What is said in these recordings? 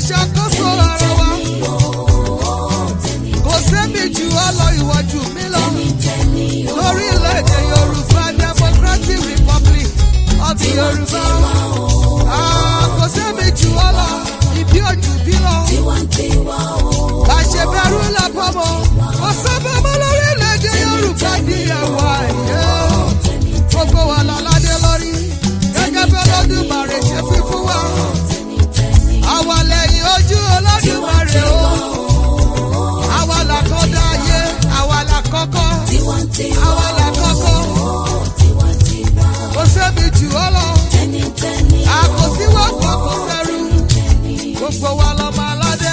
ṣàkóso ara wa. Kò sẹ́mi jù ọ́ lọ ìwọ jù mí lọ. Lórílẹ̀-èdè Yorùbá Democratic Republic of the Yoruba. Kò sẹ́mi jù ọ́ lọ ìbí òjù bí lọ. Àṣebẹ̀rù làbọ̀mọ̀. Kò sábà mọ́ lórílẹ̀-èdè Yorùbá di ẹ̀wà ẹ̀yẹ. Gbogbo wa lọ́ládé lórí. Gẹ́gẹ́ bí Olódùmarè ṣe fi fún wa. Àwa lẹ́yìn ojú Olódùmarè o. Àwa làkọ́dá ayé, àwa làkọ́kọ́. Àwa làkọ́kọ́. Kò sẹ́mi jù ọ́ lọ. Àkòsí wọ́pọ̀ kò sẹ́rù. Gbogbo wa lọ́mọ aládé.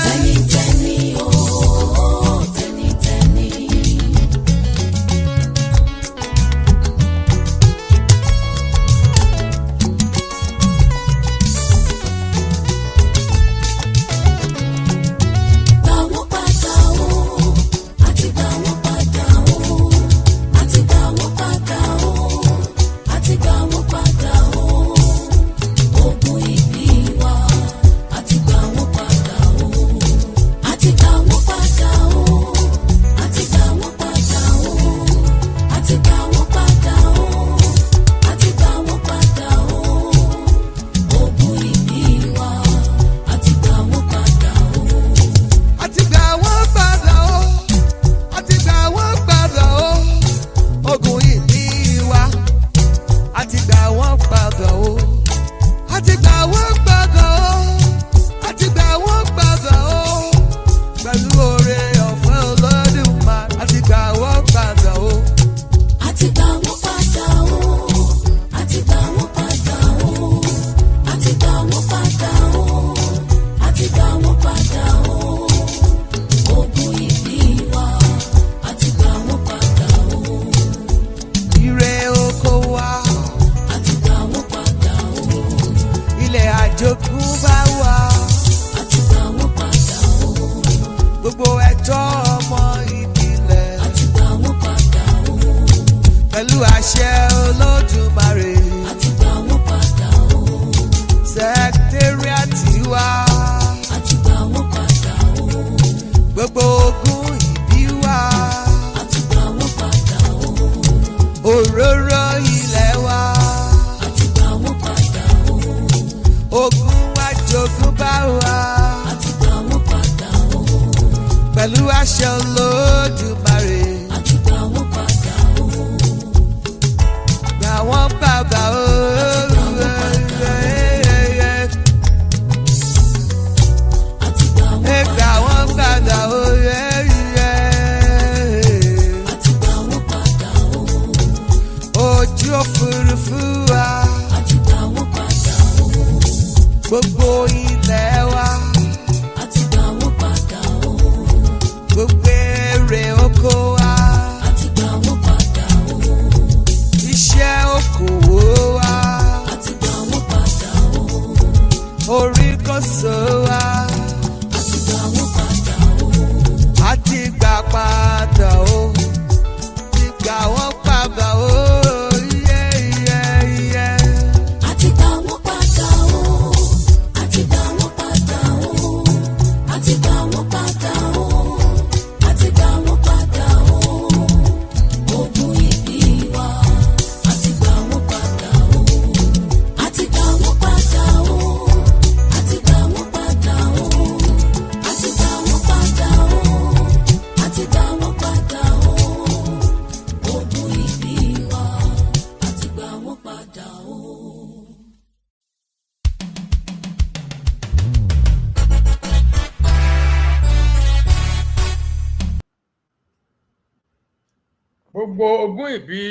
Gbogbo ogún ìbí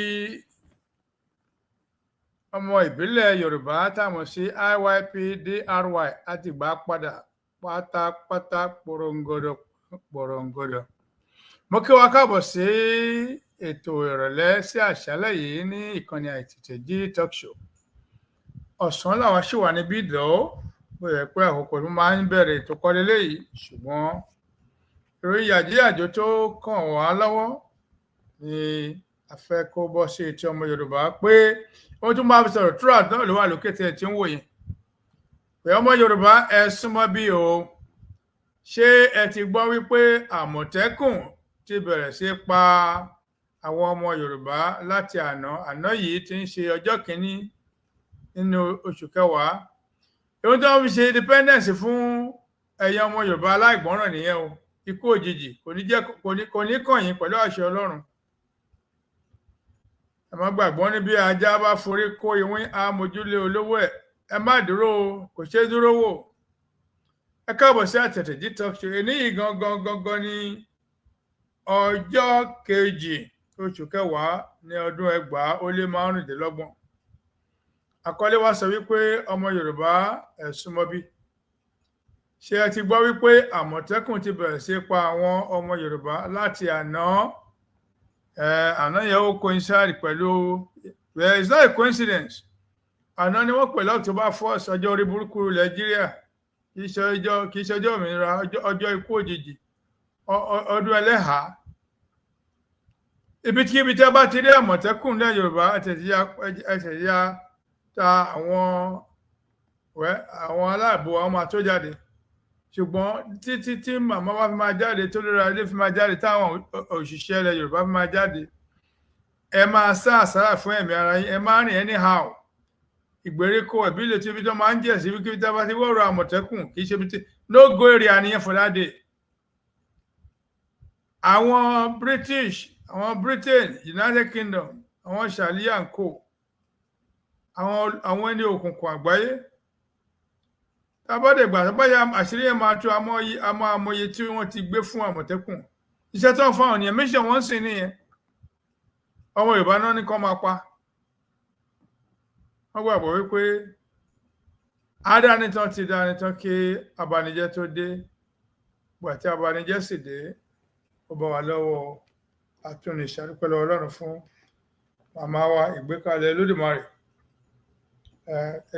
ọmọ ìbílẹ̀ Yorùbá táwọn sí IYPDRY àti gbà padà pátápátá porongodo. Mo kí wa káàbọ̀ sí ètò ìrọ̀lẹ́ sí àṣálẹ́ yìí ní ìkànnì àìtètèjí talk show. Ọ̀sán làwọn ṣì wà níbí ìdọ́ bóyá pé àkókò ló máa ń bẹ̀rẹ̀ ètò kọ́lé léyìí ṣùgbọ́n ìròyìn yàjíyàjó tó kàn wá lọ́wọ́ ni a fẹ́ kó bọ́ sí etí ọmọ Yorùbá pé ohun tó máa fi sọ̀rọ̀ túrà náà ló wà lókè tí ẹ ti ń wò yẹn pé ọmọ Yorùbá ẹ súnmọ́ bí o ṣé ẹ ti gbọ́ wípé Àmọ̀tẹ́kùn ti bẹ̀rẹ̀ sí pa àwọn ọmọ Yorùbá láti àná yìí tí ń ṣe ọjọ́ kìíní nínú oṣù kẹwàá. Ohun tó ń fi ṣe independence fún ẹ̀yà ọmọ Yorùbá aláìgbọ́ràn nìyẹn o. Ikú òjijì kò ní kàn yín pẹ̀lú àṣẹ Ọlọ́run. Ẹ má gbàgbọ́ ní bí ajá bá forí kó iwín á mójúlé olówó ẹ̀. Ẹ má dúró o, kò ṣeé dúró wò. Ẹ káàbọ̀ sí Àtẹ̀tẹ̀jí Talk Show. Èní yìí gangan ní ọjọ́ kejì oṣù kẹwàá ní ọdún 2025. Àkọlé wa sọ wípé ọmọ Yorùbá ẹ sún Mobi. Ṣé ẹ ti gbọ́ wípé Àmọ̀tẹ́kùn ti bẹ̀rẹ̀ sí pa àwọn ọmọ Yorùbá láti àná? Àná yẹn ó coincide pẹ̀lú, well, it's not a coincidence. Àná ni wọ́n pè October 1st, ọjọ́ orí burúkú Nàìjíríà. Kì í ṣe ọjọ́ òmìnira, ọjọ́ ikú òjijì, ọdún ẹlẹ́hàá. Ibikíbi tí a bá ti rí Àmọ̀tẹ́kùn ní Yorùbá ẹ̀tẹ̀yà ta àwọn aláàbò àwọn máa tó jáde. Ṣùgbọ́n tí màmá wa fi máa jáde, tó lóra ilé fi máa jáde, táwọn òṣìṣẹ́ ilẹ̀ Yorùbá fi máa jáde, ẹ máa sá àsálà fún ẹ̀mí ara yín. Ẹ máa rìn anyhow. Ìgbèríko ìbílẹ̀ tí ibi tó máa ń jẹ́ sí ibi tí a bá ti wọ́rọ̀ Àmọ̀tẹ́kùn kì í ṣe ibi tí no go area nìyẹn for that day. Àwọn British, àwọn Britain, United Kingdom, àwọn Sharia and co, àwọn ẹni òkùnkùn àgbáyé, tábọ́dẹ̀gbà tábọ́yà àṣírí ẹ̀ máa tú amóye tí wọ́n ti gbé fún Àmọ̀tẹ́kùn. Iṣẹ́ tó ń fáwọn nìyẹn, mission wọ́n sì nìyẹn. Ọmọ Yorùbá náà ní kọ́ máa pa. Wọ́n gbàgbọ́ wípé adánitán ti dánitán kí abanijẹ́ tó dé. Gbà tí abanijẹ́ sì dé, ó bá wa lọ́wọ́ àtúnṣe. Àdúpẹ́ lọ́wọ́ Ọlọ́run fún màmá wa ìgbékalẹ̀ Olódùmarè.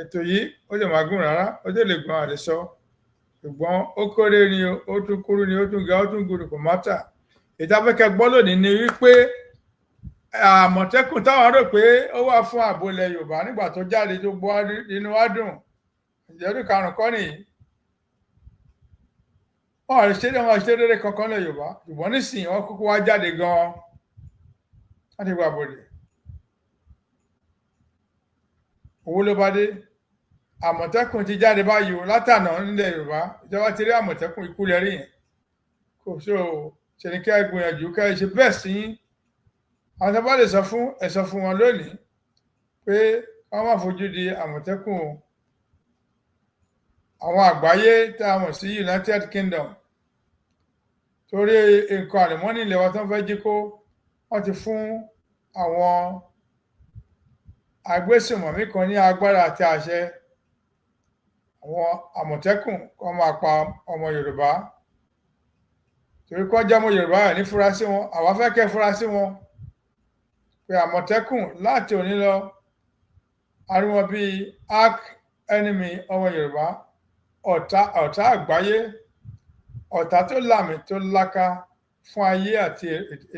Ètò yìí ó lè máa gùn rárá, ó lè gbọ́n àdìsọ́, ṣùgbọ́n ó kéré ni, ó tún kúrú ni, ó tún ga, ó tún gùn, kò mátà. Ìtafẹ́kẹ́ gbọ́ lónìí ni wípé Àmọ̀tẹ́kùn táwọn rò pé ó wà fún ààbò ilẹ̀ Yorùbá nígbà tó jáde tó gbọ́ inú wa dùn. Ìjẹ́rú karùn-ún kọ́ nìyí. Wọ́n ṣe dédé kankan ilẹ̀ Yorùbá, ṣùgbọ́n nísìnyí wọ́n kúkú wá jáde gan-an láti gba àbòdè. Owó ló bá dé. Àmọ̀tẹ́kùn ti jáde báyìí o látànà nílẹ̀ Yorùbá. Ìjọba ti rí Àmọ̀tẹ́kùn, ikú lẹ rí yẹn. Kò ṣe ní kí ẹ gbìyànjú kí ẹ ṣe bẹ́ẹ̀ sí yín. Àwọn tó bá lè sọ fún wọn lónìí pé wọ́n má fojú di Àmọ̀tẹ́kùn o. Àwọn àgbáyé tá a mọ̀ sí United Kingdom, torí nǹkan àlùmọ́nì ilẹ̀ wa tó ń fẹ́ jí kó, wọ́n ti fún àwọn agbésùnmọ̀mí kan ní agbára àti àṣẹ. Àwọn Àmọ̀tẹ́kùn kọ́ máa pa ọmọ Yorùbá. Torí kọ́ jẹ́ ọmọ Yorùbá ẹ̀ ní fura sí wọn. Àwa fẹ́ kẹ́ fura sí wọn. Pé Àmọ̀tẹ́kùn láti òní lọ, a rí wọn bíi arch enemy ọmọ Yorùbá, ọ̀tá àgbáyé, ọ̀tá tó làmì tó láká fún ayé àti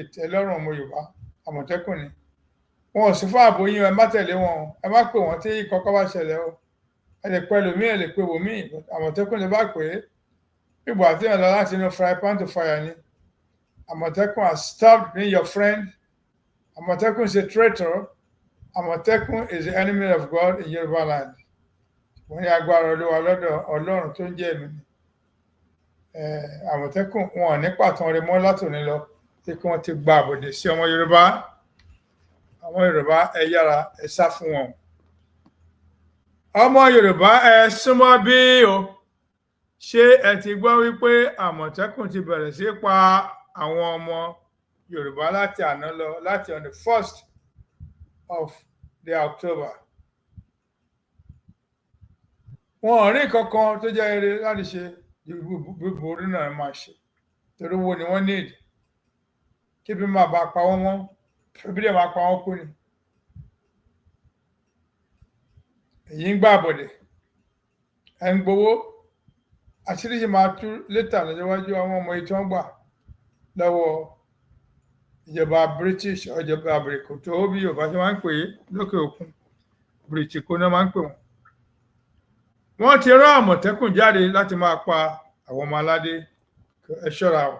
ìtẹ́lọ́rùn ọmọ Yorùbá. Àmọ̀tẹ́kùn ni. Wọn ò sí fún ààbò yín, ẹ má tẹ̀lé wọn, ẹ má pè wọ́n tí kọ́kọ́ bá ṣẹlẹ̀ o. Ẹ lè pẹ́ lòmíì, ẹ lè pe wòmíì. Àmọ̀tẹ́kùn lè bá pè é. Ìgbà tí ẹ lọ láti inú fry pan to fire ni. Àmọ̀tẹ́kùn has stopped being your friend. Amotekun is a traitor. Amotekun is the enemy of God in Yoruba land. Wọ́n ní agbára Olúwa lọ́dọ̀ Ọlọ́run tó ń jẹ́ èmi ni. Amotekun wọn ò ní pàtàn rẹ mọ́ látòní lọ tí kí wọ́n ti gba àbòdè sí ọmọ Yorùbá. Àwọn Yorùbá ẹ yára ẹ sá fún wọn. Ọmọ Yorùbá ẹ súnmọ́ bí o. Ṣé ẹ ti gbọ́ wípé Àmọ̀tẹ́kùn ti bẹ̀rẹ̀ sí pa àwọn ọmọ Yorùbá láti àná lọ, láti on the 1st of the October. Wọn ò rí kankan tó jẹ́ eré láti ṣe gbogbo orí náà máa ṣe. Torí wo ni wọ́n need. Kí bí máa bá pa wọ́n mọ́, bí dẹ̀ máa pa wọ́n kú ni. Èyí ń gbà àbọ̀dẹ̀. Ẹ ń gbowó. Àṣírí ṣe máa tú létà lọ́jọ́ iwájú àwọn ọmọ yìí tí wọ́n gbà lọ́wọ́ ìjọba British, ìjọba Bere tó bí Yorùbá ṣe máa ń pè é lókè òkun. British kó náà máa ń pè wọ́n. Wọ́n ti rán Àmọ̀tẹ́kùn jáde láti máa pa àwọn ọmọ aládé. ẹ ṣọ́ra o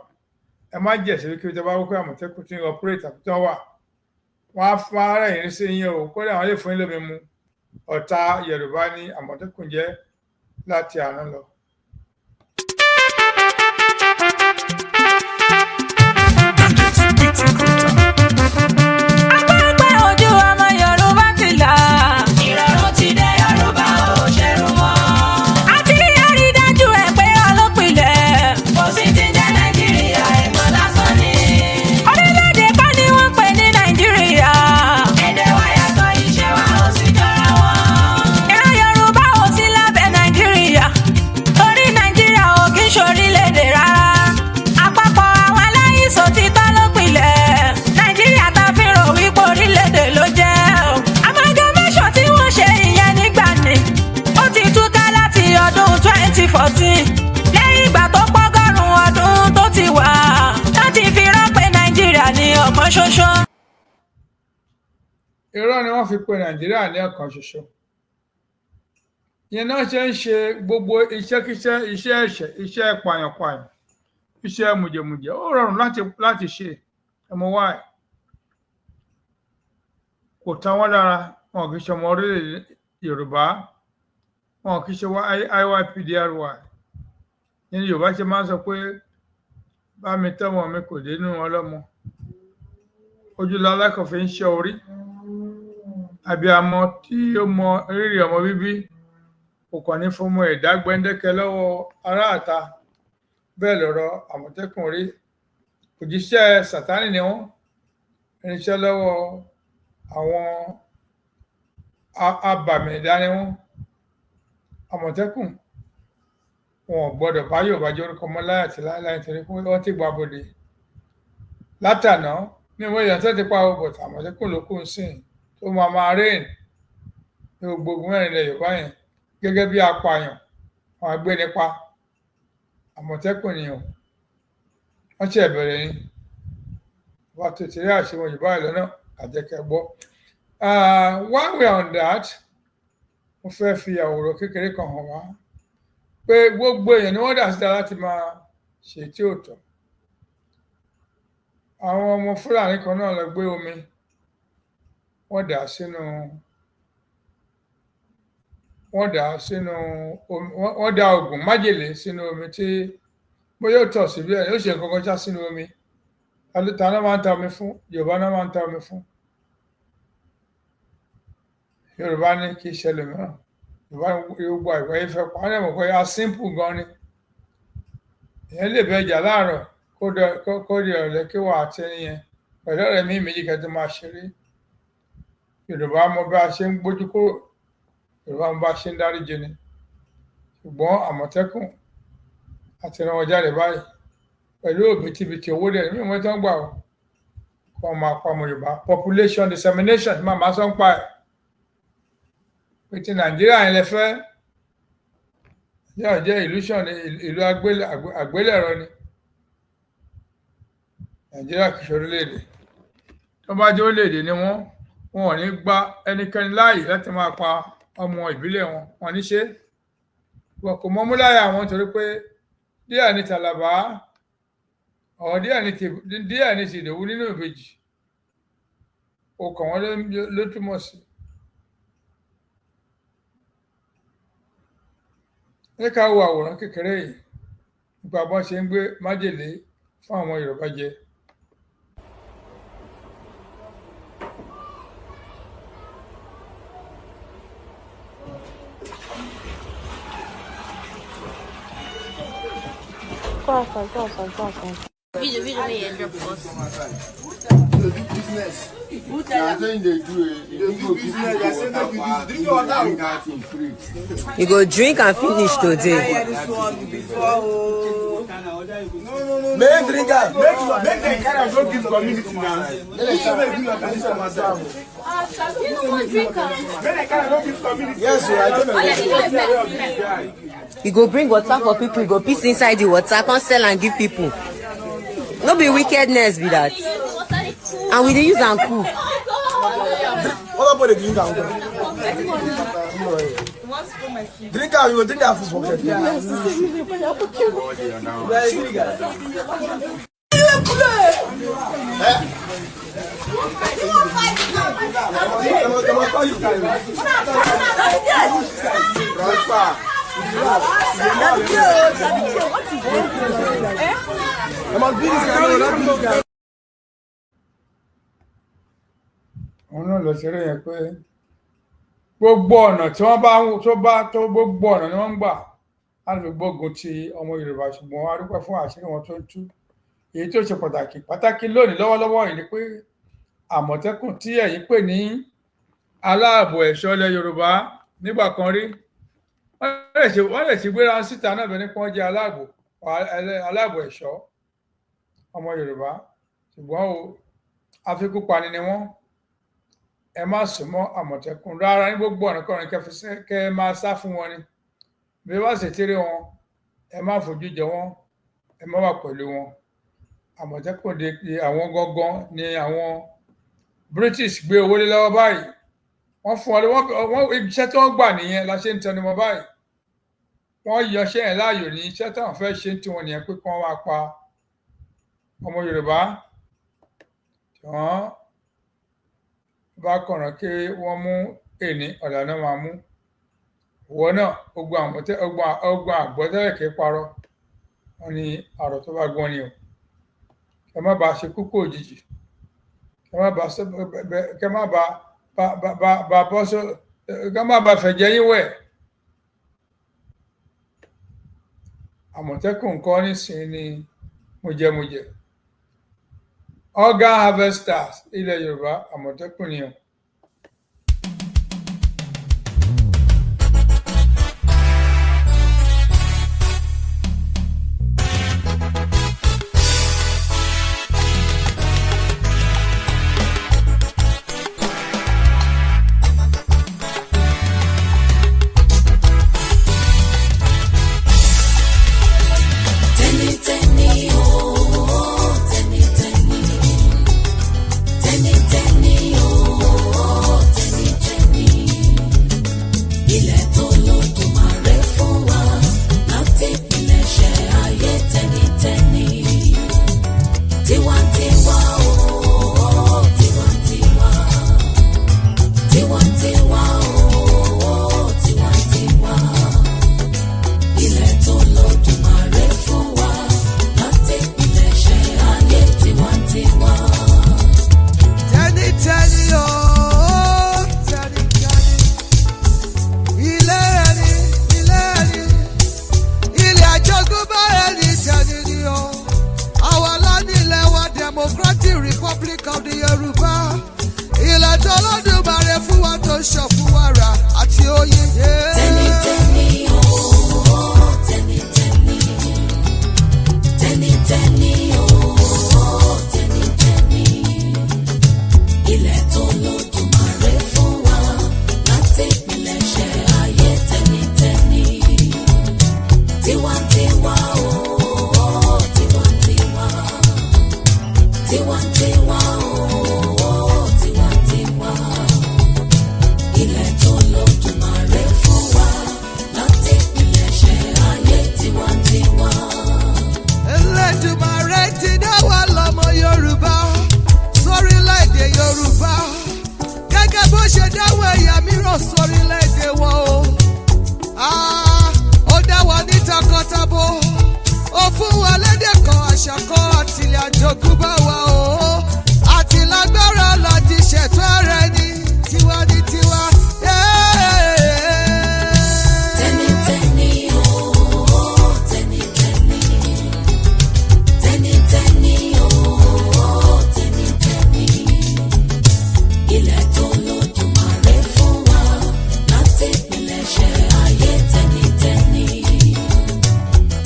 ẹ má jẹ̀sí wípé tí a bá wípé Àmọ̀tẹ́kùn tí ń operate àbí tí wọ́n wà wọ́n á fún ara yìí sí yín o kódà àwọn lè fún yín lómi mu ọ̀tá Yorùbá ní Àmọ̀tẹ́kùn jẹ́ láti àná lọ. Agbẹ́gbẹ́ ojú ọmọ Yorùbá ti là. Ìrọ̀rùn ti dé Yorùbá ò ṣẹ̀rù mọ́. A ti rí dájú ẹ̀ pé ọlọ́pìlẹ̀. Kò sí ti jẹ́ Nàìjíríà ẹ̀mọ́ lásán ni. Orílẹ̀-èdè kan ni wọ́n pè ní Nàìjíríà. Èdè wa yàtọ̀ ìṣe wa ò sì jọra wọn. Ìran Yorùbá ò sí lábẹ́ Nàìjíríà. Torí Nàìjíríà ò kí ń ṣorílẹ̀-èdè rárá. Àpapọ̀ àwọn aláìsàn ti tán lópìlẹ̀. Nàìjíríà ta fi rò wípé orílẹ̀-èdè ló jẹ́. Amalgamation tí wọ́n ṣe ìyẹn nígbà ni. Ó ti túká láti ọdún 2014. Lẹ́yìn ìgbà tó pọ́gọ́rùn-ún ọdún tó ti wà. Láti fi rọ́pẹ́ Nàìjíríà ní ọ̀kan ṣoṣo. Irọ́ ni wọ́n fi pe Nàìjíríà ní ọ̀kan ṣoṣo. Ìyẹn náà ṣe ń ṣe gbogbo iṣẹ́kíṣẹ́, iṣẹ́ ẹ̀ṣẹ̀, iṣẹ́ pààyàn-pààyàn, iṣẹ́ mùjẹ̀mùjẹ̀. Ó rọrùn láti ṣe ẹmọ wá ẹ̀. Kò tán wọ́n lára, wọn kì í ṣe ọmọ orílẹ̀-èdè Yorùbá, wọn kì í ṣe IYPDRY. Ní Yorùbá ṣe máa ń sọ pé bá mi tọ́mọ mi kò dénú ọlọ́mọ. Ojú lalákàn fi ń ṣe orí. Abiyamọ tí ó mọ rírì ọmọ bíbí kò kàn ní fún ọmọ ẹ̀dá gbẹ́ndẹ́kẹ́ lọ́wọ́ aráàta. Bẹ́ẹ̀ lọ̀rọ̀ Àmọ̀tẹ́kùn rí. Òjíṣẹ́ Sàtánì ni wọ́n, irinṣẹ́ lọ́wọ́ àwọn abàmì ẹ̀dá ni wọ́n. Àmọ̀tẹ́kùn wọn ò gbọ́dọ̀ bá Yorùbá jẹ́ orúkọ mọ́ láyé àti láéláé nítorí pé wọ́n ti gba bodè. Látàná ní ìwé èèyàn tó ti pa ọgbọ̀n Àmọ̀tẹ́kùn ló kù ń sìn tó máa rìn ní gbogbo mẹ́rin ilẹ̀ Yorùbá yẹn gẹ́gẹ́ bí apààyàn àwọn agbénipa. Àmọ̀tẹ́kùn ni wọ́n ṣe bẹ̀rẹ̀ ni wọ́n ti rí àṣewọ̀n Yorùbá ìlọ́nà àjẹkẹ́ gbọ́. While we are on that, mo fẹ́ fi àwòrán kékeré kan hàn wá pé gbogbo èèyàn ni wọ́n dà síta láti máa ṣe tí ò tọ́. Àwọn ọmọ Fúlàní kan náà lọ gbé omi wọ́n dà sínú wọ́n dà oògùn májèlé sínú omi tí bóyá ó tọ̀ síbí ẹ̀ ó ṣe nǹkan kan já sínú omi. Ta náà máa ń ta omi fún? Yorùbá náà máa ń ta omi fún. Yorùbá ní kì í ṣẹlẹ̀ mìíràn. Yorùbá gbogbo àìpẹ́ yìí fẹ́ pa á lẹ́mọ̀ pé a simple gan ni. Èèyàn lè bẹ ìjà láàárọ̀ kó di ọ̀rẹ́ kí wà á tẹ́ yẹn pẹ̀lú ọ̀rẹ́ mi méjì kẹ́tọ́ máa ṣeré. Yorùbá mọ bí a ṣe ń gbójú kúrò, Yorùbá mọ bá a ṣe ń dáríjì ni. Ṣùgbọ́n Àmọ̀tẹ́kùn àti ràn wọ́n jáde báyìí pẹ̀lú òbítíbitì owó dẹ̀ ní ìwọ̀n tó ń gbà ó kó máa pa ọmọ Yorùbá. Population dissemination máa máa sọ ń pa ẹ̀. Pé ti Nàìjíríà yẹn lẹ fẹ́ yóò jẹ́ ìlú àgbélẹ̀rọ ni. Nàìjíríà kìí ṣe orílẹ̀-èdè. Tó bá jẹ́ orílẹ̀-èdè ni wọn ò ní gba ẹnikẹ́ni láàyè láti máa pa ọmọ ìbílẹ̀ wọn ní ṣe. Wọn kò mọ́mú láyà wọn torí pé díẹ̀ ní Tàlàbá ọ̀ díẹ̀ ní ti Ìdòwú nínú ìbejì. Ọkàn wọn ló túmọ̀ sí. Ẹ ká wo àwòrán kékeré yìí nípa bọ́n ṣe ń gbé májèlé fún àwọn Yorùbá jẹ. Video me and drop us. Business. They are saying they do business. They are saying that you drink your water. You go drink and finish today. No. Make drinker. Make the kind of don't give community now. Yes, sir. I told you. You go bring water for people, you go piss inside the water, come sell and give people. No be wickedness be that. And we dey use am cool. What about the drink and Drink out, you will drink that food from there. Òun náà lọ ṣeré yẹn pé gbogbo ọ̀nà tí wọ́n bá tó gbogbo ọ̀nà ni wọ́n ń gbà láti fi gbógun ti ọmọ Yorùbá, ṣùgbọ́n a dúpẹ́ fún àṣírí wọn tó ń tú. Èyí tó ṣe pàtàkì lónìí lọ́wọ́lọ́wọ́ yìí ni pé Àmọ̀tẹ́kùn tí ẹ̀yin pè ní aláàbò ẹ̀ṣọ́ ilẹ̀ Yorùbá nígbà kan rí, wọ́n lè ṣe gbéra síta náà bẹ́ẹ̀ ni pé wọ́n jẹ́ aláàbò ẹ̀ṣọ́ ọmọ Yorùbá, ṣùgbọ́n afikúpani ni wọ́n. Ẹ má sún mọ́ Àmọ̀tẹ́kùn rárá ní gbogbo ọ̀nà kọrin kẹ́ ẹ máa sá fún wọn ni. Bí wọ́n sì tẹ́lẹ̀ wọn, ẹ má fojú jọ wọn, ẹ má wà pẹ̀lú wọn. Àmọ̀tẹ́kùn de àwọn gangan ni àwọn British gbé owó lé lọ́wọ́ báyìí. Wọ́n fún wọn iṣẹ́ tí wọ́n gbà nìyẹn la ṣe ń tẹnu mọ́ báyìí. Wọ́n yọṣẹ́ ẹ̀ láàyò ní iṣẹ́ táwọn fẹ́ ṣe tí wọ́n nìyẹn pé kí wọ́n wá pa ọmọ Yorùbá. Bá kọ̀ràn kí wọ́n mú èní ọ̀dà náà máa mú. Ìwọ náà ogun àgbọ̀tẹ́lẹ̀ kì í parọ́. Wọ́n ní àrò tó bá gbọ́n ni o. Kẹ má bàa ṣe kúkú òjijì. Kẹ má bàa fẹ̀jẹ̀ yín wẹ̀. Àmọ̀tẹ́kùn kọ́ nísìnyí ni mujẹmujẹ. Organ harvesters ilẹ̀ Yorùbá Àmọ̀tẹ́kùn ni o.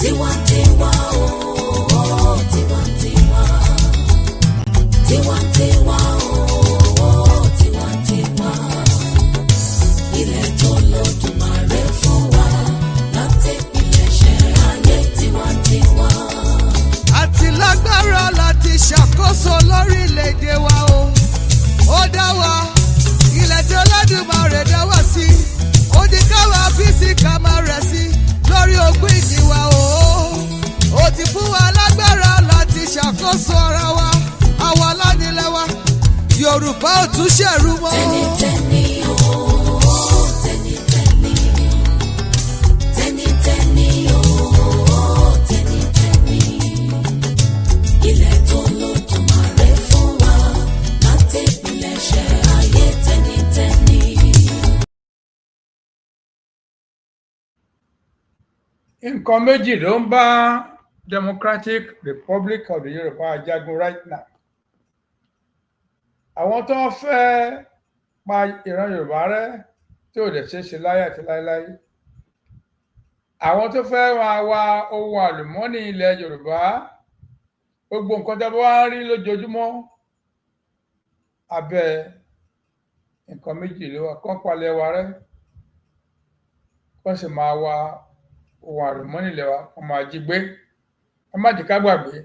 Tiwa, tiwa, oh, tiwa. tún ṣẹ̀rù mọ́. Tẹ́nitẹ́ni ooo, tẹ́nitẹ́ni. Tẹ́nitẹ́ni ooo, tẹ́nitẹ́ni. Ilẹ̀ tó lódùmarè fún wa láti ìpilẹ̀ṣẹ̀ ayé tẹ́nitẹ́ni. Nǹkan méjì ló ń bá Democratic Republic of the Yoruba jagun right now. Àwọn tó ń fẹ́ pa ìran Yorùbá rẹ́ tí ò lè ṣeé ṣe láyé àti láéláé. Àwọn tó fẹ́ máa wa ohun àlùmọ́ọ́nì ilẹ̀ Yorùbá, gbogbo nǹkan tó bá wá ń rí lójoojúmọ́ abẹ́ nǹkan méjì ló wà, kán palẹ̀ wa rẹ́, kán sì máa wa ohun àlùmọ́ọ́nì ilẹ̀ wa, kán máa jí gbé. Ẹ má jẹ́ ká gbàgbé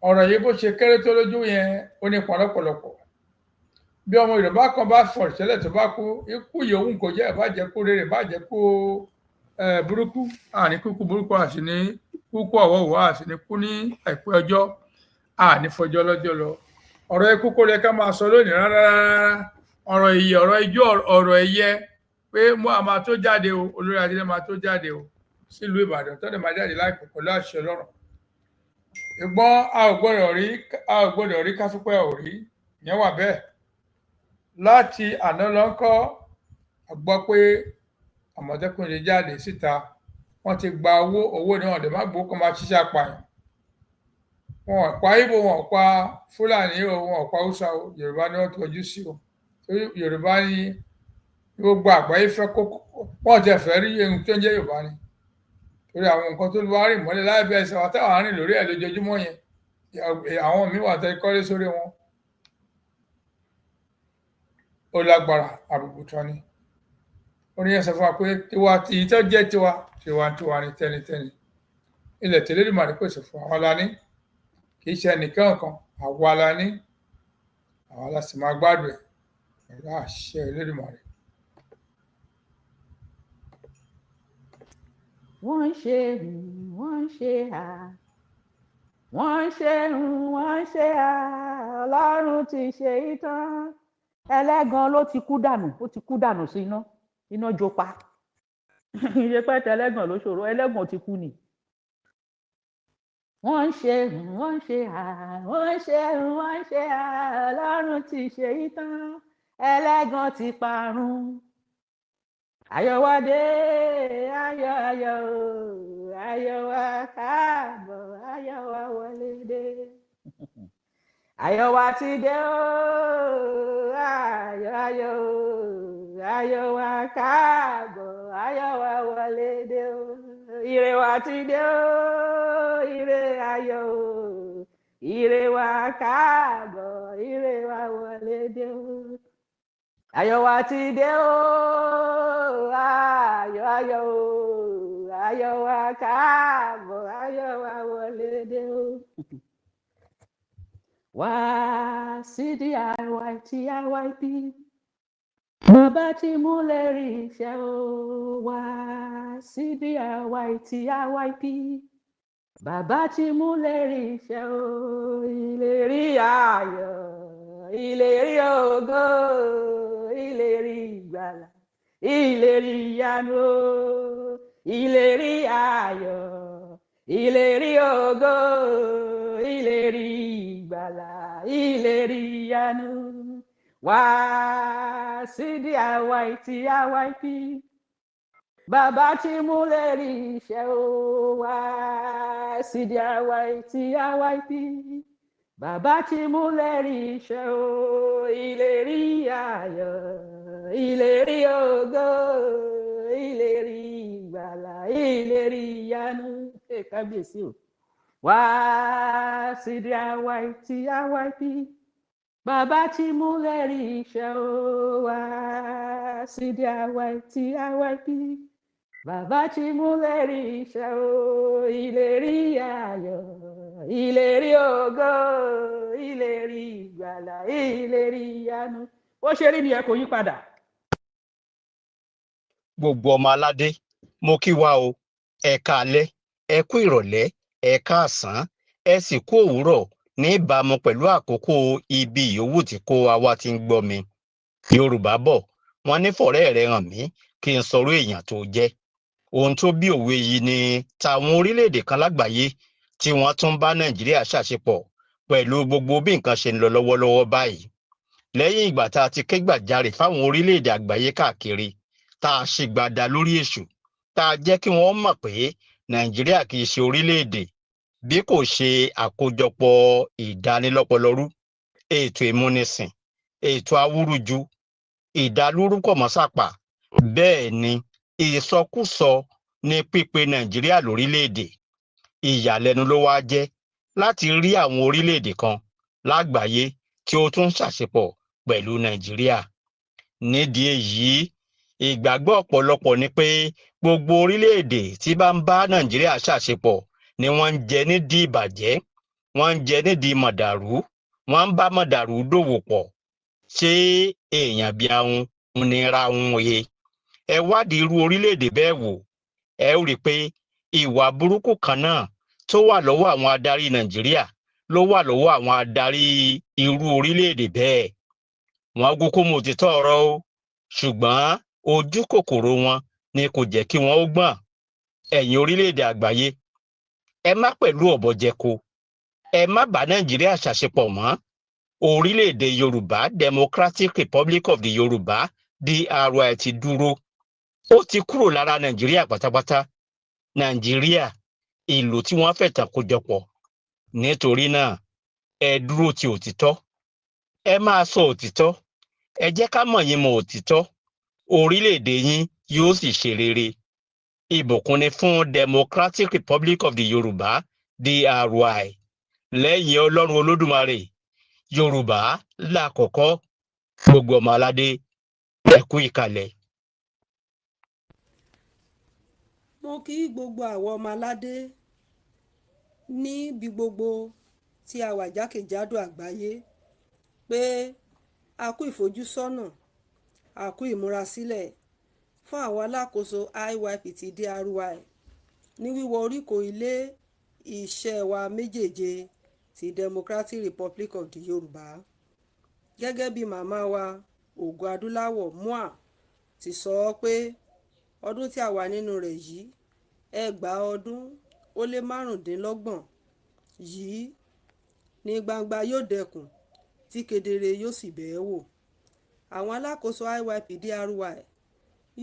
ọ̀rọ̀ yìí bó ṣe kéré tó lójú yẹn ó nípa lọ́pọ̀lọpọ̀. Bí ọmọ Yorùbá kan bá fọ̀ ìṣẹ̀lẹ̀ tó bá kú, ikú yòówù kò jẹ́, ìbàjẹ́ kú rere, ìbàjẹ́ kú burúkú, àní kúkú burúkú, àti ní kúkú ọ̀wọ́wọ́, àti ní kú ní àìpẹ́ ọjọ́, àní fọjọ́ lọ́jọ́ lọ. Ọ̀rọ̀ ikú kò lè ká máa sọ lónìí rárá. Ọ̀rọ̀ ìyè, ọ̀rọ̀ ijó, ọ̀rọ̀ ẹ̀yẹ pé mo àmà tó jáde o, olórí adé máa tó jáde o sílùú Ìbàdàn, tó dẹ̀ máa jáde láìpẹ́ pẹ̀lú àṣẹ Ọlọ́run. Ìgbọ́n a ò gbọ́dọ̀ rí kásúpẹ́ ò rí, ìyẹn wà bẹ́ẹ̀. Láti àná lọ ń kọ́ a gbọ́ pé Àmọ̀tẹ́kùn lè jáde síta, wọ́n ti gba owó ní ọ̀dẹ̀ má gbowó kan máa ṣiṣẹ́ apààyàn. Wọn ò pa Ìgbò, wọn ò pa Fúlàní o, wọn ò pa Hausa o, Yorùbá ni wọ́n tọ́jú sí o. Torí Yorùbá ni gbogbo àgbáyé fẹ́ kó, wọ́n ti fẹ́ rí ohun tó ń jẹ́ Yorùbá ni. Torí àwọn nǹkan tó wá rìn mọ́lẹ̀ láì bẹ́ẹ̀ sọ àtàwọn àárín lórí ẹ̀ lójoojúmọ́ yẹn, àwọn míì wà tẹ́ kọ́lé sórí wọn. Ó lágbára, àbùkù tán ni. Orin yẹn sọ fún wa pé tiwa tí tó jẹ́ tiwa ni tẹ́nitẹ́ni. Ilẹ̀ tí Elédùmarè pèsè fún àwa la ní, kì í ṣe ẹnìkan kan, àwa la ní, àwa la sì máa gbádùn ẹ̀ pẹ̀lú àṣẹ Elédùmarè. Wọ́n ń ṣe wọ́n ń ṣe wọ́n ń ṣe wọ́n ń ṣe Ọlọ́run ti ṣe ìtàn. Ẹlẹ́gan ló ti kú dànù, ó ti kú dànù sí iná jó pa. Ìṣe pẹ́ tẹ ẹlẹ́gàn ló ṣòro, ẹlẹ́gàn ti kú ni. Wọ́n ń ṣe wọ́n ń ṣe wọ́n ń ṣe wọ́n ń ṣe Ọlọ́run ti ṣe ìtàn. Ẹlẹ́gàn ti parun. Ayọ̀ wá dé, ayọ̀ ayọ̀ ayọ̀ wá káàbọ̀, ayọ̀ wá wọlé dé. Ayọ̀ wá ti dé o, ayọ̀ ayọ̀ ayọ̀ wá káàbọ̀, ayọ̀ wá wọlé dé o. Ire wá ti dé o, ire ayọ̀ ire wá káàbọ̀, ire wá wọlé dé o. Ayọ̀ wá ti dé o, ayọ̀ ayọ̀ ayọ̀ wá káàbọ̀, ayọ̀ wá wọlé dé o. Wá sí DIYTIYP, bàbá tí mú lè rí iṣẹ́ o. Wá sí DIYTIYP, bàbá tí mú lè rí iṣẹ́ o. Ìlérí ayọ̀, ìlérí ògo, ìlérí ìgbàlà, ìlérí ìyanu, ìlérí ayọ̀, ìlérí ògo, ìlérí ìgbàlà, ìlérí ìyanu. Wá sí DIYTIYP, bàbá tí mú lè rí iṣẹ́ o. Wá sí DIYTIYP, bàbá tí mú lè rí iṣẹ́ o. Ìlérí ayọ̀, ìlérí ògo, ìlérí ìgbàlà, ìlérí ìyanu. Kábíyèsí o. Wá sí DIYTIYP, bàbá tí mú lè rí iṣẹ́ o. Wá sí DIYTIYP, bàbá tí mú lè rí iṣẹ́ o. Ìlérí ayọ̀, ìlérí ògo, ìlérí ìgbàlà, ìlérí ìyanu. Ó ṣe rí ni ẹ kò yí padà. Gbogbo ọmọ aládé, mo kí wa o, ẹ káalẹ́, ẹ kú ìrọ̀lẹ́, ẹ káàsán, ẹ sì kú òwúrọ̀ ní ìbámu pẹ̀lú àkókò ibi ìyówù tí kó wa wá ti ń gbọ́ mi. Yorùbá bọ̀ wọ́n ní fọ̀rẹ́ rẹ̀ hàn mí kí n sọ̀rọ̀ èèyàn tó jẹ́. Ohun tó bí òwe yìí ni tàwọn orílẹ̀-èdè kan lágbàáyé tí wọ́n tún bá Nàìjíríà ṣàṣepọ̀ pẹ̀lú gbogbo bí nǹkan ṣe ń lọ lọ́wọ́lọ́wọ́ báyìí. Lẹ́yìn ìgbà tá a ti ké gbàjarè fáwọn orílẹ̀-èdè àgbáyé káàkiri, tá a ṣe gbada lórí èṣù, tá a jẹ́ kí wọ́n mọ̀ pé Nàìjíríà kì í ṣe orílẹ̀-èdè bí kò ṣe àkójọpọ̀ ìdánilọ́pọlọrú, ètò ìmúnisìn, ètò awúrúju, ìdálórúkọ̀mọ́sàpà. Bẹ́ẹ̀ ni ìsọkúsọ ní pípe Nàìjíríà lórílẹ̀-èdè. Ìyàlẹ́nu ló wá jẹ́ láti rí àwọn orílẹ̀-èdè kan lágbàáyé tí ó tún ṣàṣepọ̀ pẹ̀lú Nàìjíríà. Nídìí èyí, ìgbàgbọ́ ọ̀pọ̀lọpọ̀ ni pé gbogbo orílẹ̀-èdè tí bá ń bá Nàìjíríà ṣàṣepọ̀ ni wọ́n ń jẹ nídìí ìbàjẹ́, wọ́n ń jẹ nídìí mọ̀dàrú, wọ́n ń bá mọ̀dàrú dòwò pọ̀. Ṣé èèyàn bí ahun ní ra ohun he? Ẹ wádìí irú orílẹ̀-èdè bẹ́ẹ̀ wò, ẹ ó rí i pé ìwà burúkú kan náà tó wà lọ́wọ́ àwọn adarí Nàìjíríà ló wà lọ́wọ́ àwọn adarí irú orílẹ̀-èdè bẹ́ẹ̀. Wọ́n kúkú mọ òtítọ́ ọ̀rọ̀ o, ṣùgbọ́n ojú kòkòrò wọn ni kò jẹ́ kí wọ́n ó gbọ́n. Ẹ̀yin orílẹ̀-èdè àgbáyé, ẹ má pẹ̀lú ọ̀bọ jẹko, ẹ má bá Nàìjíríà ṣàṣepọ̀ mọ́. Orílẹ̀-èdè Yorùbá Democratic Republic of the Yorùbá DRY ti dúró. Ó ti kúrò lára Nàìjíríà pátápátá. Nàìjíríà ìlú tí wọ́n fẹ̀tàn kójọpọ̀. Nítorí náà, ẹ dúró ti òtítọ́. Ẹ máa sọ òtítọ́. Ẹ jẹ́ ká mọ̀ yín mọ òtítọ́. Orílẹ̀-èdè yín yóò sì ṣe rere. Ìbùkún ni fún Democratic Republic of the Yorùbá DRY. Lẹ́yìn Ọlọ́run Olódùmarè, Yorùbá lákọ̀ọ́kọ́. Gbogbo ọmọ aládé, ẹ kú ìkàlẹ̀. Mo kí gbogbo àwọn ọmọ aládé níbi gbogbo tí a wà jákèjádò àgbáyé pé a kú ìfojúsọ́nà, a kú ìmúrasílẹ̀ fún àwọn alákòóso IYPT DRY ní wíwọ oríkò ilé iṣẹ́ wa méjèèje ti Democratic Republic of the Yorùbá. Gẹ́gẹ́ bí màmá wa Ògo Adúláwọ̀ MOA ti sọ pé ọdún tí a wà nínú rẹ̀ yìí, 2025 yìí ní gbangba yóò dẹkùn tí kedere yóò sì bẹ̀ẹ́ wò. Àwọn alákòóso IYPT DRY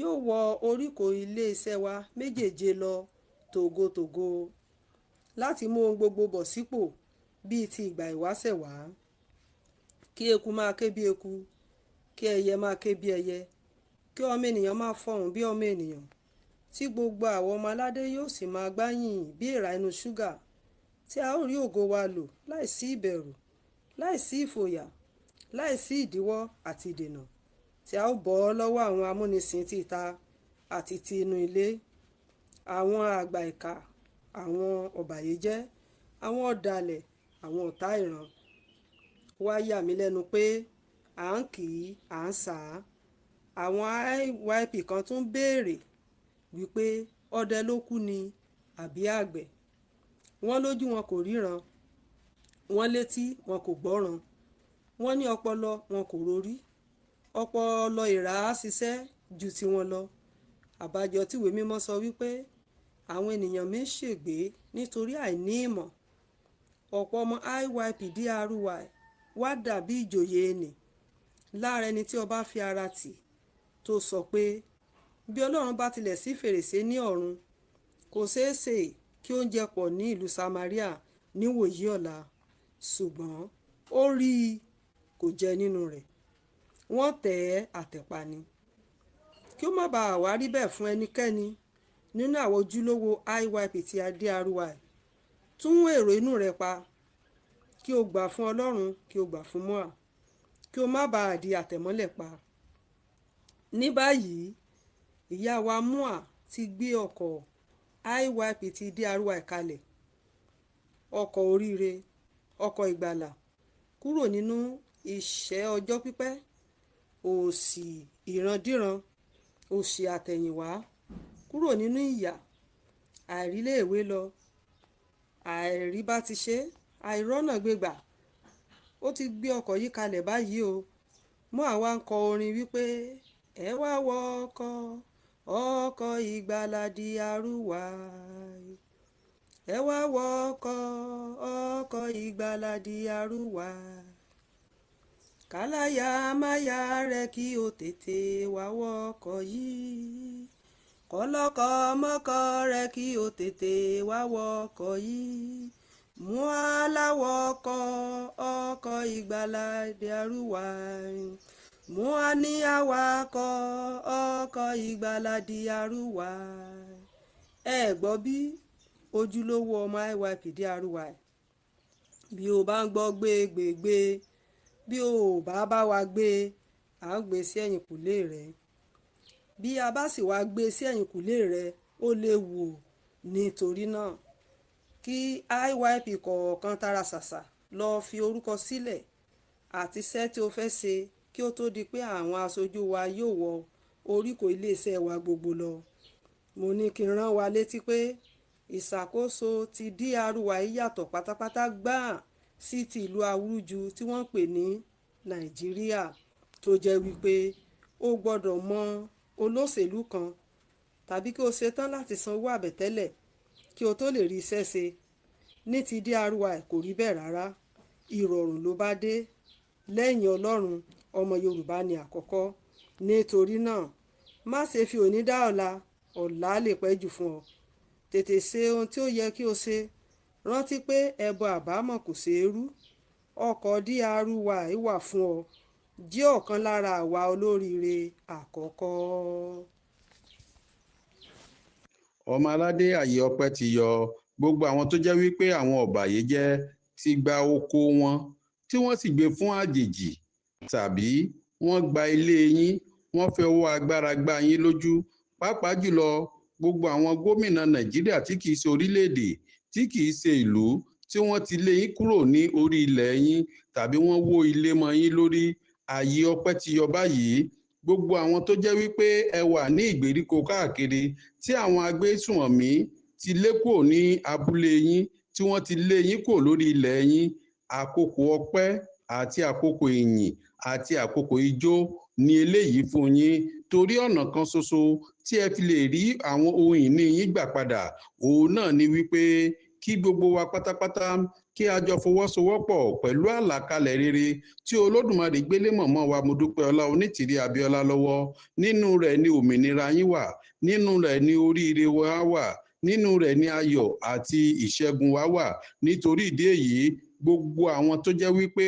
yóò wọ oríkò ilé iṣẹ́ wa méjèèje lọ tògótògó láti mú ohun gbogbo bọ̀ sípò bíi ti ìgbà ìwáṣẹ̀ wá. Kí eku máa ké bí eku, kí ẹyẹ máa ké bí ẹyẹ, kí ọmọ ènìyàn máa fọhùn bí ọmọ ènìyàn, tí gbogbo àwọn ọmọ aládé yóò sì máa gbáyìn bí èèrà inú ṣúgà, tí a ó rí ògo wa lò láìsí ìbẹ̀rù, láìsí ìfòyà, láìsí ìdíwọ́ àti ìdènà, tí a ó bọ́ lọ́wọ́ àwọn amúnisìn ti ìta àti ti inú ilé, àwọn àgbà ìkà, àwọn ọ̀bàyéjẹ́, àwọn ọ̀dàlẹ̀, àwọn ọ̀tá ìran. Wá yà mí lẹ́nu pé à ń kì í, à ń sà á. Àwọn IYP kan tún béèrè wípé ọdẹ ló kú ni àbí àgbẹ̀. Wọ́n lójú wọn kò ríran, wọ́n létí wọn kò gbọ́ràn, wọ́n ní ọpọlọ wọn kò rorí. Ọpọlọ ìrà á ṣiṣẹ́ ju tiwọn lọ. Àbájọ tíwèé mímọ́ sọ wípé àwọn ènìyàn mi ń ṣègbé nítorí àìní ìmọ̀. Ọ̀pọ̀ ọmọ IYP DRY wá dàbí ìjòyè ẹni lára ẹni tí ọba fi ara tì tó sọ pé bí Ọlọ́run bá tilẹ̀ sí fèrèsé ní ọ̀run, kò ṣeé ṣe kí oúnjẹ pọ̀ ní ìlú Samaria níwòyí ọ̀la, ṣùgbọ́n ó rí i kò jẹ nínú rẹ̀. Wọ́n tẹ̀ ẹ́ àtẹ̀pa ni. Kí ó má bàa wá rí bẹ́ẹ̀ fún ẹnikẹ́ni nínú àwọn ojúlówó IYP ti DRY, tún èrò inú rẹ̀ pa. Kí o gbà fún Ọlọ́run, kí o gbà fún MOA, kí o má bàa di àtẹ̀mọ́lẹ̀ pa. Ní báyìí, ìyá wa MOA ti gbé ọkọ̀ IYP ti DRY kalẹ̀, ọkọ̀ oríire, ọkọ̀ ìgbàlà, kúrò nínú ìṣẹ́ ọjọ́ pípẹ́, òṣì ìrandíran, òṣì àtẹ̀yìnwá, kúrò nínú ìyà, àìríléèwé lọ, àìrí bá ti ṣe, àìrọ́nà gbégbà ó ti gbé ọkọ̀ yìí kalẹ̀ báyìí o. mọ́ àwa ń kọ orin wípé ẹ wá wọ ọkọ̀ ìgbàlà di Arúwà, ẹ wá wọ ọkọ̀ ìgbàlà di Arúwà, káláyà máyà rẹ kí o tètè wá wọ ọkọ̀ yìí, kọ́lọ́kọ́ mọ́kọ́ rẹ kí o tètè wá wọ ọkọ̀ yìí, mú aláwọ̀ ọkọ̀ ìgbàlà di Arúwà, mú ní awakọ̀ ọkọ̀ ìgbàlà di Arúwà. ẹ gbọ́ bí ojúlówó ọmọ IYP di Arúwà bí o bá ń gbọ́ gbégbégbé bí o bá bá wa gbé à ń gbé sí ẹ̀yìnkùlé rẹ̀, bí a bá sì wá gbé sí ẹ̀yìnkùlé rẹ̀ ó léwu o. nítorí náà kí IYP kọ̀ọ̀kan tara ṣàṣà lọ fi orúkọ sílẹ̀ àti iṣẹ́ tí o fẹ́ ṣe kí ó tó di pé àwọn aṣojú wa yóò wọ oríkò iléeṣẹ́ wa gbogbo lọ. mo ní kí n rán wa létí pé ìṣàkóso ti di Arúwà yàtọ̀ pátápátá gbáà sí ti ìlú awúrúju tí wọ́n ń pè ní Nàìjíríà, tó jẹ́ wípé ó gbọ́dọ̀ mọ olóṣèlú kan tàbí kí o ṣetán láti sanwó àbẹ̀tẹ́lẹ̀ kí o tó lè rí iṣẹ́ ṣe. ní ti di Arúwà kò rí bẹ́ẹ̀ rárá, ìrọ̀rùn ló bá dé. lẹ́yìn Ọlọ́run ọmọ Yorùbá ni àkọ́kọ́. nítorí náà má ṣe fi òní dá ọ̀la, ọ̀la lè pẹ́ jù fún ọ. tètè ṣe ohun tí ó yẹ kí o ṣe. rántí pé ẹbọ àbámọ̀ kò ṣeé rú. ọkọ̀ di Arúwà wà fún ọ. jẹ́ ọ̀kan lára àwa olóríire àkọ́kọ́. ọmọ aládé àyè ọpẹ́ ti yọ. gbogbo àwọn tó jẹ́ wípé àwọn ọ̀bàyéjẹ́ ti gba oko wọn tí wọ́n sì gbé fún àjèjì, tàbí wọ́n gba ilé yín, wọ́n fẹ́ owó agbára gbá yín lójú. pàápàá jùlọ gbogbo àwọn gómìnà Nàìjíríà tí kìí ṣe orílẹ̀-èdè, tí kìí ṣe ìlú, tí wọ́n ti lé yín kúrò ní orí ilẹ̀ yín tàbí wọ́n wó ilé mọ́ yín lórí. àyè ọpẹ́ ti yọ báyìí. gbogbo àwọn tó jẹ́ wípé ẹ wà ní ìgbèríko káàkiri tí àwọn agbésùnmọ̀mí ti lé kúrò ní abúlé yín, tí wọ́n ti lé yín kúrò lórí ilẹ̀ yín, àkókò ọpẹ́ àti àkókò ìyìn àti àkókò ijó ni eléyìí fún yín. torí ọ̀nà kan ṣoṣo tí ẹ fi lè rí àwọn ohun ìní yín gbà padà, òun náà ni wípé kí gbogbo wa pátápátá kí a jọ fọwọ́sowọ́pọ̀ pẹ̀lú àlàkalẹ̀ rere tí Olódùmarè gbélé mọ̀mọ́ wa Modúpẹ́ọlá Onítìrí Abíọ́lá lọ́wọ́. nínú rẹ̀ ni òmìnira yín wà, nínú rẹ̀ ni oríire wa wà, nínú rẹ̀ ni ayọ̀ àti ìṣẹ́gun wa wà. nítorí ìdí èyí, gbogbo àwọn tó jẹ́ wípé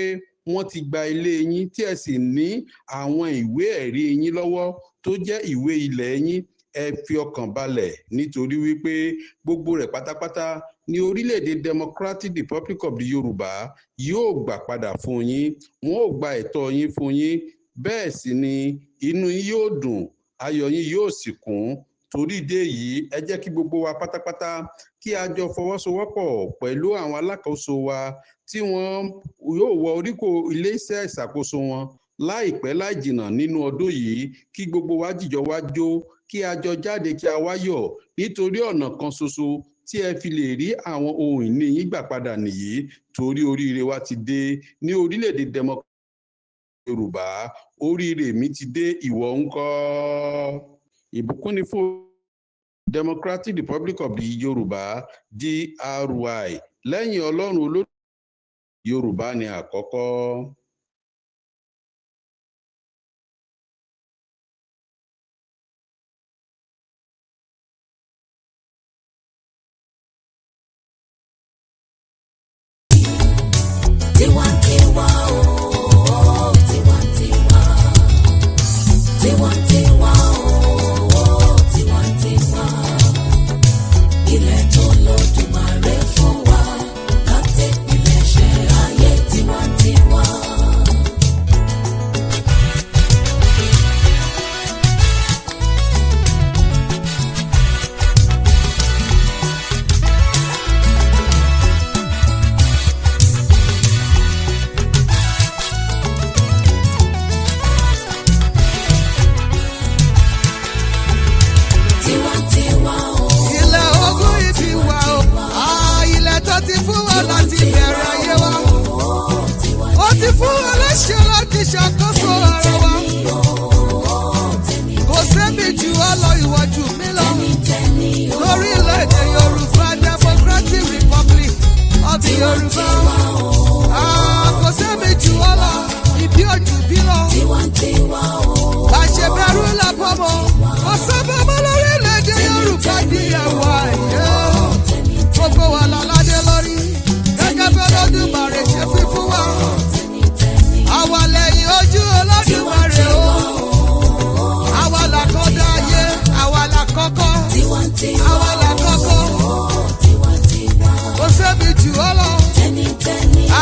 wọ́n ti gba ilé yín tí ẹ sì ní àwọn ìwé ẹ̀rí yín lọ́wọ́ tó jẹ́ ìwé ilẹ̀ yín, ẹ fi ọkàn balẹ̀, nítorí wípé gbogbo rẹ̀ pátápátá ní orílẹ̀-èdè Democratic Republic of the Yorùbá yóò gbà padà fún yín. wọn ò gba ẹ̀tọ́ yín fún yín. bẹ́ẹ̀ sì ni inú yín yóò dùn, ayọ̀ yín yóò sì kún. torí ìdí èyí, ẹ jẹ́ kí gbogbo wa pátápátá kí a jọ fọwọ́sowọ́pọ̀ pẹ̀lú àwọn alákòóso wa tí wọ́n yóò wọ oríkò iléeṣẹ́ ìṣàkóso wọn láìpẹ́ láì jìnnà nínú ọdún yìí. kí gbogbo wa jìjọ wá jó, kí a jọ jáde, kí a wá yọ̀, nítorí ọ̀nà kan ṣoṣo tí ẹ fi lè rí àwọn ohun ìní yín gbà padà nìyí. torí oríire wa ti dé ní orílẹ̀-èdè Democratic Yorùbá. oríire mi ti dé, ìwọ ńkọ́? ìbùkún ni fún Democratic Republic of the Yorùbá DRY. lẹ́yìn Ọlọ́run olódùmarè, Yorùbá ni àkọ́kọ́. Tiwantiwa o, tiwantiwa, tiwantiwa o, tiwantiwa, ilẹ̀ tó lódùmarè fún wa láti ìpilẹ̀ṣẹ̀ ayé tiwantiwa. Yorùbá. Kò sẹ́mi jù ọ́ lọ, ìbí òjù bí lọ. Bàṣẹ bẹ̀rù làbọ̀bọ̀, kò sábà mọ́ lórílẹ̀-èdè Yorùbá di àwa ẹ̀yẹ. Gbogbo wa láládé lórí, gẹ́gẹ́ bí Olódùmarè ṣe fi fún wa. Àwa lẹ́yìn ojú Olódùmarè o. Àwa làkọ́dá ayé, àwa làkọ́kọ́, àwa làkọ́kọ́. Kò sẹ́mi jù ọ́ lọ,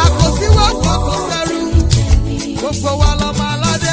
àkòsí wà pọ̀ kò sẹ́rù. Gbogbo wa lọ́mọ aládé.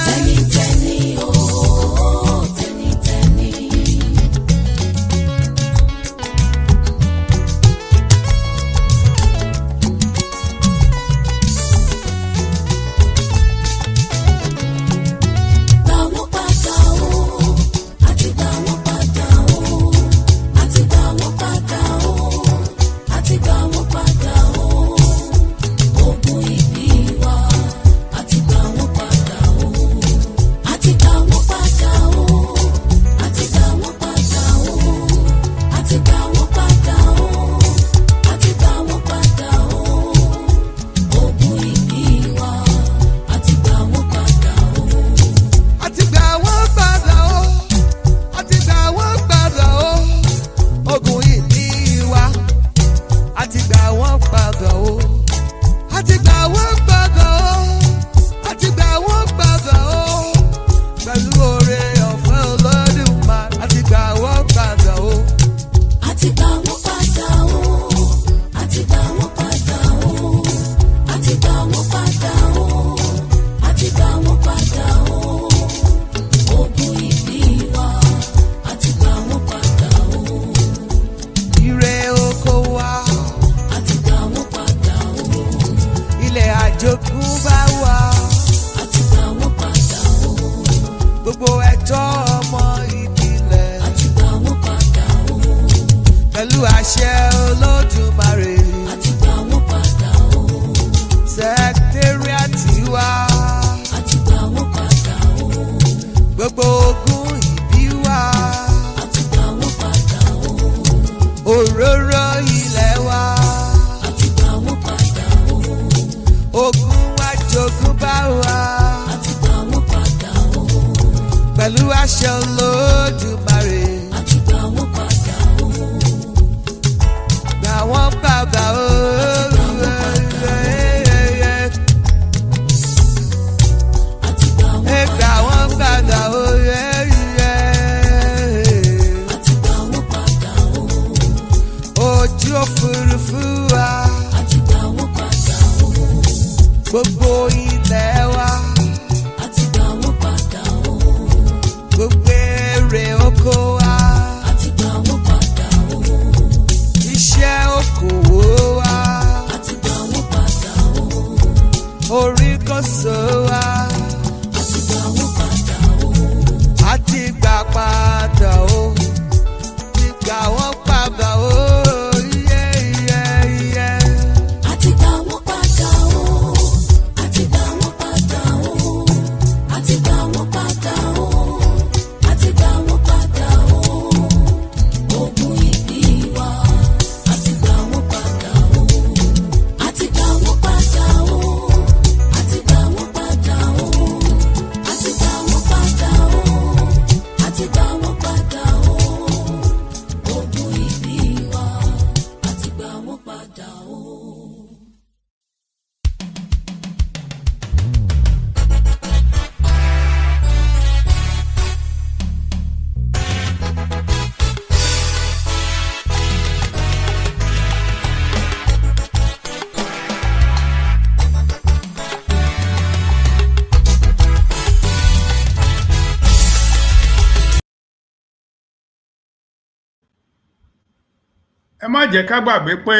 ẹ má jẹ́ ká gbàgbé pé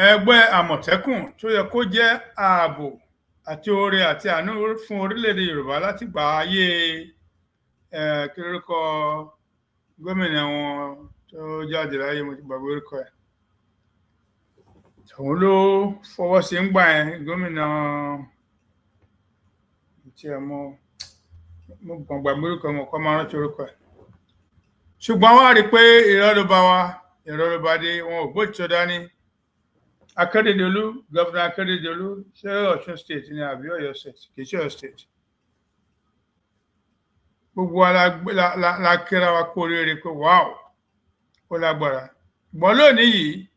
ẹgbẹ́ Àmọ̀tẹ́kùn tó yẹ kó jẹ́ ààbò àti oore àti àánú fún orílẹ̀-èdè Yorùbá láti gba ayé kí lórúkọ gómìnà wọn tó jáde láyé, mo ti gbàgbé orúkọ ẹ̀, òun ló fọwọ́ sí ń gbà yẹn, gómìnà tí ẹ mo gbàgbé orúkọ wọn kọ́ máa rántí orúkọ ẹ̀, ṣùgbọ́n wọ́n á rí i pé irọ́ ló bá wa, irọ́ ló bá dé, wọn ò gbóòtú dání. Akérédolú, Governor Akérédolú, ṣé Ọ̀ṣun state ni àbí Ọ̀yọ́ state? Kì í ṣe Ọ̀yọ́ state. Gbogbo wa la kíra wa kú oríire pé wow, ó lágbára. Ṣùgbọ́n lónìí yìí,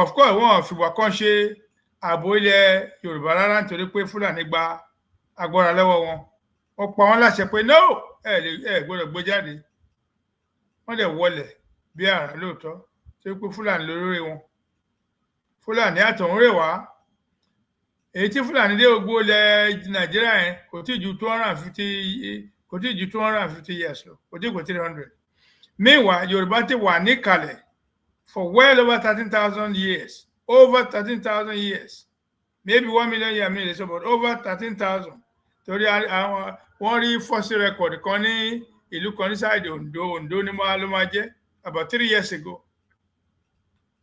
of course wọn fìgbà kan ṣe ààbò ilẹ̀ Yorùbá rárá nítorí pé Fúlàní gba agbára lọ́wọ́ wọn. Wọ́n pa wọ́n láṣẹ pé no, ẹ gbọ́dọ̀ gbé jáde. Wọ́n dẹ̀ wọlẹ̀ bí àrá lóòótọ́ torí pé Fúlàní lórí wọn. Fúlàní àtọ̀húnrèwá, èyí tí Fúlàní dé gbogbo ilẹ̀ Nàìjíríà yẹn kò tí ju 250 years lọ, kò tí kò 300. Meanwhile, Yorùbá ti wà níkàlẹ̀ for well over 13,000 years, over 13,000 years, maybe 1 million years, maybe so, but over 13,000. Torí wọ́n rí fossil record kan ní ìlú kan ní side Ondo ní ló máa jẹ́ about 3 years ago.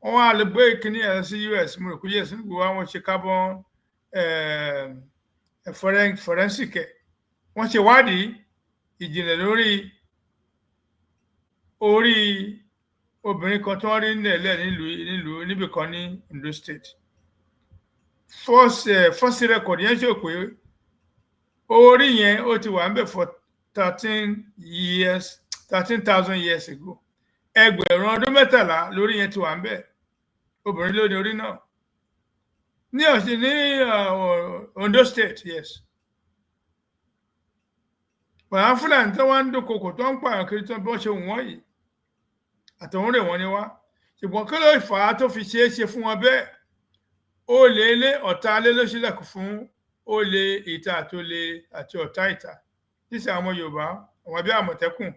Wọ́n wá lè gbé ìkíní ẹ̀ sí US, mo rò pé US nígbà wọn ṣe carbon forensic ẹ̀. Wọ́n ṣe wádìí ìjìnlẹ̀ lórí obìnrin kan tó ń rí nílẹ̀ nílùú níbì kan ní Ondo State. Fossil record yẹn ṣe pé orí yẹn ó ti wà ń bẹ̀ for 13,000 years ago. Ẹgbẹ̀rún ọdún 13 lórí yẹn ti wà ń bẹ̀. Obìnrin ló ní orí náà. Ní Ondo State, yes. Bàbá Fúlàní tó wá ń dúnkokò tó ń pààyàn kiri tó bọ́ ṣe wọ́n yìí. Àtọ̀húnrè wọn ni wá. Ṣùgbọ́n kí ló fà á tó fi ṣeé ṣe fún wọn bẹ́ẹ̀? Olè ilé ọ̀tá alé ló ṣílẹ̀kùn fún olè ìta àti ọ̀tá ìta. Níṣẹ́ àwọn Yorùbá, àwọn bí Àmọ̀tẹ́kùn.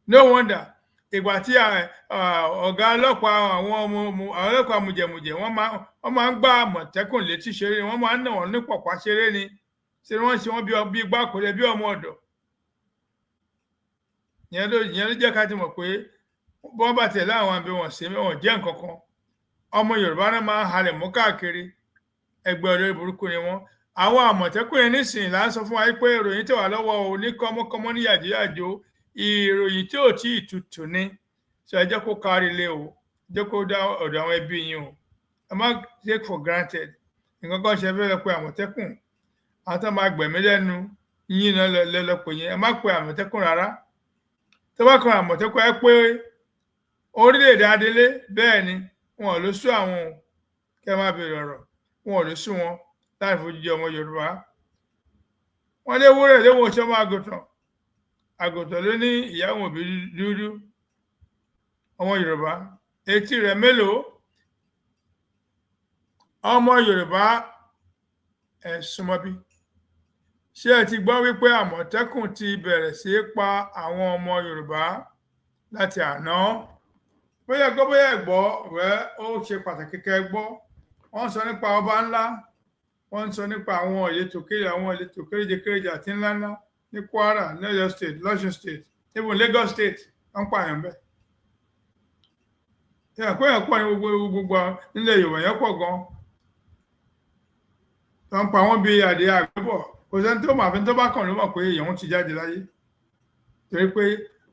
No wonder ìgbà tí ọ̀gá ọlọ́pàá àwọn ọlọ́pàá mùjẹ̀mùjẹ̀ wọ́n máa ń gbá Àmọ̀tẹ́kùn létí ṣeré, wọ́n máa ń nà wọ́n ní pọ̀pá ṣeré ni. Ṣé wọ́n ṣe wọ́n bí gbákòlẹ̀ bí ọmọ ọ̀dọ̀. Ìyẹn ló jẹ́ ká ti mọ̀ pé bọ́n bá tẹ̀lé àwọn àbí wọn ṣe wọn jẹ́ nǹkan kan. Ọmọ Yorùbá náà máa ń halẹ̀ mọ́ káàkiri. Ẹgbẹ́ olórí burúkú ni wọ́n. Àwọn Àmọ̀tẹ́kùn yẹn nísìnyí là ń sọ fún wa pé ìròyìn tẹ̀ wá lọ́wọ́ oníkọ́mọ́kọ́mọ́ ní yàjóyàjó, ìròyìn tí ò tí ì tutù ni. Ṣé ẹ jẹ́ kó kárí ilé o, jẹ́ kó dá ọ̀dọ̀ àwọn ẹbí yín o. Ẹ má take for granted. Nǹkan kan ṣe fẹ́ lọ pé Àmọ̀tẹ́kùn, àwọn tó máa gbẹ̀mí lẹ́nu yín náà lọ́pọ̀ yẹn. Ẹ má pe Àmọ̀tẹ́kùn rárá. Tó bá kan Àmọ̀tẹ́kùn ẹ pé orílẹ̀-èdè Adélé bẹ́ẹ̀ ni wọn ò lè sú àwọn kẹ́ máa bèrè ọ̀rọ̀, wọn ò lè sú wọn láì fojú jẹ ọmọ Yorùbá. Wọ́n lé wúrẹ̀ léwọ̀n ṣọ́ máa àgùntàn ló ní ìyá wọn òbí dúdú. Ọmọ Yorùbá etí rẹ̀ mélòó? Ọmọ Yorùbá ẹ súnmọ́ bí. Ṣé ẹ ti gbọ́ wípé Àmọ̀tẹ́kùn ti bẹ̀rẹ̀ sí í pa àwọn ọmọ Yorùbá láti àná? Bóyá gbọ́ bóyá ẹ̀gbọ́ rẹ̀ ó ṣe pàtàkì kẹ́ gbọ́. Wọ́n sọ nípa ọba ńlá, wọ́n sọ nípa àwọn ìletò kéréje àti ńláńlá ní Kwara, ní Ọ̀yọ́ state, l'Ọ̀ṣun state, even Lagos state, wọ́n pààyàn bẹ́ẹ̀. Èèyàn pọ̀ ní gbogbo nílẹ̀ Yorùbá yẹn pọ̀ gan. Wọ́n pa wọ́n bí adìẹ àgbébọ̀. Kò sẹ́ni tó máa fi tó bá kàn ló mọ̀ pé èèyàn ti jáde láyé. Torí pé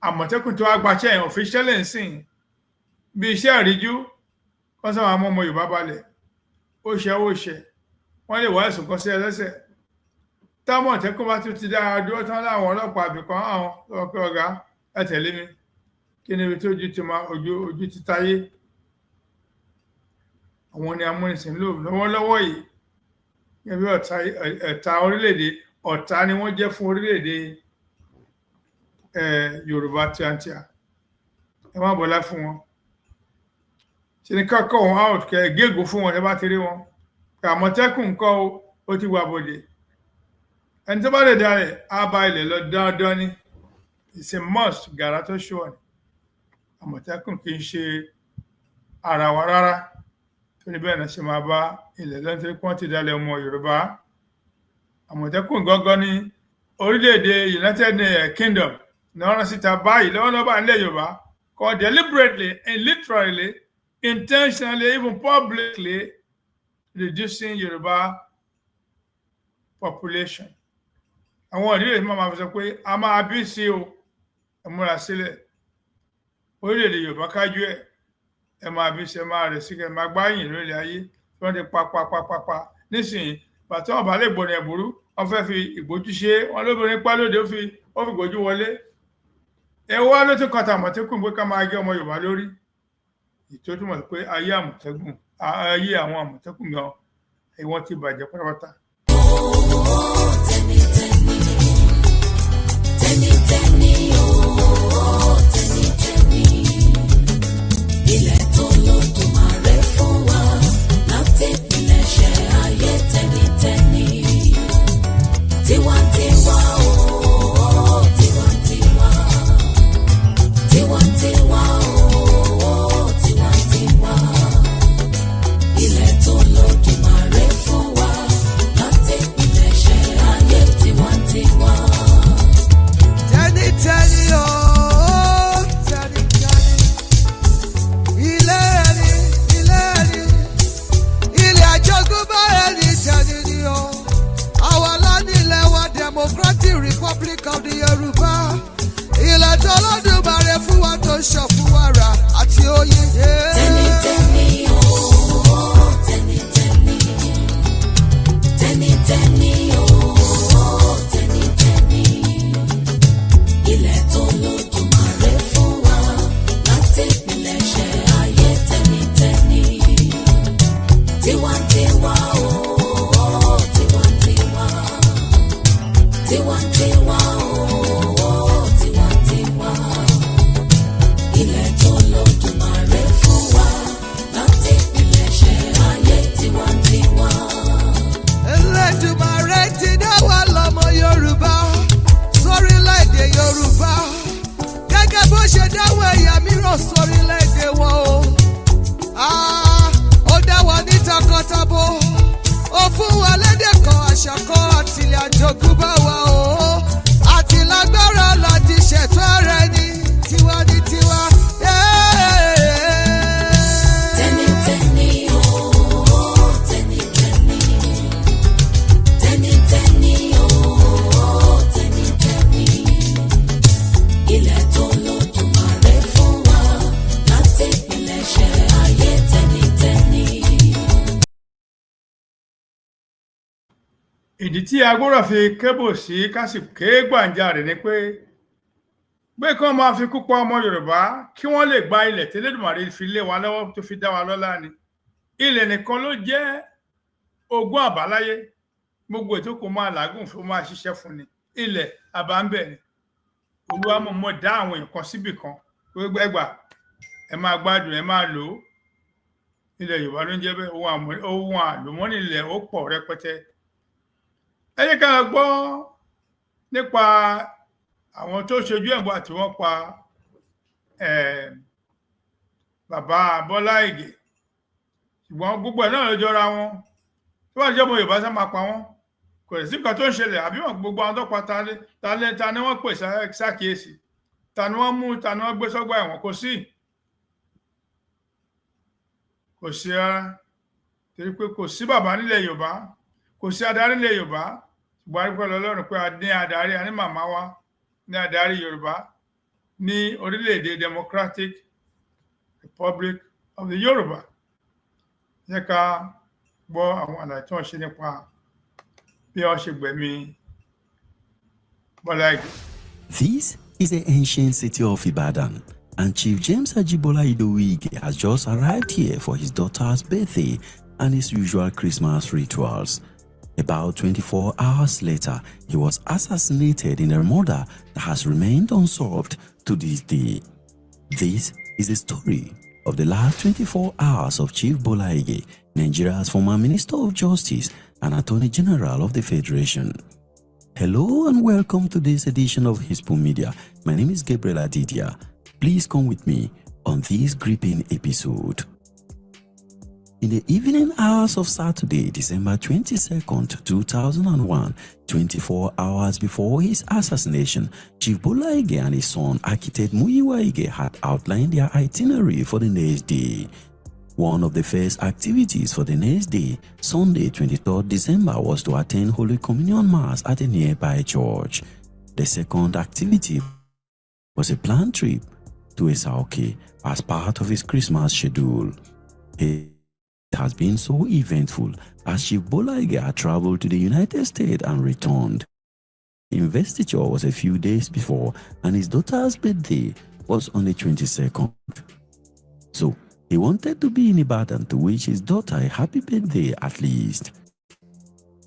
Àmọ̀tẹ́kùn tó wá gbaṣẹ́ èèyàn fi ṣẹlẹ̀ ń sìn bí iṣẹ́ àríjú kọ́ sáwọn ọmọ Yorùbá balẹ̀. Ó ṣe wọ́n lè wá ẹ̀sùn kan sí ẹlẹ́sẹ̀. Táwọn Àmọ̀tẹ́kùn bá tún ti dára dúró tán láwọn ọlọ́pàá àbìkan àwọn ọ̀pẹ ọ̀gá ẹ tẹ̀lé mi. Kí ni ibi tí ojú ti táyé? Àwọn ni amúnisìn lò lọ́wọ́lọ́wọ́ yìí. Gẹ́gẹ́ bí ọ̀tá orílẹ̀-èdè, ọ̀tá ni wọ́n jẹ́ fún orílẹ̀-èdè Yorùbá tíátíá. Ẹ má bọlá fún wọn. Ṣé ni kọ́kọ́ wọn out kẹ́ gégùn fún wọn ẹ bá ti rí wọn. Àmọ̀tẹ́kùn kọ́ ó ti wà bòde. Ẹni tó bá lè dá rẹ̀ á bá ilẹ̀ lọ dandan ni. It's a must, gàrà tó ṣùwọ̀n ni. Àmọ̀tẹ́kùn kì í ṣe ara wa rárá. Torí bẹ́ẹ̀ náà ṣe máa bá ilẹ̀ lọ́nà tí wọ́n ti dalẹ̀ ọmọ Yorùbá. Àmọ̀tẹ́kùn gángan ní orílẹ̀-èdè United Kingdom ní wọ́n rán síta báyìí lọ́wọ́lọ́wọ́ nílẹ̀ Yorùbá called deliberately and literally, intentionally, even publicly reducing Yorùbá population. Àwọn ìdílé máa fi sọ pé a máa bí sí o, ẹ múra sílẹ̀. Orílẹ̀-èdè Yorùbá kájú ẹ̀. ẹ máa bí ṣe máa rẹ̀ sí kẹ́ máa gbáyìn lórí ayé tí wọ́n ti pa nísìnyí bàtí wọn bá lè gbọ́dọ̀ ẹ̀bùrú wọ́n fẹ́ fi ìgbójú ṣe wọ́n lóbìnrin pa lóde ó fi ìgbójú wọlé ẹ wá ló tún kọta Àmọ̀tẹ́kùn pé ká máa gé ọmọ Yorùbá lórí ìtòtúmọ̀ pé ayé àwọn Àmọ̀tẹ́kùn gan ìwọ̀n ti bàjẹ́ pátápátá. Tẹ́nitẹ́ni ooo tẹ́nitẹ́ni ilẹ̀ tó lódùmarè fún wa láti ìpilẹ̀ṣẹ̀ ayé tẹ́nitẹ́ni tiwantiwa ooo tiwantiwa tiwantiwa ooo tiwantiwa ilẹ̀ tó lódùmarè fún wa láti ìpilẹ̀ṣẹ̀ ayé tiwantiwa. Tẹ́nitẹ́ni ooo tẹ́nitẹ́ni ilé ẹni ilé àjogúnbá ẹni tẹ́ni ni o àwọn alánilẹ̀ wa Democratic Republic of the Yoruba ilẹ̀ tó lọ́dúnbàrẹ̀ fún wa tó ṣọ̀ fún wàrà àti oyin. Tẹ́nitẹ́ni ooo tẹ́nitẹ́ni tẹ́nitẹ́ni ooo tẹ́nitẹ́ni ilẹ̀ tó lódùmarè fún wa láti ìpilẹ̀ṣẹ̀ ayé tẹ́nitẹ́ni tiwantiwa ooo tiwantiwa tiwantiwa ooo tiwantiwa ilẹ̀ tó lódùmarè fún wa láti ìpilẹ̀ṣẹ̀ ayé tiwantiwa. Elédùmarè ti dá wa lọ́mọ Yorùbá sórílẹ̀-èdè Yorùbá gẹ́gẹ́ bó ṣe dáwọ́ ẹ̀yà mìíràn sórílẹ̀-èdè wọn o. Ó dá wa ní takọtabo ó fún wa lédè kan àṣà kan àtìlẹ̀ àjogúnbá wa o àti lágbára láti ṣètò ara ẹni tiwa ní tiwa. Tẹ́nitẹ́ni ooo tẹ́nitẹ́ni tẹ́nitẹ́ni ooo tẹ́nitẹ́ni ilẹ̀ tó lódùmarè fún wa láti ìpilẹ̀ṣẹ̀ ayé tẹ́nitẹ́ni. ìdí tí a gbọ́dọ̀ fi kébù sí kásìké gbàǹjarè ni pé kí wọ́n máa fi kú pa ọmọ Yorùbá kí wọ́n lè gba ilẹ̀ tí Elédùmarè fi lé wa lọ́wọ́ tó fi dá wa lọ́lá ni ilẹ̀ nìkan ló jẹ́ ogún àbáláyé gbogbo ètò kò máa làágùn fún máa ṣiṣẹ́ fún ni ilẹ̀ àbámbẹ̀ ni Olúwa mọ̀ dá àwọn nǹkan síbì kan gbogbo ẹgbà ẹ máa gbádùn ẹ máa lò ó ilẹ̀ Yorùbá ló ń jẹ́ bẹ́ẹ̀ ohun àlùmọ́nì ilẹ̀ ó pọ̀ rẹpẹtẹ. Ẹ jẹ́ ká gbọ́ nípa àwọn tó ṣojú ẹ̀bùn àti wọ́n pa bàbá Bọ́lá Ìgè ṣùgbọ́n gbogbo ẹ̀ náà ló jọra wọn tó bá jẹ́ ọmọ Yorùbá sá máa pa wọ́n kò sí nǹkan tó ń ṣẹlẹ̀ àbí wọn gbogbo àwọn tó pa ta ni wọ́n pè sákìyèsí ta ni wọ́n mú ta ni wọ́n gbé sọ́gbà ẹ̀wọ̀n kò sí rárá torí pé kò sí bàbá nílẹ̀ Yorùbá kò sí adarí nílẹ̀ Yorùbá ṣùgbọ́n àdúgbò Ọlọ́run pé a ní adarí a ní màmá wa ní adarí Yorùbá ní orílẹ̀-èdè Democratic Republic of the Yoruba. Jẹ́ ká gbọ́ àwọn àlàyé tí wọ́n ṣe nípa bí wọ́n ṣe gbẹ̀mí Bọ́lá Ìgè. This is the ancient city of Ibadan, and Chief James Ajibola Idowu has just arrived here for his daughter's birthday and his usual Christmas rituals. About 24 hours later, he was assassinated in a murder that has remained unsolved to this day. This is the story of the last 24 hours of Chief Bola Ige, Nigeria's former Minister of Justice and Attorney General of the Federation. Hello and welcome to this edition of Hispo Media. My name is Gabriel Adidia. Please come with me on this gripping episode. In the evening hours of Saturday, December 22nd, 2001, 24 hours before his assassination, Chief Bola Ige and his son, architect Muyiwa Ige, had outlined their itinerary for the next day. One of the first activities for the next day, Sunday 23rd December, was to attend Holy Communion Mass at a nearby church. The second activity was a planned trip to Esauke as part of his Christmas schedule. It has been so eventful as Chief Bolaige had traveled to the United States and returned. Investiture was a few days before, and his daughter's birthday was on the 22nd. So he wanted to be in Ibadan to wish his daughter a happy birthday at least.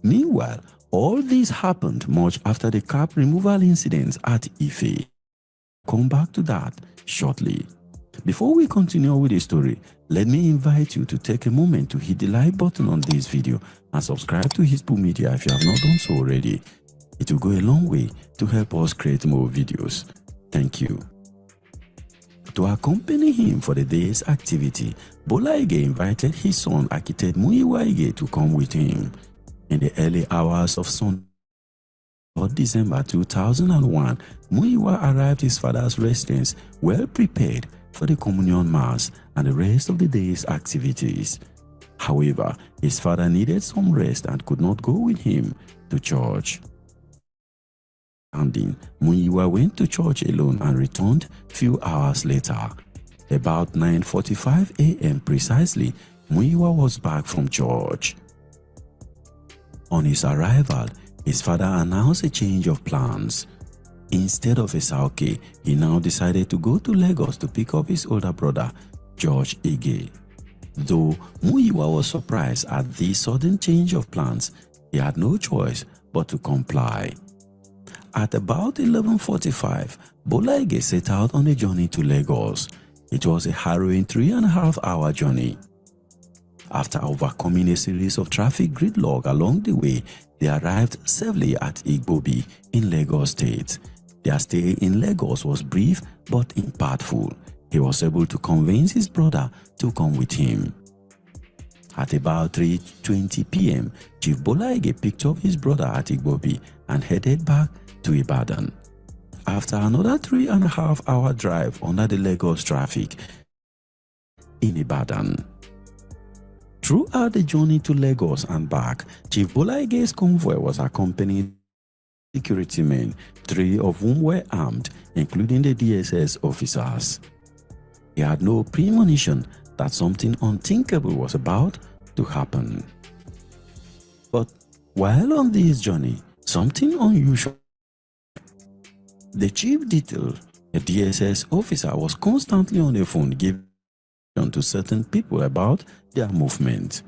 Meanwhile, all this happened much after the cap removal incidents at Ife. Come back to that shortly. Before we continue with the story, let me invite you to take a moment to hit the like button on this video and subscribe to Hispu Media if you have not done so already. It will go a long way to help us create more videos. Thank you. To accompany him for the day's activity, Bolaige invited his son architect Muyiwa Ige to come with him. In the early hours of Sunday, December 2001, Muyiwa arrived at his father's residence well prepared for the communion mass and the rest of the day's activities. However, his father needed some rest and could not go with him to church. Muyiwa went to church alone and returned few hours later. About 9:45 a.m. precisely, Muyiwa was back from church. On his arrival, his father announced a change of plans. Instead of Esauke, he now decided to go to Lagos to pick up his older brother, George Ige. Though Muyiwa was surprised at this sudden change of plans, he had no choice but to comply. At about 11:45, Bolaige set out on a journey to Lagos. It was a harrowing 3.5-hour journey. After overcoming a series of traffic gridlock along the way, they arrived safely at Igbobi in Lagos State. Their stay in Lagos was brief but impactful. He was able to convince his brother to come with him. At about 3:20 p.m., Chief Bolaige picked up his brother at Igbobi and headed back to Ibadan. After another 3.5-hour drive under the Lagos traffic in Ibadan. Throughout the journey to Lagos and back, Chief Bolaige's convoy was accompanied by security men, 3 of whom were armed, including the DSS officers. He had no premonition that something unthinkable was about to happen. But while on this journey, something unusual. The chief detail, a DSS officer, was constantly on the phone giving to certain people about their movement.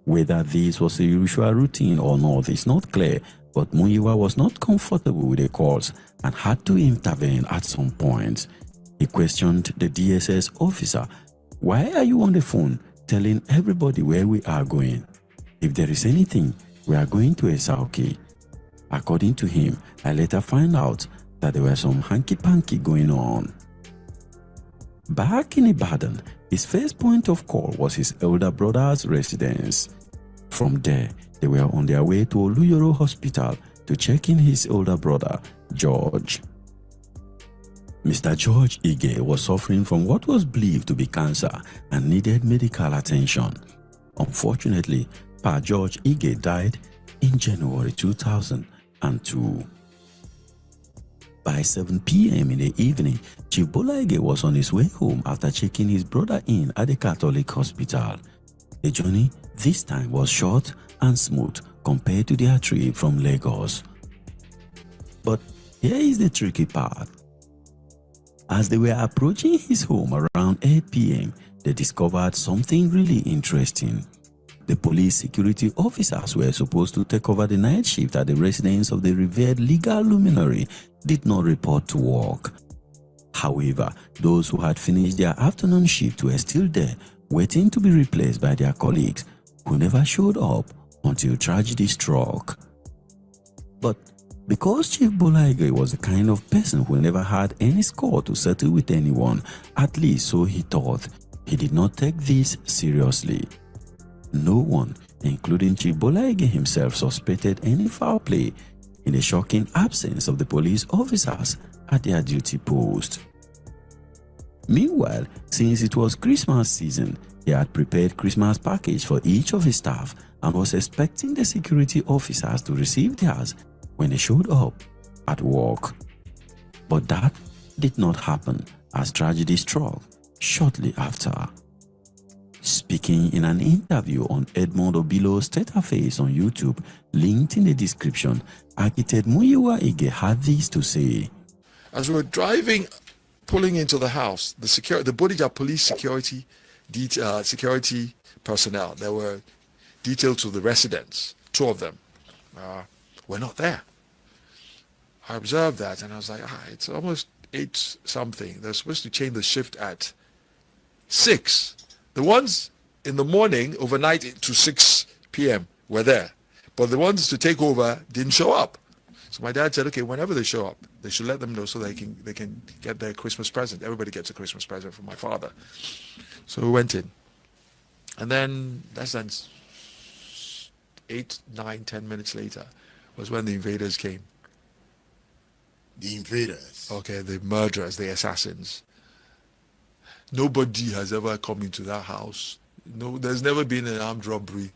Whether this was a usual routine or not is not clear, but Muyiwa was not comfortable with the calls and had to intervene at some point. He questioned the DSS officer, "Why are you on the phone telling everybody where we are going? If there is anything, we are going to Esauke." According to him, I later find out that there were some hanky-panky going on. Back in Ibadan, his first point of call was his elder brother's residence. From there, they were on their way to Oluyoro Hospital to check in his older brother, George. Mr. George Ige was suffering from what was believed to be cancer and needed medical attention. Unfortunately, Pa George Ige died in January 2002. By 7 p.m. in the evening, Chief Bolaige was on his way home after checking his brother in at the Catholic hospital. The journey this time was short and smooth compared to their trip from Lagos. But here is the tricky part. As they were approaching his home around 8 p.m., they discovered something really interesting. The police security officers were supposed to take over the night shift at the residence of the revered legal luminary did not report to work. However, those who had finished their afternoon shift were still there, waiting to be replaced by their colleagues, who never showed up until tragedy struck. But because Chief Bolaige was the kind of person who never had any score to settle with anyone, at least so he thought, he did not take this seriously. No one, including Chief Bolaige himself, suspected any foul play in the shocking absence of the police officers at their duty post. Meanwhile, since it was Christmas season, he had prepared Christmas package for each of his staff and was expecting the security officers to receive theirs when they showed up at work. But that did not happen, as tragedy struck shortly after. Speaking in an interview on Edmond Obilo's Face on YouTube, linked in the description, architect Muyiwa Ige had this to say. As we were driving, pulling into the house, the Bodija police security personnel, they were detailed to the residents, 2 of them, were not there. I observed that and I was like, it's almost 8 something. They're supposed to change the shift at 6. The ones in the morning, overnight to 6 p.m. were there. But the ones to take over didn't show up. So my dad said, okay, whenever they show up, they should let them know so they can get their Christmas present. Everybody gets a Christmas present from my father. So we went in. And then less than 8, 9, 10 minutes later was when the invaders came. The invaders? Okay, the murderers, the assassins. Nobody has ever come into that house. No, there's never been an armed robbery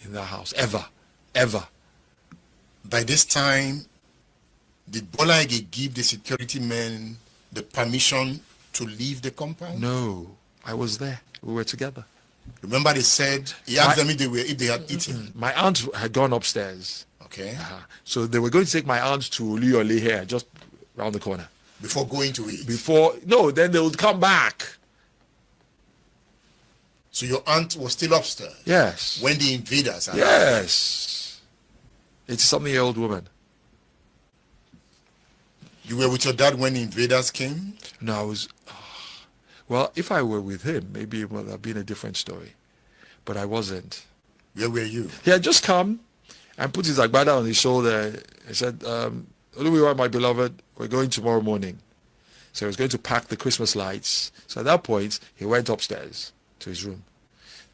in that house, ever. By this time, did Bola Ige give the security men the permission to leave the compound? No, I was there. We were together. Remember they said, he asked them if they had eaten. My aunt had gone upstairs. Okay. So they were going to take my aunt to Oluyole here, just around the corner. Before going to eat? Then they would come back. So your aunt was still upstairs? Yes. When the invaders arrived? Yes. It's a something-year-old woman. You were with your dad when the invaders came? No, I was... Well, if I were with him, maybe it would have been a different story. But I wasn't. Where were you? He had just come and put his agbada on his shoulder. He said, Oluwiwa, my beloved, we're going tomorrow morning. So he was going to pack the Christmas lights. So at that point, he went upstairs to his room.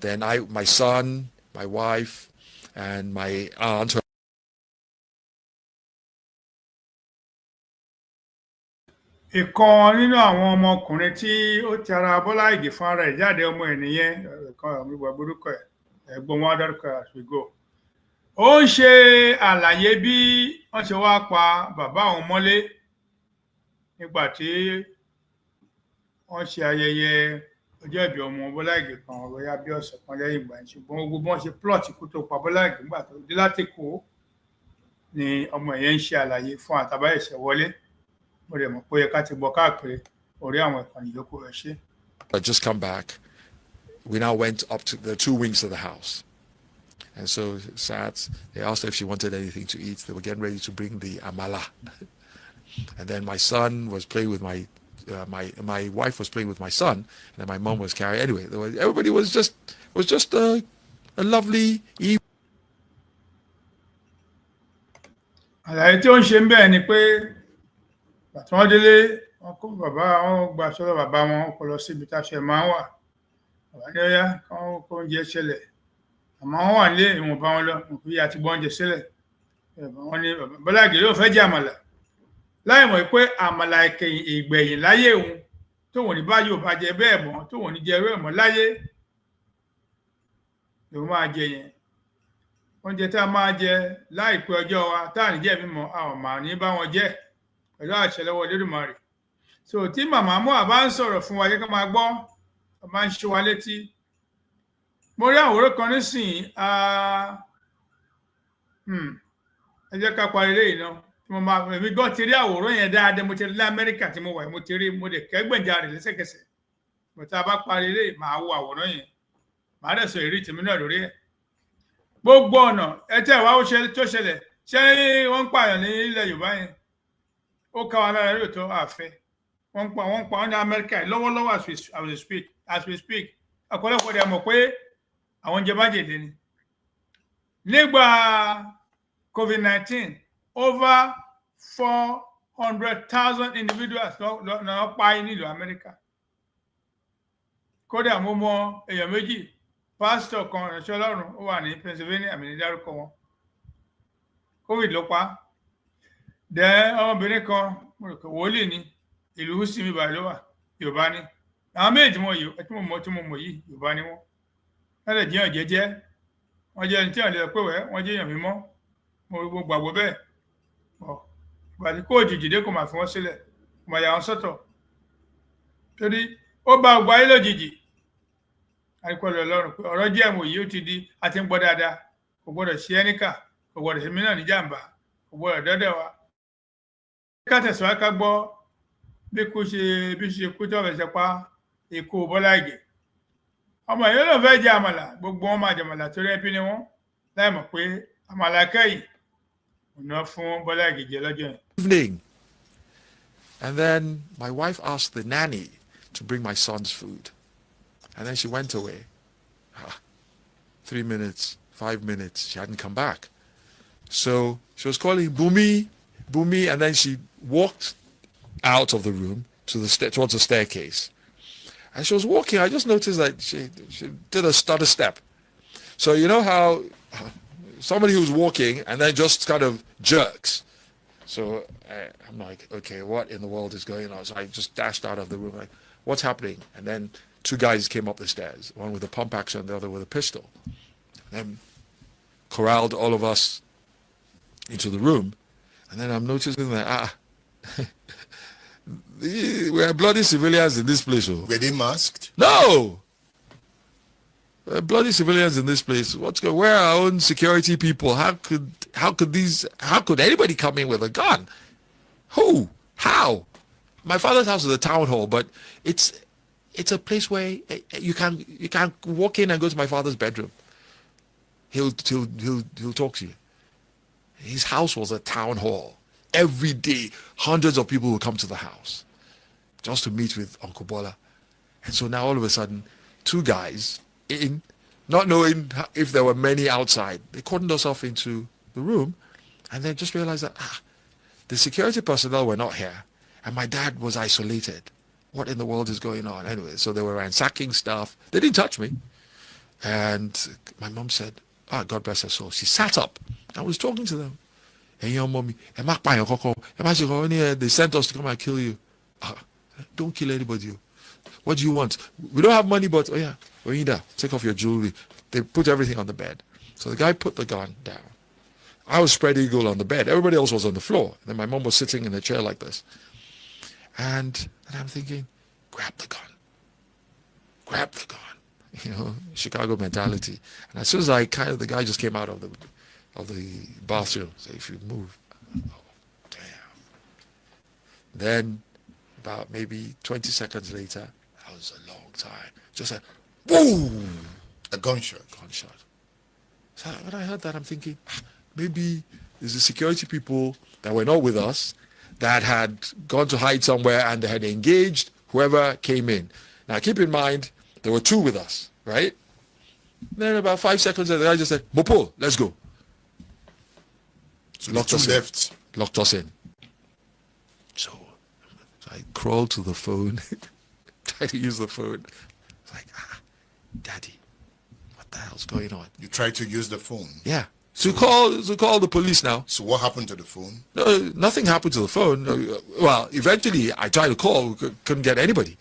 Then my son, my wife, and my aunt. Ìkan nínú àwọn ọmọkùnrin tí ó ti ara Bọ́lá Ìgè fún ara ẹ̀ jáde ọmọ ẹ̀ nìyẹn ìkan ìgbà gbórúkọ ẹ̀ ẹ̀gbọ́n wọn dárúkọ àṣìgò. Ó ń ṣe àlàyé bí wọ́n ṣe wá pa bàbá òun mọ́lé nígbà tí wọ́n ṣe ayẹyẹ ọjọ́ ìbí ọmọ Bọ́lá Ìgè kan bóyá bí ọ̀sẹ̀ kan lẹ́yìn ìgbà yẹn ṣùgbọ́n gbogbo wọn ṣe plot ikú tó pa Bọ́lá Ìgè nígbà tó dé láti kó ni ọmọ yẹn ń ṣe àlàyé fún àtàbáyẹ̀ṣẹ̀ wọlé. I just come back. We now went up to the 2 wings of the house. And so sat, they asked her if she wanted anything to eat. They were getting ready to bring the amala. And then my son was playing with my wife was playing with my son, and then my mom was carrying. Anyway, everybody was just a lovely evening. Àlàyé tí ó ń ṣe ń bẹ́ẹ̀ ni pé àti wọ́n délé wọ́n kó bàbá wọn gba sọ́dọ̀ bàbá wọn kó lọ síbi táṣẹ máa ń wà. Bàbá ní ọyá kán kó oúnjẹ ṣẹlẹ̀. Àmọ́ wọ́n wà nílé ìwọ̀nba wọn lọ òkú yìí àti gbọ́njẹ sílẹ̀. Wọ́n ní Bọ́lá Ìgè yóò fẹ́ jẹ àmàlà. Láì mọ̀ pé àmàlà ìgbẹ̀yìn láyé òun tóun ní bá yóò bá jẹ bẹ́ẹ̀ mọ́ tóun ní jẹ ẹrú ẹ̀ mọ́ láyé lòun máa jẹ yẹn. Oúnjẹ tá a máa jẹ láìpẹ́ ọjọ́ wa tá à ní jẹ́ mímọ́ a ò máa ní bá wọn jẹ pẹ̀lú àṣẹ lọ́wọ́ Olódùmarè. So tí màmá mú àbá ń sọ̀rọ̀ fún wa yẹ ká máa gbọ́ a máa ń ṣe wa létí. Mo rí àwòrán kan nísìnyí ẹ jẹ́ ká parí eléyìí náà tí mo máa èmi gan ti rí àwòrán yẹn dáadáa mo ti rí l'Amẹ́ríkà tí mo wà mo ti rí mo lè kẹ́gbẹ̀njà rẹ̀ lẹ́sẹ̀kẹsẹ̀ mo tá a bá parí eléyìí màá wo àwòrán yẹn màá dẹ̀ sọ èrí tèmi náà lórí ẹ̀. Gbogbo ọ̀nà ẹtẹ́ ìwà tó ṣẹlẹ̀ ṣé wọ́n ń pààyàn ní ilẹ̀ Yorùbá yẹn ó ká wa lára lóòótọ́ àfẹ́ wọ́n ń pa wọn ní Amẹ́ríkà lọ́wọ́lọ́wọ́ as we speak ọ̀pọ̀lọpọ̀ dẹ̀ mọ̀ pé àwọn jẹ májèlé ni. Nígbà COVID-19 over 400,000 individuals lọ́ọ́ pa nílùú Amẹ́ríkà. Kódà mo mọ èèyàn méjì pásítọ̀ kan ìránṣẹ́ Ọlọ́run ó wà ní Pennsylvania àmì ní dárúkọ wọn COVID ló pa. Dẹ́ ọmọbìnrin kan wòlíì ní ìlú Húsìmí báyìí ló wà Yorùbá ní àwọn méjì tí mo mọ̀ yìí Yorùbá ní wọ́n lè jiyàn jẹ́jẹ́ wọ́n jẹ́ ẹni tí wọ́n lè pè wẹ́ wọ́n jẹ́ èèyàn mímọ́ mo gbàgbọ́ bẹ́ẹ̀ ìgbà tí kò jìjìdé kò máa fi wọ́n sílẹ̀ kò máa yà wọ́n sọ́tọ̀ torí ó bá ọgbà ayé lójijì àìpọ̀lọ̀ ọlọ́run pé ọ̀rọ̀ GMO yìí ó ti di àti ń gbọ́ dáadáa kò gbọ́dọ̀ ṣe ẹ́nìkà kò gbọ́dọ̀ ṣe mìíràn ní jàǹbá kò gbọ́dọ̀ dọ́dọ̀ wa. ká tẹ̀síwájú ká gbọ́ bí ṣe kú tó fẹsẹ̀ pa ikú Bọ́lá Ìgè. ọmọ yìí ló fẹ́ jẹ àmàlà gbogbo wọn máa jẹ àmàlà torí ẹbí ni wọn láì mọ̀ pé àmàlà kẹ́yìn ò ná fún Bọ́lá Ìgè jẹ lọ́jọ́ yẹn. Evening. And then my wife asked the nanny to bring my son's food. And then she went away. 3 minutes, 5 minutes, she hadn't come back. So she was calling Bumi, Bumi, and then she walked out of the room to towards the staircase. As she was walking, I just noticed that she did a stutter step. So you know how somebody who's walking and then just kind of jerks. So I'm like, okay, what in the world is going on? So I just dashed out of the room, like, what's happening? And then 2 guys came up the stairs, one with a pump action, the other with a pistol. And then corralled all of us into the room. And then I'm noticing that, we are bloody civilians in this place. Oh. Were they masked? No! We're bloody civilians in this place. Where are our own security people? How could anybody come in with a gun? Who? How? My father's house is a town hall, but it's a place where you can walk in and go to my father's bedroom. He'll talk to you. His house was a town hall. Every day, hundreds of people will come to the house just to meet with Uncle Bola. And so now all of a sudden, 2 guys in, not knowing if there were many outside, they cordoned us off into the room and then just realized that the security personnel were not here and my dad was isolated. What in the world is going on? Anyway, so they were ransacking stuff. They didn't touch me. And my mom said, God bless her soul. She sat up. I was talking to them. Hey, young mommy, they sent us to come and kill you. Don't kill anybody. What do you want? We don't have money, but take off your jewelry. They put everything on the bed. So the guy put the gun down. I was spread eagle on the bed. Everybody else was on the floor. And then my mom was sitting in a chair like this. And I'm thinking, grab the gun. Grab the gun. Chicago mentality. And as soon as the guy just came out of the bathroom. So if you move, damn. Then about maybe 20 seconds later, that was a long time. Just a boom, a gunshot. So when I heard that, I'm thinking, maybe there's the security people that were not with us that had gone to hide somewhere and they had engaged whoever came in. Now keep in mind, there were 2 with us, right? Then about 5 seconds later, the guy just said, Mopo, let's go. So locked us in. So I crawled to the phone, tried to use the phone. It's like, Daddy, what the hell's going on? You tried to use the phone? Yeah. So call the police now. So what happened to the phone? No, nothing happened to the phone. Well, eventually I tried to call, couldn't get anybody.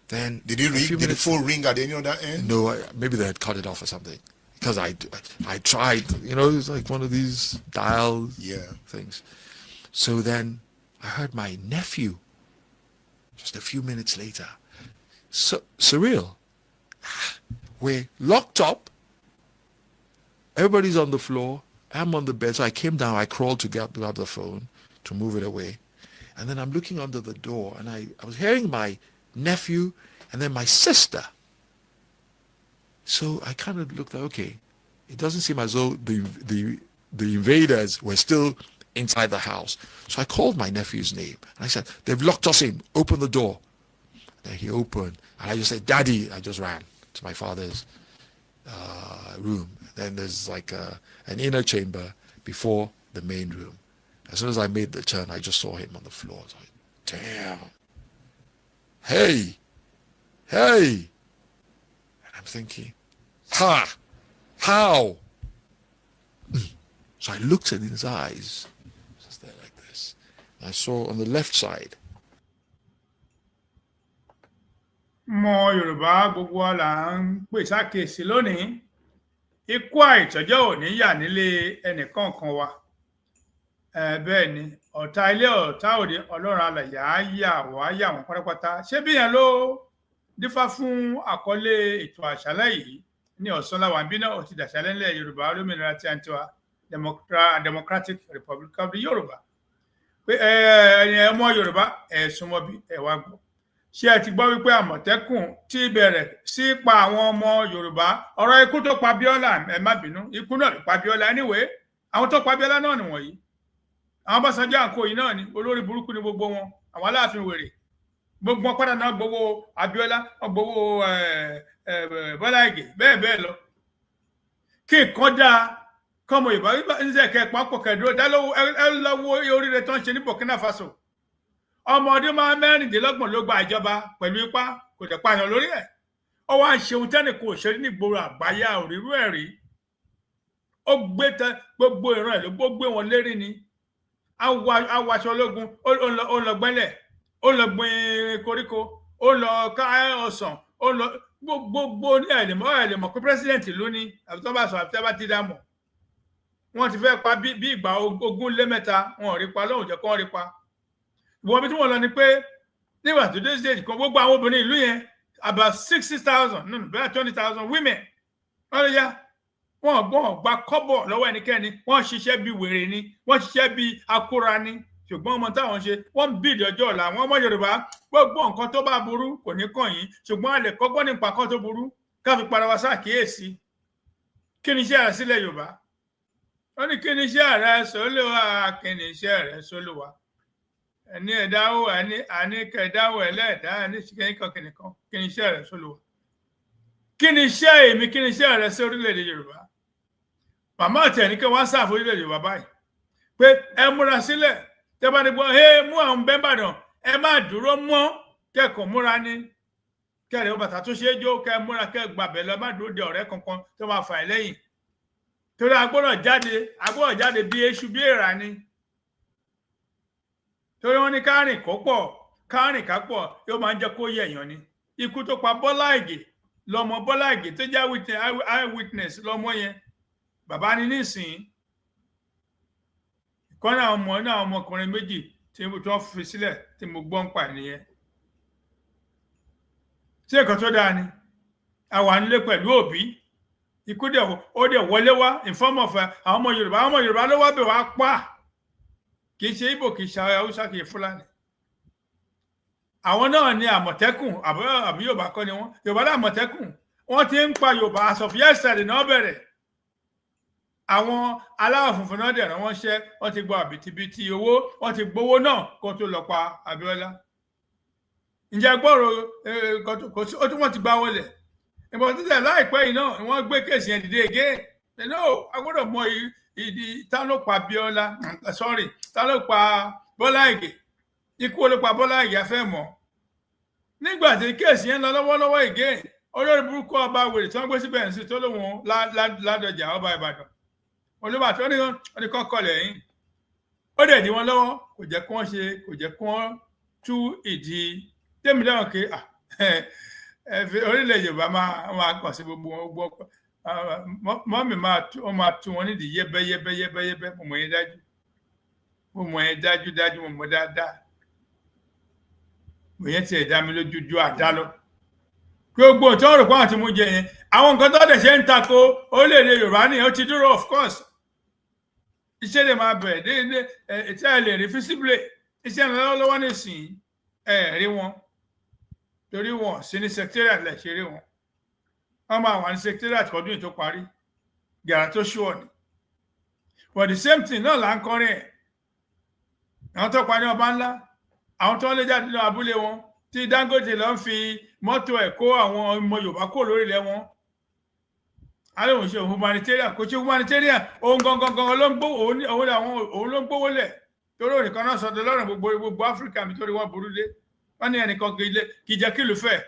Then did the phone ring at any other end? No, maybe they had cut it off or something. Because I tried, it's like one of these dial things. So then I heard my nephew just a few minutes later. So surreal. We're locked up. Everybody's on the floor. I'm on the bed. So I came down. I crawled to grab the phone to move it away. And then I'm looking under the door. And I was hearing my nephew and then my sister. So I kind of looked like, okay, it doesn't seem as though the invaders were still inside the house. So I called my nephew's name. And I said, they've locked us in. Open the door. Then he opened. And I just said, Daddy. I just ran to my father's room. Then there's like an inner chamber before the main room. As soon as I made the turn, I just saw him on the floor. I was like, damn. Hey. And I'm thinking, how? So I looked in his eyes, just there like this. I saw on the left side. Mo Yorùbá gbogbo wa là ń pè sákèsí lónìí. Ikú àìtọ́jọ́ ò ní yà nílé ẹnìkankan wa. bẹ́ẹ̀ ni ọ̀tá ilé ọ̀tá òde ọlọ́run alàyè á yà wọ́n pátápátá ṣé bí yẹn ló dífá fún àkọlé ètò àṣálẹ́ yìí ní ọ̀sán láwọn àbí náà ó ti dàṣálẹ́ ńlẹ̀ Yorùbá olómìnira tiwantiwa Democratic Republic of the Yorùbá pé ẹ̀yin ọmọ Yorùbá ẹ súnmọ́ bí ẹ wá gbọ́ ṣé ẹ ti gbọ́ wípé Àmọ̀tẹ́kùn ti bẹ̀rẹ̀ sí pa àwọn ọmọ Yorùbá ọ̀rọ̀ ikú tó pa Bíọ́lá ẹ má bínú ikú náà ló pa Bíọ́lá anyway àwọn tó pa Bíọ́lá náà nìwọ̀nyí àwọn Ọbásanjọ́ àǹkó yìí náà ni olórí burúkú ni gbogbo wọn àwọn Aláàfin wèrè gbogbo wọn padà náà gbowó Abíọ́lá gbowó Bọ́lá Ìgè bẹ́ẹ̀ bẹ́ẹ̀ lọ kí nǹkan dáa kọ́mọ Yorùbá ń ṣe kẹ́ẹ̀pọ̀ pọ̀ kẹ́ẹ̀dúró dá lọ́wọ́ oríire tó ń ṣe ní Burkina Faso ọmọ ọdún máa mẹ́rìndínlọ́gbọ̀n ló gba ìjọba pẹ̀lú ipá kò tẹ̀ pààyàn lórí ẹ̀ ó wá ń ṣeun tẹ́nì kò ṣe ní ìgboro àgbáyé òrírú ẹ̀ rí ó gbé gbogbo ìran ẹ̀ ló gbé wọn lérí ni awọ aṣọ ológun ó lọ gbẹ́lẹ̀ ó lọ gbin koríko ó lọ ká ọsàn ó lọ gbogbo ní ẹ̀lẹ́mọ̀ pé pírẹsidẹ̀ntì ló ní àbí tó bá sọ àbí tó bá ti dá mọ̀ wọ́n ti fẹ́ pa bí ìgbà 20 wọn ò rí pa lóhùn jẹ́ kó wọ́n rí pa ìwọ̀n bí tí wọ́n lọ ni pé nígbà tó dé stage kan gbogbo àwọn obìnrin ìlú yẹn about 60,000 no bẹ́ẹ̀ 20,000 women wọ́n lè yá wọ́n gba kọ́bọ̀ lọ́wọ́ ẹnikẹ́ni wọ́n ṣiṣẹ́ bí wèrè ni wọ́n ṣiṣẹ́ bí akóra ni ṣùgbọ́n ọmọ táwọn ṣe wọ́n ń bìdì ọjọ́ ọ̀la àwọn ọmọ Yorùbá gbogbo nǹkan tó bá burú kò ní kàn yín ṣùgbọ́n a lè kọ́gbọ́n nípa kan tó burú ká fi para wa sáàkíyèsí kí ni iṣẹ́ rẹ̀ sílẹ̀ Yorùbá wọ́n ní kí ni iṣẹ́ rẹ̀ sólùwà kí ni iṣẹ́ rẹ̀ sólùwà ẹni ẹ̀dáwó ẹni kẹ̀dáwó ẹlẹ́ẹ̀dá ẹni kìnìkan kí ni iṣẹ́ rẹ̀ sólùwà kí ni iṣẹ́ èmi kí ni iṣẹ́ rẹ̀ sí orílẹ̀-èdè Yorùbá màmá àti ẹnikẹ́ wá sáà fún orílẹ̀-èdè Yorùbá báyìí pé ẹ múra sílẹ̀ tẹ́ bá ní gbọ́ mú àwọn bẹ́ńbàdàn ẹ má dúró mọ́ kẹ́kọ̀ọ́ múra ní kẹ́rẹ̀ ó bàtà tó ṣe é jó kẹ́ múra kẹ́ gbàbẹ̀ lọ má dúró de ọ̀rẹ́ kankan tó máa fà ẹ́ lẹ́yìn torí agbọ́dọ̀ jáde bí eṣu bí èèrà ni torí wọ́n ní kárìn kó pọ̀ kárìn ká pọ̀ yóò máa ń jẹ́ kó yẹ èèyàn ni ikú tó pa Bọ́lá Ìgè lọmọ Bọ́lá Ìgè tó jẹ́ eyewitness lọmọ yẹn bàbá ni nísìnyí ìkọ́nà àwọn ọmọkùnrin méjì tí wọ́n fi sílẹ̀ tí mo gbọ́ ń pa nìyẹn ṣé nǹkan tó dáa ni àwa nílé pẹ̀lú Òbí ikú dẹ̀ ó dẹ̀ wọlé wá in form of àwọn ọmọ Yorùbá ló wá bẹ̀ wá pa kì í ṣe Ìgbò kì í ṣe Haúsá kì í Fúlàní àwọn náà ni Àmọ̀tẹ́kùn àbí Yorùbá kọ́ ni wọ́n Yorùbá ní Àmọ̀tẹ́kùn wọ́n ti ń pa Yorùbá as of yesterday náà bẹ̀rẹ̀ àwọn aláwọ̀ funfun náà dẹ̀ rán wọ́n ṣẹ́ wọ́n ti gba àbìtìbìtì owó wọ́n ti gbowó náà kó tó lọ pa Abíọ́lá ǹjẹ́ gbọ́rọ̀ kò sí ó tún wọ́n ti gbá wọlé ìbọn títẹ̀ láìpẹ́ yìí náà wọ́n gbé kéèsì yẹn dìde again no a gbọ́dọ̀ mọ ìdí ta ló pa Abíọ́lá sorry ta ló pa Bọ́lá Ìgè ikú ló pa Bọ́lá Ìgè afẹ́ mọ́ nígbà tí kéèsì yẹn lọ lọ́wọ́lọ́wọ́ again olórí burúkú ọba wèrè tí wọ́n gbé síbẹ̀ sí tó lóun Ládọjà ọba Ìbàdàn olúbà tó ní kán kọlẹ̀ yín ó dẹ̀ dí wọn lọ́wọ́ kò jẹ́ kí wọ́n tú ìdí tèmi dáhùn pé orílẹ̀ Yorùbá máa kàn sí gbogbo wọn gbọ́ mọ́mì máa tú wọn nídìí yẹ́bẹ́yẹ́bẹ́yẹ́bẹ́ mo mọ̀ yẹn dájú mo mọ̀ dáadáa mo yẹn tiẹ̀ dá mi lójú ju àdá lọ gbogbo tó rò pé àwọn ti mú jẹ yẹn àwọn nǹkan tó dẹ̀ ṣe ń tako orílẹ̀-èdè Yorùbá nìyẹn ó ti dúró of course iṣẹ́ lè máa bẹ̀rẹ̀ déédéé tí a lè rí fisibly iṣẹ́ lọ́wọ́lọ́wọ́ nísìnyí rí wọn torí wọn sí ní secretariat lè ṣeré wọn máa wà ní secretariat kọdún yìí tó parí gàrà tó ṣú ọ̀nì but the same thing náà là ń kọrin ẹ̀ àwọn tó pa ní ọba ńlá àwọn tó ń lé jáde nínú abúlé wọn tí Dangote lọ ń fi mọ́tò ẹ̀ kó àwọn ọmọ Yorùbá kó lórí ilẹ̀ wọn aléwọ̀n ṣe humanitarian kò ṣe humanitarian òun gangan ló ń gbówó lẹ̀ torí ònìkan náà sọdọ lọ́rùn gbogbo Áfíríkà mi torí wọ́n burú dé wọ́n ní ẹnìkan kì í jẹ́ kí ìlú fẹ̀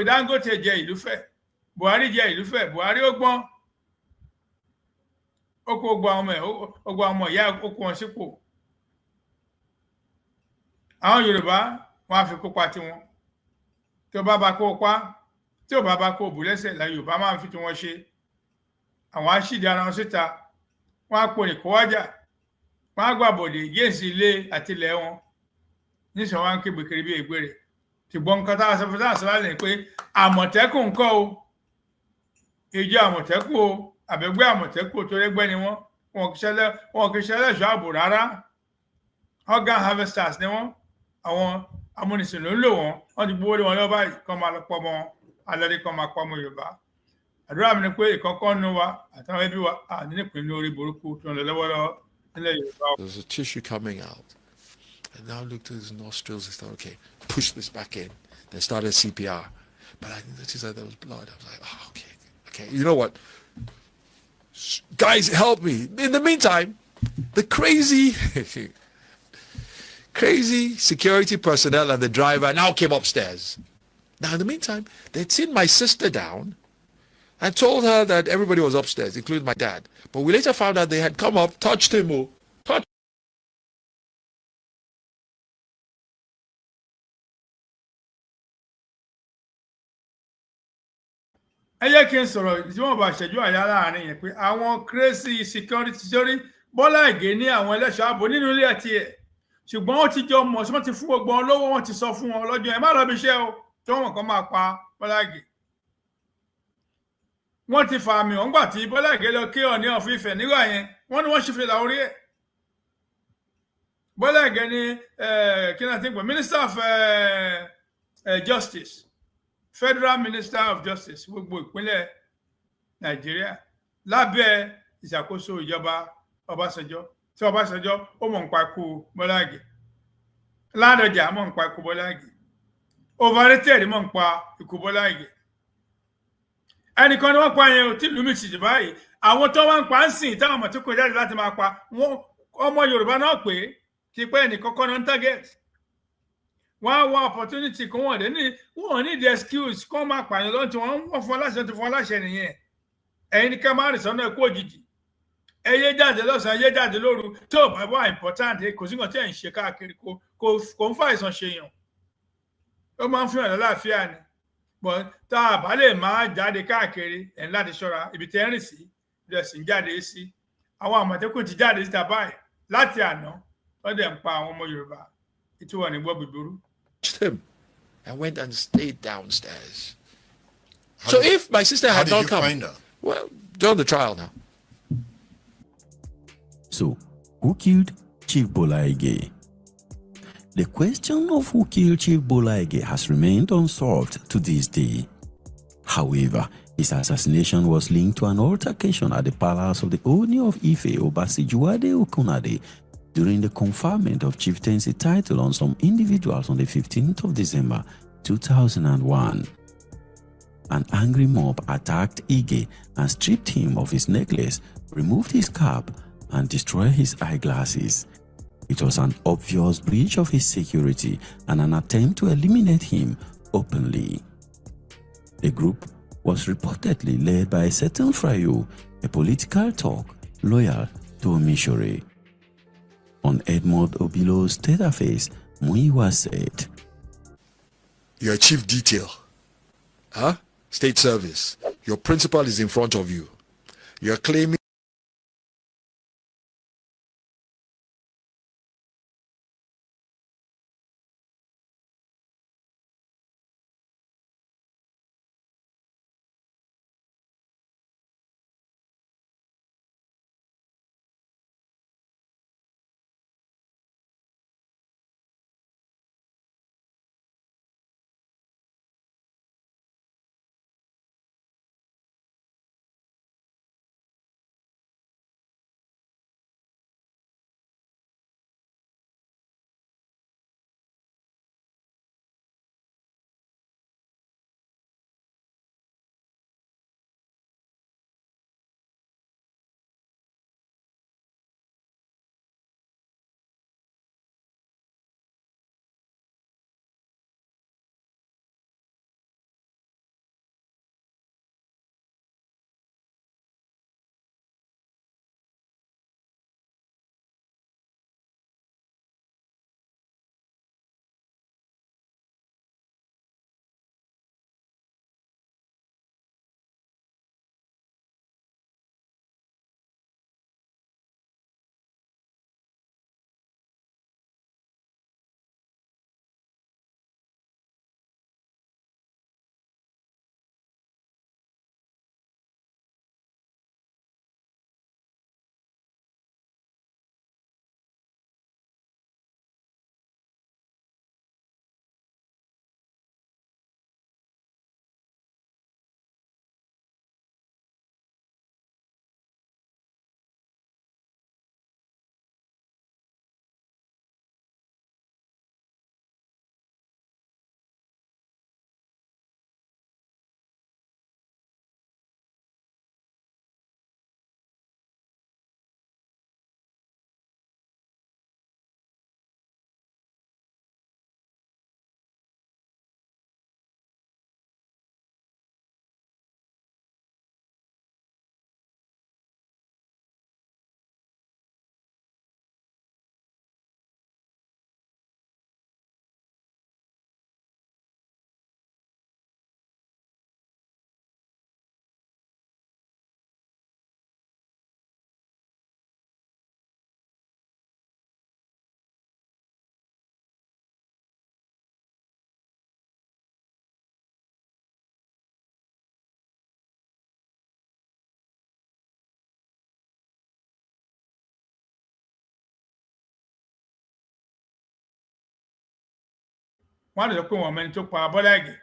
Dangote jẹ ìlú fẹ̀ Buhari jẹ ìlú fẹ̀ Buhari ó gbọ́n ó kó gbogbo ọmọ ìyá ó kó wọn sípò àwọn Yorùbá wọn á fi kópa tiwọn tí ó bá kó pa tí ò bá kó bù lẹ́sẹ̀ la Yorùbá máa ń fi tí wọ́n ṣe àwọn aṣídìí ara wọn síta wọn á pò ní kó wájà wọ́n á gbà bọ̀dẹ̀ against ilé àti ilẹ̀ wọn níṣẹ́ wọn á kébè kiri bí ègbèrè ṣùgbọ́n nǹkan tá a sọ fún sáà sọ́lá lè pé àmọ̀tẹ́kùn ń kọ́ o ìjọ àmọ̀tẹ́kùn o àbẹ̀gbẹ́ àmọ̀tẹ́kùn tó rẹ́gbẹ́ ni wọ́n wọn kì í ṣẹlẹ̀ ṣọ́ ààbò rárá organ harvesters ni wọ́n àwọn amúnisìn ló ń lò wọ́n ti gbówó lé wọn lọ́wọ́ báyìí kọ́ máa lọ pọ́ mọ́ alẹ́ kọ́ máa pọ́ mọ́ Yorùbá àdúrà mi ni pé ìkọ́kọ́ nu wa àtàwọn ẹbí wa àní nípìnlẹ̀ orí burúkú tó ń lọ lọ́wọ́lọ́wọ́ nílẹ̀ Yorùbá. There's a tissue coming out. And now looked at his nostrils and thought, okay, push this back in. Then started CPR. But I noticed that there was blood. I was like, oh, okay. You know what? Guys, help me. In the meantime, the crazy security personnel and the driver now came upstairs. Now, in the meantime, they'd seen my sister down and told her that everybody was upstairs, including my dad. But we later found out they had come up, touched him, ẹ jẹ́ kí n sọ̀rọ̀ tí wọ́n bá ṣẹ́jú àyà láàrin yẹn pé àwọn crazy security sórí Bọ́lá Ìgè ní àwọn ẹlẹ́ṣọ́ ààbò nínú ilé ẹtì ẹ̀ ṣùgbọ́n wọ́n ti jọ mọ̀ sí wọ́n ti fún gbogbo wọn lówó wọ́n ti sọ fún wọn lọ́jọ́ ẹ̀ má lọ bí iṣẹ́ o tí wọ́n kàn máa pa Bọ́lá Ìgè wọ́n ti fa àmì ọ̀ngbà tí Bọ́lá Ìgè lọ kí Ọọ̀ni of Ifẹ̀ nígbà yẹn wọ́n ní wọ́n ṣe fìlà orí ẹ̀ Bọ́lá Ìgè ní kí ni a ti ń pè Minister of Justice Federal Minister of Justice gbogbo ìpínlẹ̀ Nàìjíríà lábẹ́ ìṣàkóso ìjọba Ọbásanjọ́ tí Ọbásanjọ́ ó mọ̀ nípa ikú Bọ́lá Ìgè Ládọjà mọ̀ nípa ikú Bọ́lá Ìgè overrated mọ̀ nípa ikú Bọ́lá Ìgè ẹnìkan ni wọ́n pa yẹn ò tí lùmí tìjì báyìí àwọn tó wá ń pa ń sìn táwọn ọmọ tó kọ jáde láti máa pa wọn ọmọ Yorùbá náà pé kí pé ẹnìkan kọ́ náà ń target wọ́n á wá opportunity kó wọ́n dé ní wọ́n ní the excuse kó máa pààyàn lọ́n tí wọ́n fún aláṣẹ tó fún aláṣẹ nìyẹn ẹ̀yin ní ká má rìn sọ́nà ẹ̀kú òjijì ẹyẹ jáde lọ́sàn-án ẹyẹ jáde lóru tó bá wà important kò sí nǹkan tí ẹ̀ ń ṣe káàkiri kò ń fàìsàn ṣe yàn ó máa ń fún ẹ̀ lálàáfíà ni bọ̀ tá a bá lè máa jáde káàkiri ẹ̀ ń láti ṣọ́ra ibi tẹ́ ń rìn sí ilẹ̀ sì ń jáde sí àwọn Àmọ̀tẹ́kùn ti jáde síta báyìí láti àná wọ́n dẹ̀ ń pa àwọn ọmọ Yorùbá ìtúwọ̀ ní gbọ́ bìbúrú. Him and went and stayed downstairs. So if my sister had not come, find her? Well, during the trial now. So, who killed Chief Bola Ige? The question of who killed Chief Bola Ige has remained unsolved to this day. However, his assassination was linked to an altercation at the palace of the Ooni of Ife, Obasijuade Okunade, during the conferment of chieftaincy title on some individuals on the 15th of December 2001. An angry mob attacked Ige and stripped him of his necklace, removed his cap, and destroyed his eyeglasses. It was an obvious breach of his security and an attempt to eliminate him openly. The group was reportedly led by a certain Frayo, a political talk loyal to Omishore. On Edmond Obilo's state affairs, Muiwa said, You're a chief detail. State service. Your principal is in front of you. You're claiming wọ́n á lè sọ pé wọ́n mẹ́ni tó pa Bọ́lá Ìgè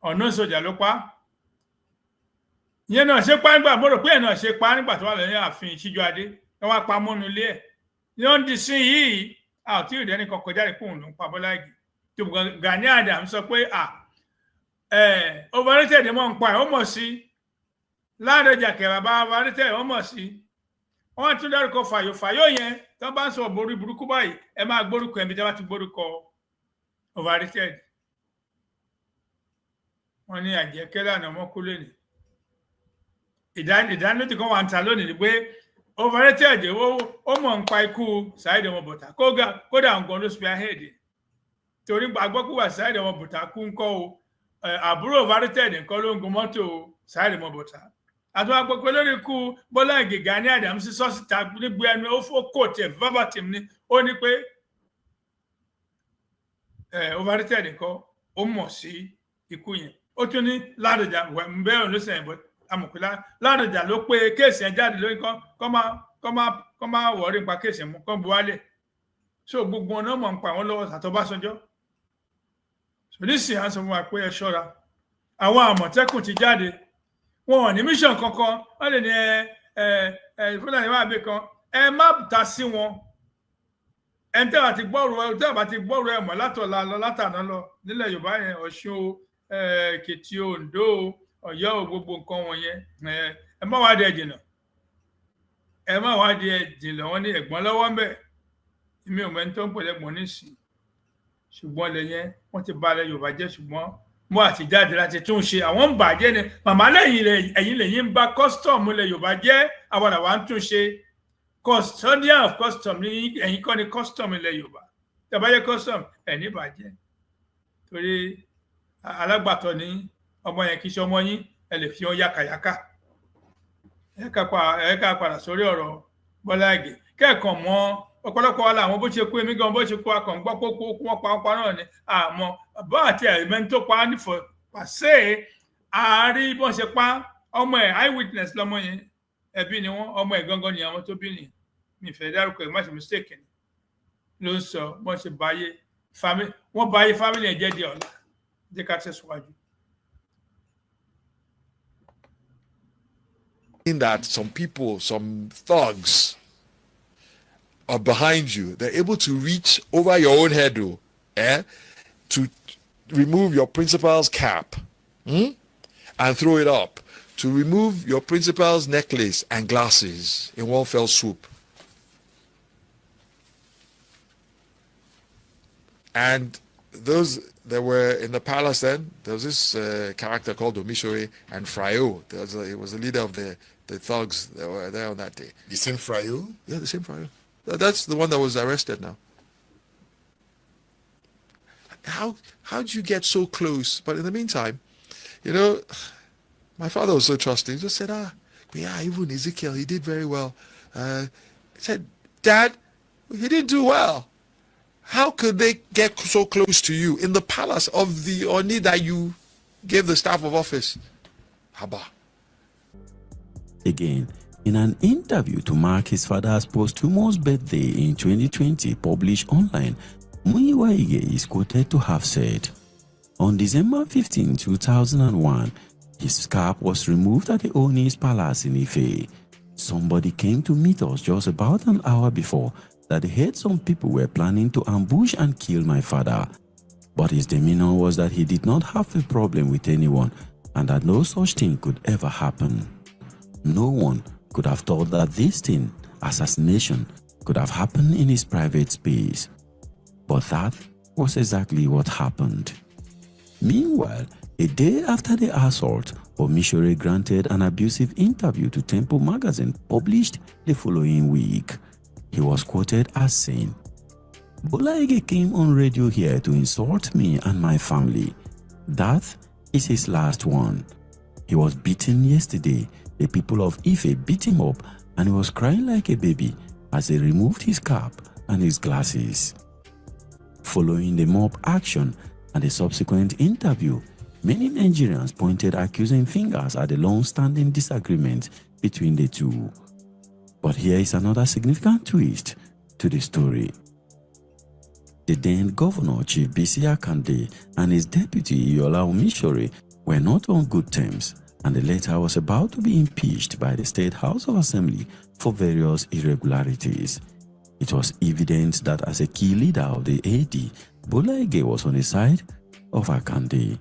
ọ̀nà sójà ló pa ìyẹn náà ṣe pa nígbà mo rò pé ẹ̀ náà ṣe pa nígbà tó wà lẹ́yìn ààfin Síjú Adé wọ́n wá pa mọ́nu ilé ẹ̀ yóò ń di sí yìí a ò tí ì dẹ́ni kan kọjá rẹ̀ pé òun ló ń pa Bọ́lá Ìgè tó Gani Adams sọ pé overrated mọ̀ ń pa ẹ̀ ó mọ̀ sí Ládọjà kẹ̀ bàbá overrated ó mọ̀ sí wọ́n tún dárúkọ Fàyò yẹn tó bá ń sọ borí burúkú báyìí ẹ máa gbórúkọ ẹ̀mí tí wọ́n ti gbórúkọ overrated wọ́n ní àjẹkẹ́ lànà ọmọkúlé ni ìdánilójú kan wà ń ta lónìí pé overrated ó mọ̀ ń pa ikú Saheed Ọmọbọ̀tá kódà nǹkan ló spearhead torí agbọ́kúwà Saheed Ọmọbọ̀tá kú ń kọ́ o àbúrò overrated nǹkan ló ń gun mọ́tò Saheed Ọmọbọ̀tá àti wọn gbọ́ pé lórí ikú Bọ́lá Ìgè Gani Adams sọ́sìtà nígbà ẹnu ó kò tẹ̀ verbatim ni ó ní pé overrated nǹkan ó mọ̀ sí ikú yẹn ó tún ní Ládọjà ń bẹ́ẹ̀ ló sẹ̀yìn bọ́ amọ̀pẹ́lá Ládọjà ló pé kéèsì ẹ̀ jáde lórí kọ́ máa wọ̀rí nípa kéèsì ẹ̀ mú kọ́ bu wálẹ̀ so gbogbo ọ̀nà mọ̀ ń pa àwọn lọ́wọ́ àtọ́básanjọ́ oníṣìí à ń sọ fún wa pé ẹ ṣọ́ra àwọn Àmọ̀tẹ́kùn ti jáde wọn ò ní mission kankan wọn lè ní Fúlàní wà bí kan ẹ má ta sí wọn ẹ ń tẹ́wà ti gbọ́rọ̀ ẹ̀ mọ̀ látọ̀la lọ látàná lọ nílẹ̀ Yorùbá yẹn Ọ̀ṣun Èkìtì Oǹdó Ọ̀yọ́ gbogbo nǹkan wọ̀nyẹn ẹ má wá di ẹ jìnnà wọn ní ẹ̀gbọ́n lọ́wọ́ ń bẹ̀ mi ò mẹ́ni tó ń pèlè ẹ̀gbọ́n nísìn ṣùgbọ́n lẹ́yìn wọ́n ti balẹ̀ Yorùbá jẹ́ ṣùgbọ́n mo àti jáde láti tún ṣe àwọn ń bàjẹ́ ni màmá ẹ̀yìn lẹ́yìn ń bá custom ilẹ̀ Yorùbá jẹ́ àwọn àwa ń tún ṣe custodian of custom ní ẹ̀yìn kọ́ ni custom ilẹ̀ Yorùbá tẹ́ bá jẹ́ custom ẹ̀ ní bàjẹ́ torí alágbàtọ́ ní ọmọ yẹn kì í ṣe ọmọ yín ẹ lè fi hàn yákàyákà ẹ ká padà sórí ọ̀rọ̀ Bọ́lá Ìgè kẹ́ẹ̀kan mọ́ ọ̀pọ̀lọpọ̀ wa làwọn bó ṣe kú èmi gan bó ṣe kú akàn gbọ́ kókó wọn pa náà ni àmọ́ bá àti ẹ̀mẹ́ni tó pa á nífọ̀ pàṣẹ àárí bọ́n ṣe pa ọmọ ẹ̀ eyewitness lọmọ yẹn ẹbí ni wọ́n ọmọ ẹ̀ gangan ni àwọn tó bí nìyẹn mi fẹ́ dárúkọ ẹ̀ má ṣe mistake ni ló ń sọ bọ́n ṣe báyé wọ́n báyé family ẹ̀ jẹ́ di ọ̀la jẹ́ ká tẹ̀síwájú. That some people, some thugs are behind you. They're able to reach over your own head, to remove your principal's cap and throw it up, to remove your principal's necklace and glasses in one fell swoop. And those that were in the palace then, there was this character called Omishore and Frayo. He was the leader of the thugs that were there on that day. The same Frayo? Yeah, the same Frayo. That's the one that was arrested now. How did you get so close? But in the meantime, my father was so trusting. He just said, even Ezekiel, he did very well. He said, Dad, he didn't do well. How could they get so close to you in the palace of the Oni that you gave the staff of office? Haba. Again, in an interview to mark his father's posthumous birthday in 2020 published online, Muyiwa Ige is quoted to have said, on December 15, 2001, his scarf was removed at the Oni's palace in Ife. Somebody came to meet us just about an hour before that he heard some people were planning to ambush and kill my father. But his demeanor was that he did not have a problem with anyone and that no such thing could ever happen. No one could have thought that this thing, assassination, could have happened in his private space. But that was exactly what happened. Meanwhile, a day after the assault, Omishore granted an abusive interview to Temple magazine published the following week. He was quoted as saying, "Bola Ige came on radio here to insult me and my family. That is his last one. He was beaten yesterday. The people of Ife beat him up and he was crying like a baby as they removed his cap and his glasses." Following the mob action and the subsequent interview, many Nigerians pointed accusing fingers at the long-standing disagreement between the two. But here is another significant twist to the story. the then governor Chief Bisi Akande and his deputy Yola Omishore were not on good terms, and the latter was about to be impeached by the State House of Assembly for various irregularities. It was evident that as a key leader of the AD, Bola Ige was on the side of Akande.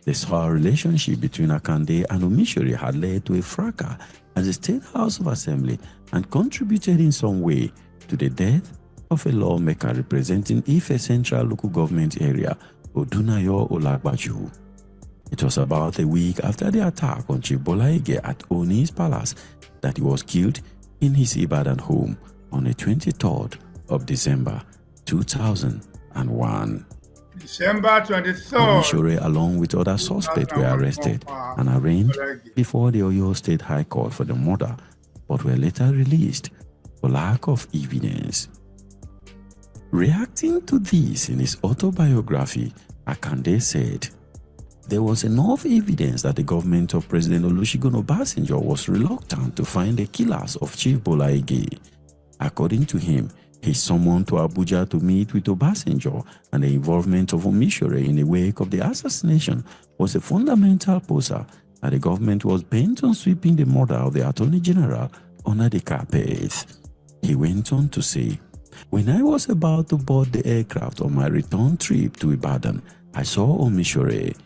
The sour relationship between Akande and Omishore had led to a fracas at the State House of Assembly and contributed in some way to the death of a lawmaker representing Ife Central Local Government Area, Odunayo Olagbaju. It was about a week after the attack on Chief Bola Ige at Oni's Palace that he was killed in his Ibadan home on the 23rd of December 2001. December 23rd. Omishore, along with other suspects, were arrested and arraigned before the Oyo State High Court for the murder, but were later released for lack of evidence. Reacting to this in his autobiography, Akande said, "There was enough evidence that the government of President Olusegun Obasanjo was reluctant to find the killers of Chief Bola Ige. According to him, he summoned to Abuja to meet with Obasanjo, and the involvement of Omishore in the wake of the assassination was a fundamental poser that the government was bent on sweeping the murder of the Attorney General under the carpet." He went on to say, "When I was about to board the aircraft on my return trip to Ibadan, I saw Omishore.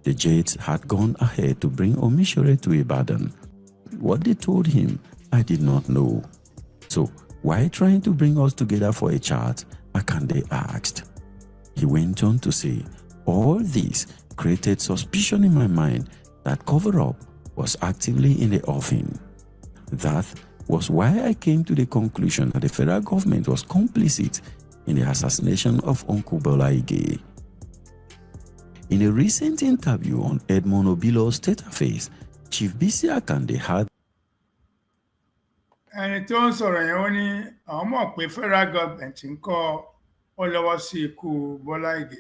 The jet had gone ahead to bring Omishore to Ibadan. What they told him, I did not know. So, why trying to bring us together for a chat?" Akande asked. He went on to say, "All this created suspicion in my mind that cover-up was actively in the offing. That was why I came to the conclusion that the federal government was complicit in the assassination of Uncle Bola Ige." In a recent interview on Edmond Obilo's State Affairs, Chief Bisi Akande had ẹni tó ń sọ̀rọ̀ yẹn ó ní àwọn mọ̀ pé federal government ń kọ́ ọ lọ́wọ́ sí ikú Bọ́lá Ìgè.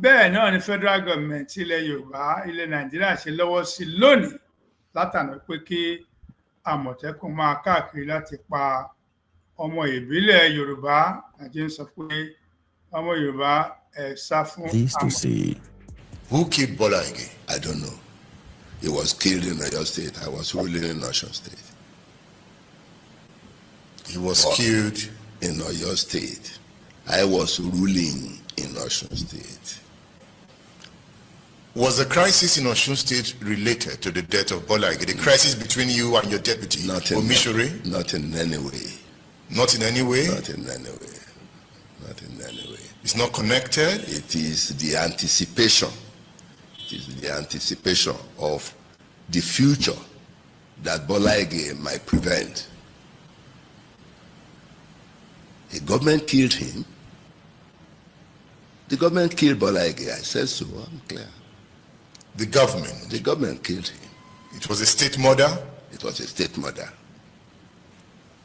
Bẹ́ẹ̀ náà ni federal government ilẹ̀ Yorùbá ilẹ̀ Nàìjíríà ṣe lọ́wọ́ sí lónìí látàná pé kí Àmọ̀tẹ́kùn máa káàkiri láti pa ọmọ ìbílẹ̀ Yorùbá àti ń sọ pé ọmọ Yorùbá ẹ̀ sá fún this to say, Who killed Bola Ige? I don't know. He was killed in Oyo State. I was ruling in Osun State. He was killed in Oyo State. I was ruling in Osun State. Was the crisis in Osun State related to the death of Bola Ige? The crisis between you and your deputy, Omishore? Not in any way. Not in any way? Not in any way. Not in any way. It's not connected? It is the anticipation. It is the anticipation of the future that Bola Ige might prevent. The government killed him. The government killed Bola Ige. I said so. I'm clear. The government? The government killed him. It was a state murder? It was a state murder.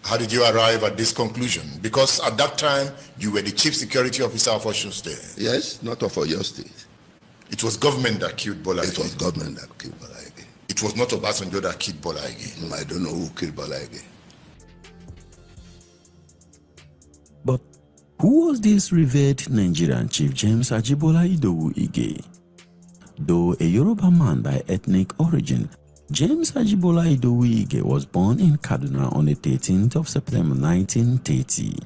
How did you arrive at this conclusion? Because at that time, you were the chief security officer of Osun State. Yes, not of Oyo State. It was government that killed Bola Ige. It was government that killed Bola Ige. It was not Obasanjo that killed Bola Ige. I don't know who killed Bola Ige. But who was this revered Nigerian Chief James Ajibola Idowu Ige? Though a Yoruba man by ethnic origin, James Ajibola Idowu Ige was born in Kaduna on the 13th of September 1930.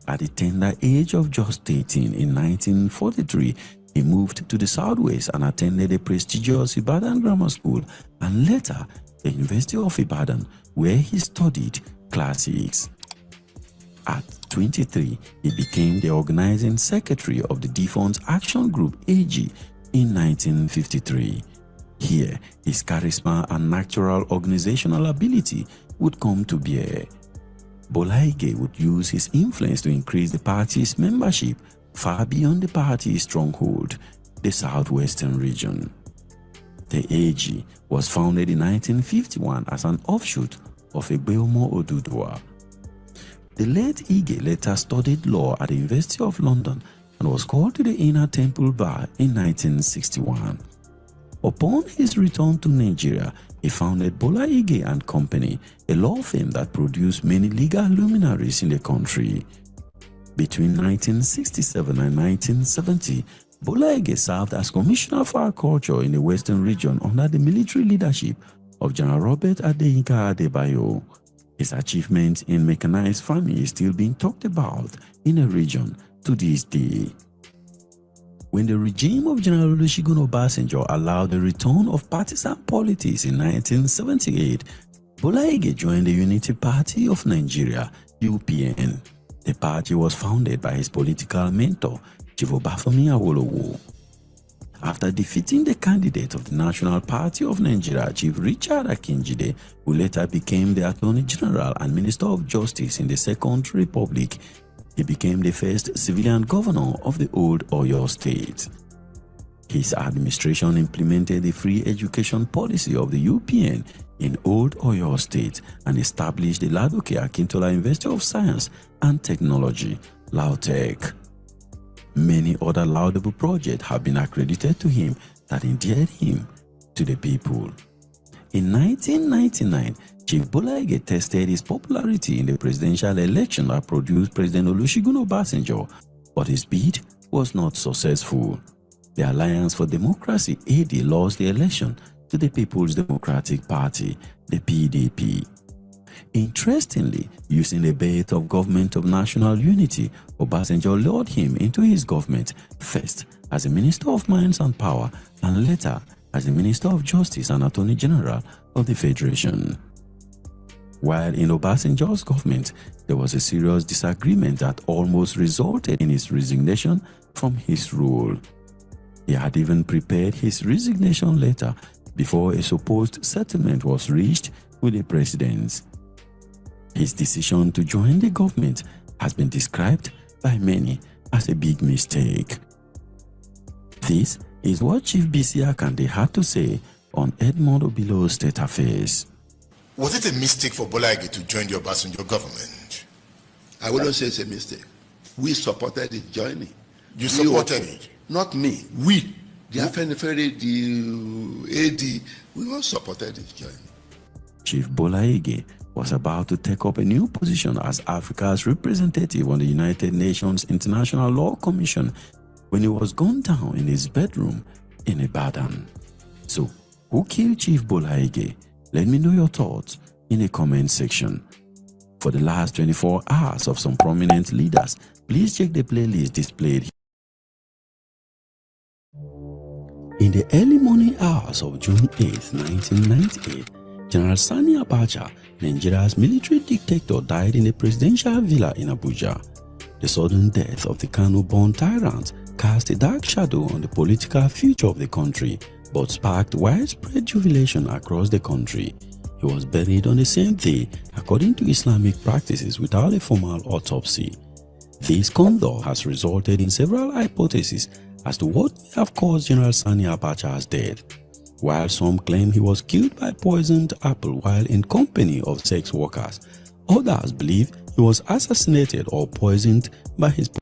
At the tender age of just 18 in 1943, he moved to the southwest and attended the prestigious Ibadan Grammar School and later the University of Ibadan, where he studied classics. At 23, he became the organizing secretary of the Defunct Action Group AG in 1953. Here, his charisma and natural organizational ability would come to bear. Bola Ige would use his influence to increase the party's membership far beyond the party's stronghold, the southwestern region. The AG was founded in 1951 as an offshoot of Egbeomo Oduduwa. The late Ige later studied law at the University of London and was called to the Inner Temple Bar in 1961. Upon his return to Nigeria, he founded Bola Ige and Company, a law firm that produced many legal luminaries in the country. Between 1967 and 1970, Bola Ige served as Commissioner for Agriculture in the Western region under the military leadership of General Robert Adeyinka Adebayo. His achievements in mechanized farming is still being talked about in the region to this day. When the regime of General Olusegun Obasanjo allowed the return of partisan politics in 1978, Bola Ige joined the Unity Party of Nigeria, UPN. The party was founded by his political mentor, Chief Obafemi Awolowo. After defeating the candidate of the National Party of Nigeria, Chief Richard Akinjide, who later became the Attorney General and Minister of Justice in the Second Republic, he became the first civilian governor of the old Oyo State. His administration implemented the free education policy of the UPN in Old Oyo State and established the Ladoke Akintola University of Science and Technology, LAUTECH. Many other laudable projects have been accredited to him that endeared him to the people. In 1999, Chief Bola Ige tested his popularity in the presidential election that produced President Olusegun Obasanjo, but his bid was not successful. The Alliance for Democracy AD lost the election to the People's Democratic Party, the PDP. Interestingly, using the bait of Government of National Unity, Obasanjo lured him into his government, first as a Minister of Mines and Power and later as the Minister of Justice and Attorney General of the Federation. While in Obasanjo's government, there was a serious disagreement that almost resulted in his resignation from his role. He had even prepared his resignation letter before a supposed settlement was reached with the president. His decision to join the government has been described by many as a big mistake. This is what Chief BC Akande had to say on Edmond Obilo's State Affairs. Was it a mistake for Bola Ige to join the Obasanjo government? I wouldn't say it's a mistake. We supported it joining. You supported it? Not me. We. The Afenifere, the AD, we all supported it joining. Chief Bola Ige was about to take up a new position as Africa's representative on the United Nations International Law Commission when he was gunned down in his bedroom in Ibadan. So, who killed Chief Bola Ige? Let me know your thoughts in the comment section. For the last 24 hours of some prominent leaders, please check the playlist displayed here. In the early morning hours of June 8, 1998, General Sani Abacha, Nigeria's military dictator, died in a presidential villa in Abuja. The sudden death of the Kano-born tyrant cast a dark shadow on the political future of the country, but sparked widespread jubilation across the country. He was buried on the same day according to Islamic practices without a formal autopsy. This conduct has resulted in several hypotheses as to what may have caused General Sani Abacha's death. While some claim he was killed by poisoned apple while in company of sex workers, others believe he was assassinated or poisoned by his politics.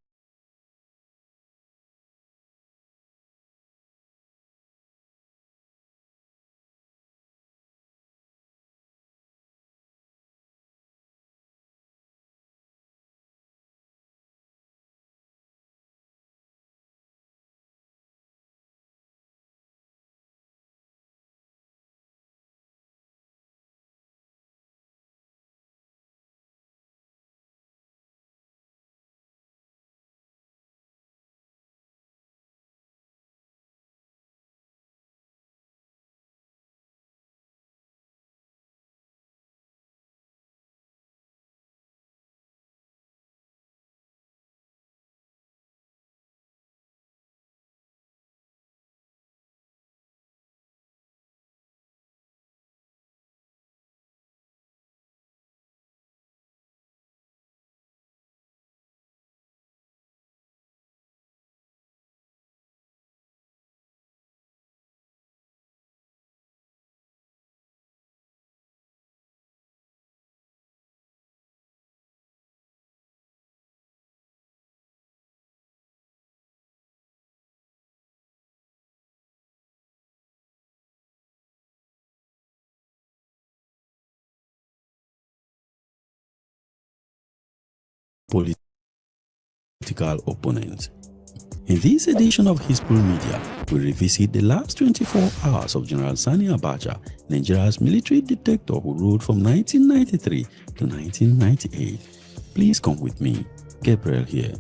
political opponents. In this edition of History Media, we revisit the last 24 hours of General Sani Abacha, Nigeria's military dictator who ruled from 1993 to 1998. Please come with me, Gabriel here.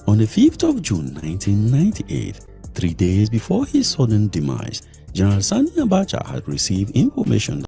On the 5th of June 1998, 3 days before his sudden demise, General Sani Abacha had received information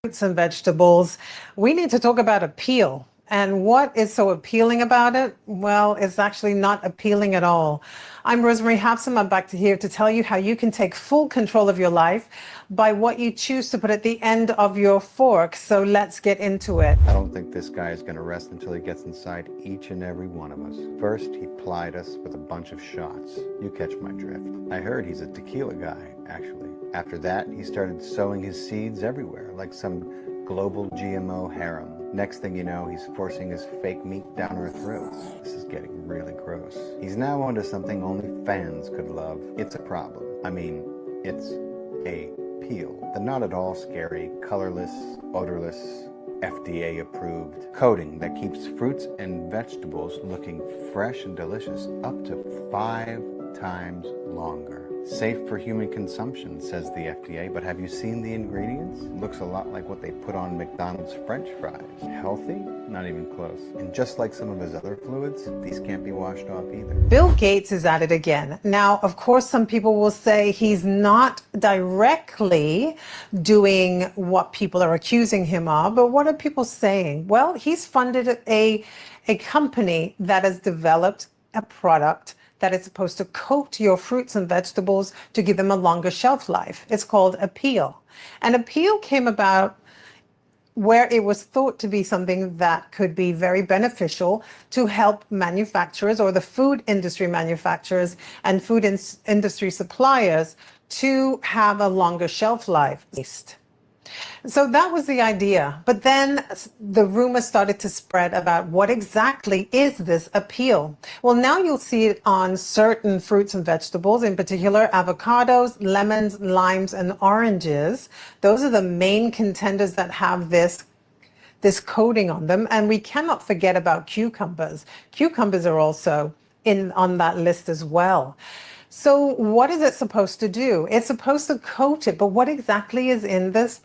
fruits and vegetables, we need to talk about appeal. And what is so appealing about it? Well, it's actually not appealing at all. I'm Rosemary Hapsom. I'm back here to tell you how you can take full control of your life by what you choose to put at the end of your fork. So let's get into it. I don't think this guy is going to rest until he gets inside each and every one of us. First, he plied us with a bunch of shots. You catch my drift. I heard he's a tequila guy, actually. After that, he started sowing his seeds everywhere, like some global GMO harem. Next thing you know, he's forcing his fake meat down our throats. This is getting really gross. He's now onto something only fans could love. It's a problem. I mean, it's a peel. The not at all scary, colorless, odorless, FDA-approved coating that keeps fruits and vegetables looking fresh and delicious up to 5 times longer. Safe for human consumption, says the FDA, but have you seen the ingredients? It looks a lot like what they put on McDonald's French fries. Healthy? Not even close. And just like some of his other fluids, these can't be washed off either. Bill Gates is at it again. Now, of course, some people will say he's not directly doing what people are accusing him of, but what are people saying? Well, he's funded a company that has developed a product that is supposed to coat your fruits and vegetables to give them a longer shelf life. It's called a peel. And a peel came about where it was thought to be something that could be very beneficial to help manufacturers or the food industry manufacturers and food industry suppliers to have a longer shelf life. So that was the idea. But then the rumors started to spread about what exactly is this appeal. Well, now you'll see it on certain fruits and vegetables, in particular avocados, lemons, limes, and oranges. Those are the main contenders that have this coating on them. And we cannot forget about cucumbers. Cucumbers are also on that list as well. So what is it supposed to do? It's supposed to coat it, but what exactly is in this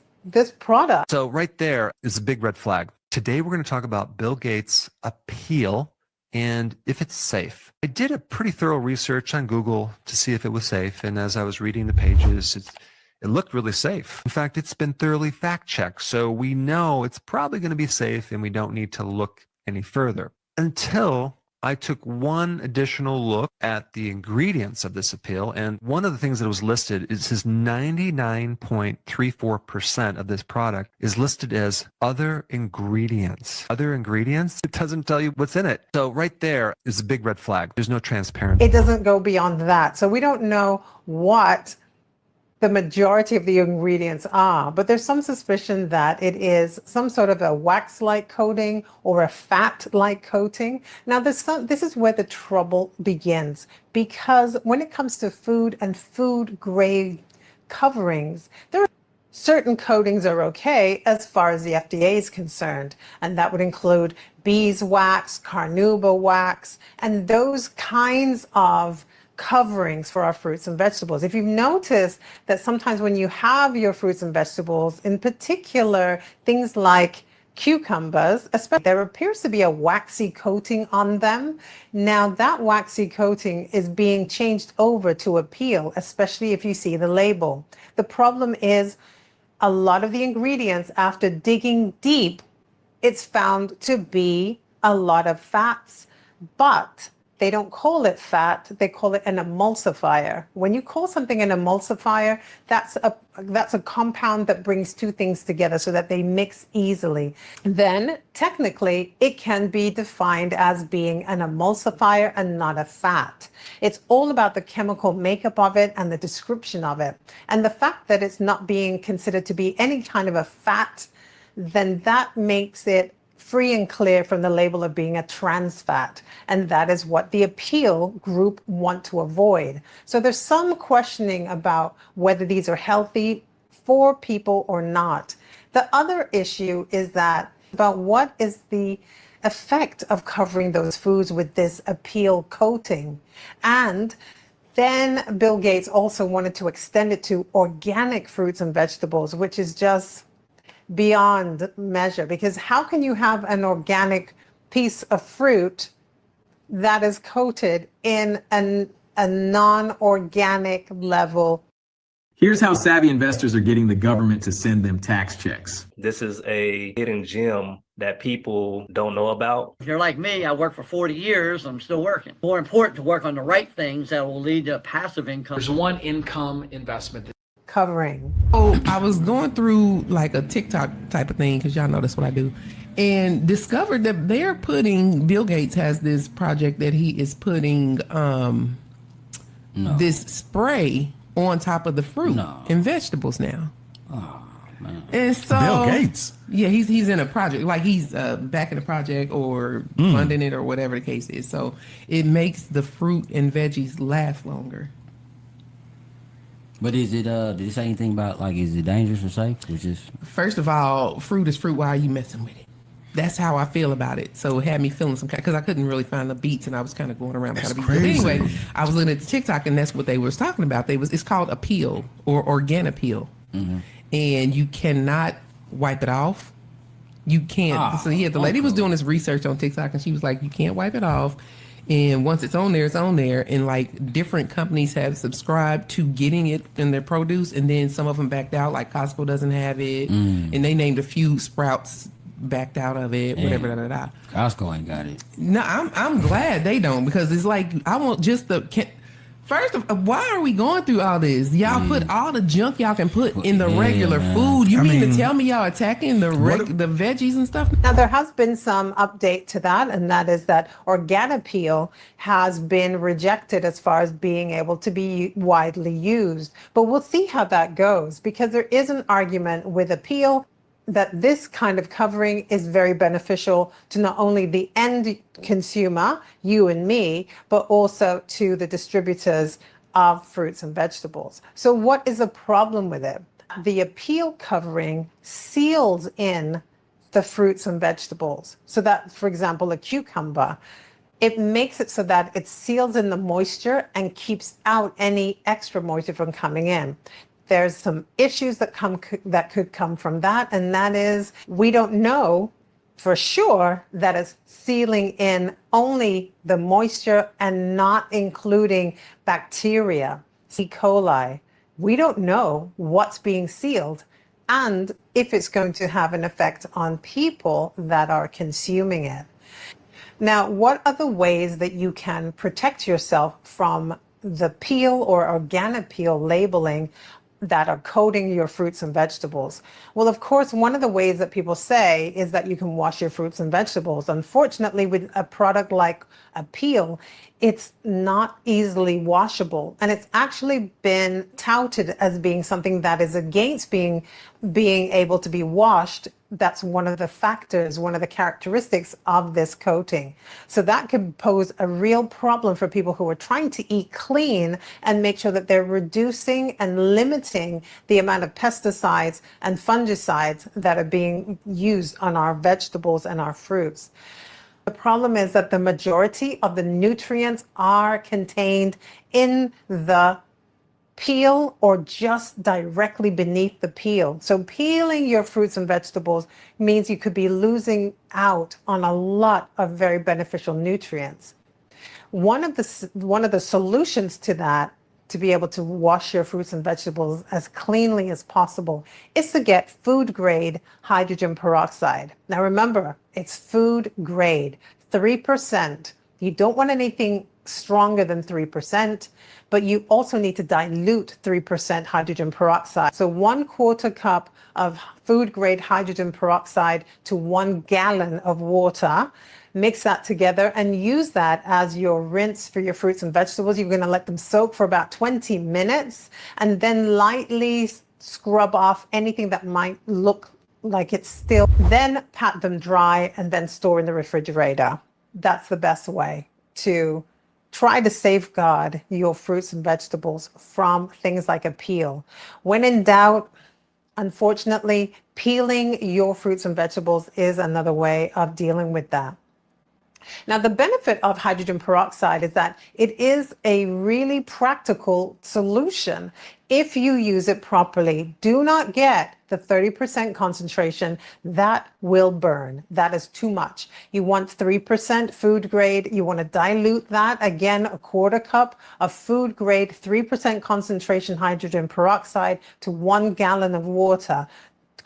product? So right there is a big red flag. Today we're going to talk about Bill Gates' appeal and if it's safe. I did a pretty thorough research on Google to see if it was safe, and as I was reading the pages, it looked really safe. In fact, it's been thoroughly fact-checked, so we know it's probably going to be safe and we don't need to look any further. Until I took one additional look at the ingredients of this appeal, and one of the things that was listed is his 99.34% of this product is listed as other ingredients. Other ingredients? It doesn't tell you what's in it. So right there is a big red flag. There's no transparency. It doesn't go beyond that. So we don't know what the majority of the ingredients are, but there's some suspicion that it is some sort of a wax-like coating or a fat-like coating. Now, this is where the trouble begins, because when it comes to food and food-grade coverings, there are certain coatings are okay as far as the FDA is concerned, and that would include beeswax, carnauba wax, and those kinds of coverings for our fruits and vegetables. If you've noticed that sometimes when you have your fruits and vegetables, in particular things like cucumbers, especially, there appears to be a waxy coating on them. Now that waxy coating is being changed over to a peel, especially if you see the label. The problem is a lot of the ingredients, after digging deep, it's found to be a lot of fats, but they don't call it fat, they call it an emulsifier. When you call something an emulsifier, that's a compound that brings two things together so that they mix easily. Then technically it can be defined as being an emulsifier and not a fat. It's all about the chemical makeup of it and the description of it. And the fact that it's not being considered to be any kind of a fat, then that makes it free and clear from the label of being a trans fat. And that is what the appeal group want to avoid. So there's some questioning about whether these are healthy for people or not. The other issue is that about what is the effect of covering those foods with this appeal coating. And then Bill Gates also wanted to extend it to organic fruits and vegetables, which is just beyond measure, because how can you have an organic piece of fruit that is coated in a non-organic level? Here's how savvy investors are getting the government to send them tax checks. This is a hidden gem that people don't know about. If you're like me, I worked for 40 years, I'm still working. More important to work on the right things that will lead to passive income. There's one income investment that covering. Oh, I was going through like a TikTok type of thing, because y'all know that's what I do, and discovered that they're putting, Bill Gates has this project that he is putting this spray on top of the fruit and vegetables now. Oh, man. And so Bill Gates. Yeah, he's in a project, like he's backing the project or funding it or whatever the case is. So it makes the fruit and veggies last longer. But is it, did it say anything about, like, is it dangerous or safe? Which is... First of all, fruit is fruit. Why are you messing with it? That's how I feel about it. So it had me feeling some kind, because I couldn't really find the beats, and I was kind of going around kind of beats. But anyway, I was looking at the TikTok, and that's what they was talking about. It's called appeal or organopeel. Mm-hmm. And you cannot wipe it off. You can't. So yeah, the lady was doing this research on TikTok, and she was like, you can't wipe it off. And once it's on there, it's on there. And like different companies have subscribed to getting it in their produce, and then some of them backed out. Like Costco doesn't have it, and they named a few. Sprouts backed out of it. Whatever. Costco ain't got it. No, I'm glad they don't, because it's like I want just the. First of all, why are we going through all this? Y'all put all the junk y'all can put in the regular food. You mean to tell me y'all attacking the veggies and stuff? Now, there has been some update to that, and that is that organopeel has been rejected as far as being able to be widely used. But we'll see how that goes, because there is an argument with appeal that this kind of covering is very beneficial to not only the end consumer, you and me, but also to the distributors of fruits and vegetables. So what is the problem with it? The appeal covering seals in the fruits and vegetables. So that, for example, a cucumber, it makes it so that it seals in the moisture and keeps out any extra moisture from coming in. There's some issues that could come from that, and that is we don't know for sure that it's sealing in only the moisture and not including bacteria, E. coli. We don't know what's being sealed and if it's going to have an effect on people that are consuming it. Now, what are the ways that you can protect yourself from the peel or organopeel labeling that are coating your fruits and vegetables. Well, of course, one of the ways that people say is that you can wash your fruits and vegetables. Unfortunately, with a product like a peel, it's not easily washable. And it's actually been touted as being something that is against being able to be washed. That's one of the factors, one of the characteristics of this coating. So that could pose a real problem for people who are trying to eat clean and make sure that they're reducing and limiting the amount of pesticides and fungicides that are being used on our vegetables and our fruits. The problem is that the majority of the nutrients are contained in the peel or just directly beneath the peel. So peeling your fruits and vegetables means you could be losing out on a lot of very beneficial nutrients. One of the solutions to that, to be able to wash your fruits and vegetables as cleanly as possible, is to get food grade hydrogen peroxide. Now remember, it's food grade, 3%. You don't want anything stronger than 3%, but you also need to dilute 3% hydrogen peroxide. So 1/4 cup of food grade hydrogen peroxide to 1 gallon of water. Mix that together and use that as your rinse for your fruits and vegetables. You're going to let them soak for about 20 minutes and then lightly scrub off anything that might look like it's still. Then pat them dry and then store in the refrigerator. That's the best way to try to safeguard your fruits and vegetables from things like a peel. When in doubt, unfortunately, peeling your fruits and vegetables is another way of dealing with that. Now, the benefit of hydrogen peroxide is that it is a really practical solution if you use it properly. Do not get the 30% concentration. That will burn. That is too much. You want 3% food grade. You want to dilute that. Again, 1/4 cup of food grade, 3% concentration hydrogen peroxide to 1 gallon of water.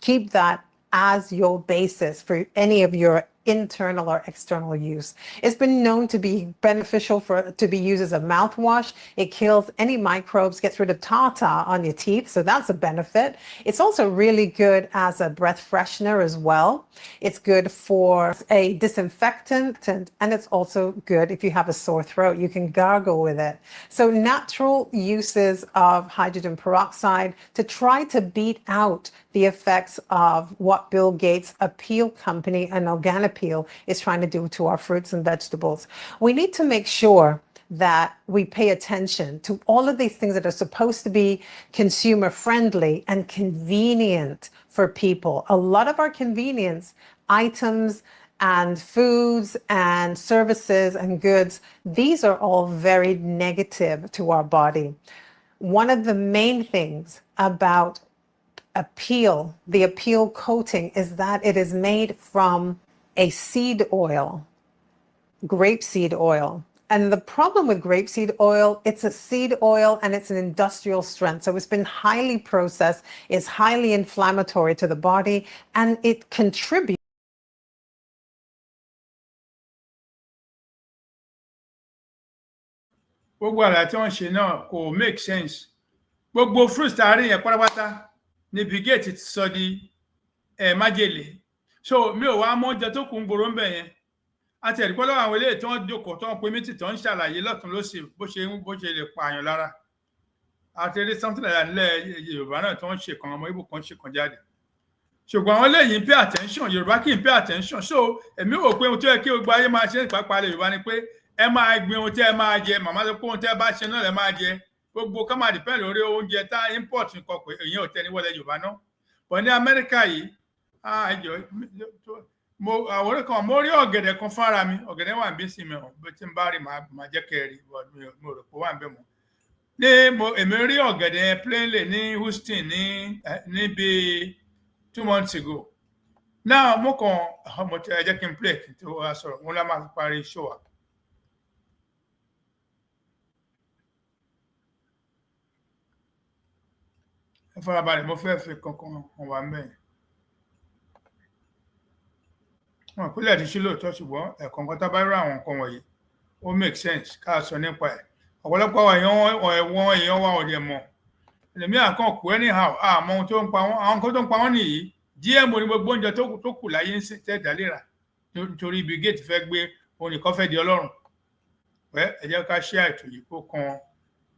Keep that as your basis for any of your internal or external use. It's been known to be beneficial to be used as a mouthwash. It kills any microbes, gets rid of tartar on your teeth, so that's a benefit. It's also really good as a breath freshener as well. It's good for a disinfectant, and it's also good if you have a sore throat. You can gargle with it. So natural uses of hydrogen peroxide to try to beat out the effects of what Bill Gates, a peel company, an organic peel, is trying to do to our fruits and vegetables. We need to make sure that we pay attention to all of these things that are supposed to be consumer friendly and convenient for people. A lot of our convenience items and foods and services and goods, these are all very negative to our body. One of the main things about appeal, the appeal coating, is that it is made from a seed oil, grapeseed oil. And the problem with grapeseed oil, it's a seed oil and it's an industrial strength. So it's been highly processed, it's highly inflammatory to the body, and it contributes. Gbogbo àlàyé tí wọ́n ṣe náà kò make sense. Gbogbo fruits tá a rí yẹn pátápátá ni Bill Gates ti sọ di májèlé. So mi ò wá mọ oúnjẹ tó kù ń gbòòrò ń bẹ̀ yẹn. Àti ẹ̀rí pé lọ́wọ́ àwọn eléyìí tí wọ́n jókòó tí wọ́n pe mítì tí wọ́n ń ṣàlàyé lọ́tún lósì bó ṣe lè pààyàn lára. Àti rí something like that nílẹ̀ Yorùbá náà tí wọ́n ṣe kan, ọmọ Ìgbò kan ṣe kan jáde. Ṣùgbọ́n àwọn eléyìí ń pay attention, Yorùbá kì í pay attention. So èmi rò pé ohun tó yẹ kí gbogbo ayé máa ṣe nípa ilẹ̀ Yorùbá ni pé ẹ máa gbin ohun tí ẹ máa jẹ, màmá sọ pé ohun tí ẹ bá ṣe náà lẹ máa jẹ. Gbogbo ká máa depend lórí oúnjẹ tá import nǹkan pé èyí ò tẹ́ ní wọlé Yorùbá náà. But ní Amẹ́ríkà yìí, àwòrán kan mo rí ọ̀gẹ̀dẹ̀ kan fúnra mi, ọ̀gẹ̀dẹ̀ wà níbí sí mi ọ̀ bí tí n bá rí màá jẹ́ kẹrì, mo rò pé wà níbẹ̀ mọ́. Èmi rí ọ̀gẹ̀dẹ̀ plainly ní Houston ní bí 2 months ago. Now mo kàn ọmọ tí ẹ jẹ́ kí n play kí n tó wá sọ̀rọ̀, mo lá máa parí show wa. Ẹ farabalẹ̀, mo fẹ́ fi kankan hàn wá mẹ́rin. Wọn ìpínlẹ̀ ti ṣí lóòótọ́, ṣùgbọ́n ẹ̀kọ̀ọ̀kan tá bá rí àwọn nǹkan wọ̀nyí ó make sense ká sọ nípa ẹ̀. Ọ̀pọ̀lọpọ̀ àwọn èèyàn wa ò dẹ̀ mọ̀. ẹlòmíràn kan kú anyhow àmọ́ ohun tó ń pa wọ́n àwọn nǹkan tó ń pa wọ́n nìyí GMO ní gbogbo oúnjẹ tó kù láyé ń sè tẹ́ẹ̀dá léra nítorí Bill Gates fẹ́ gbé òun nìkan fẹ́ di ọlọ́run ẹ jẹ́ ká ṣe àìtò yìí kó kan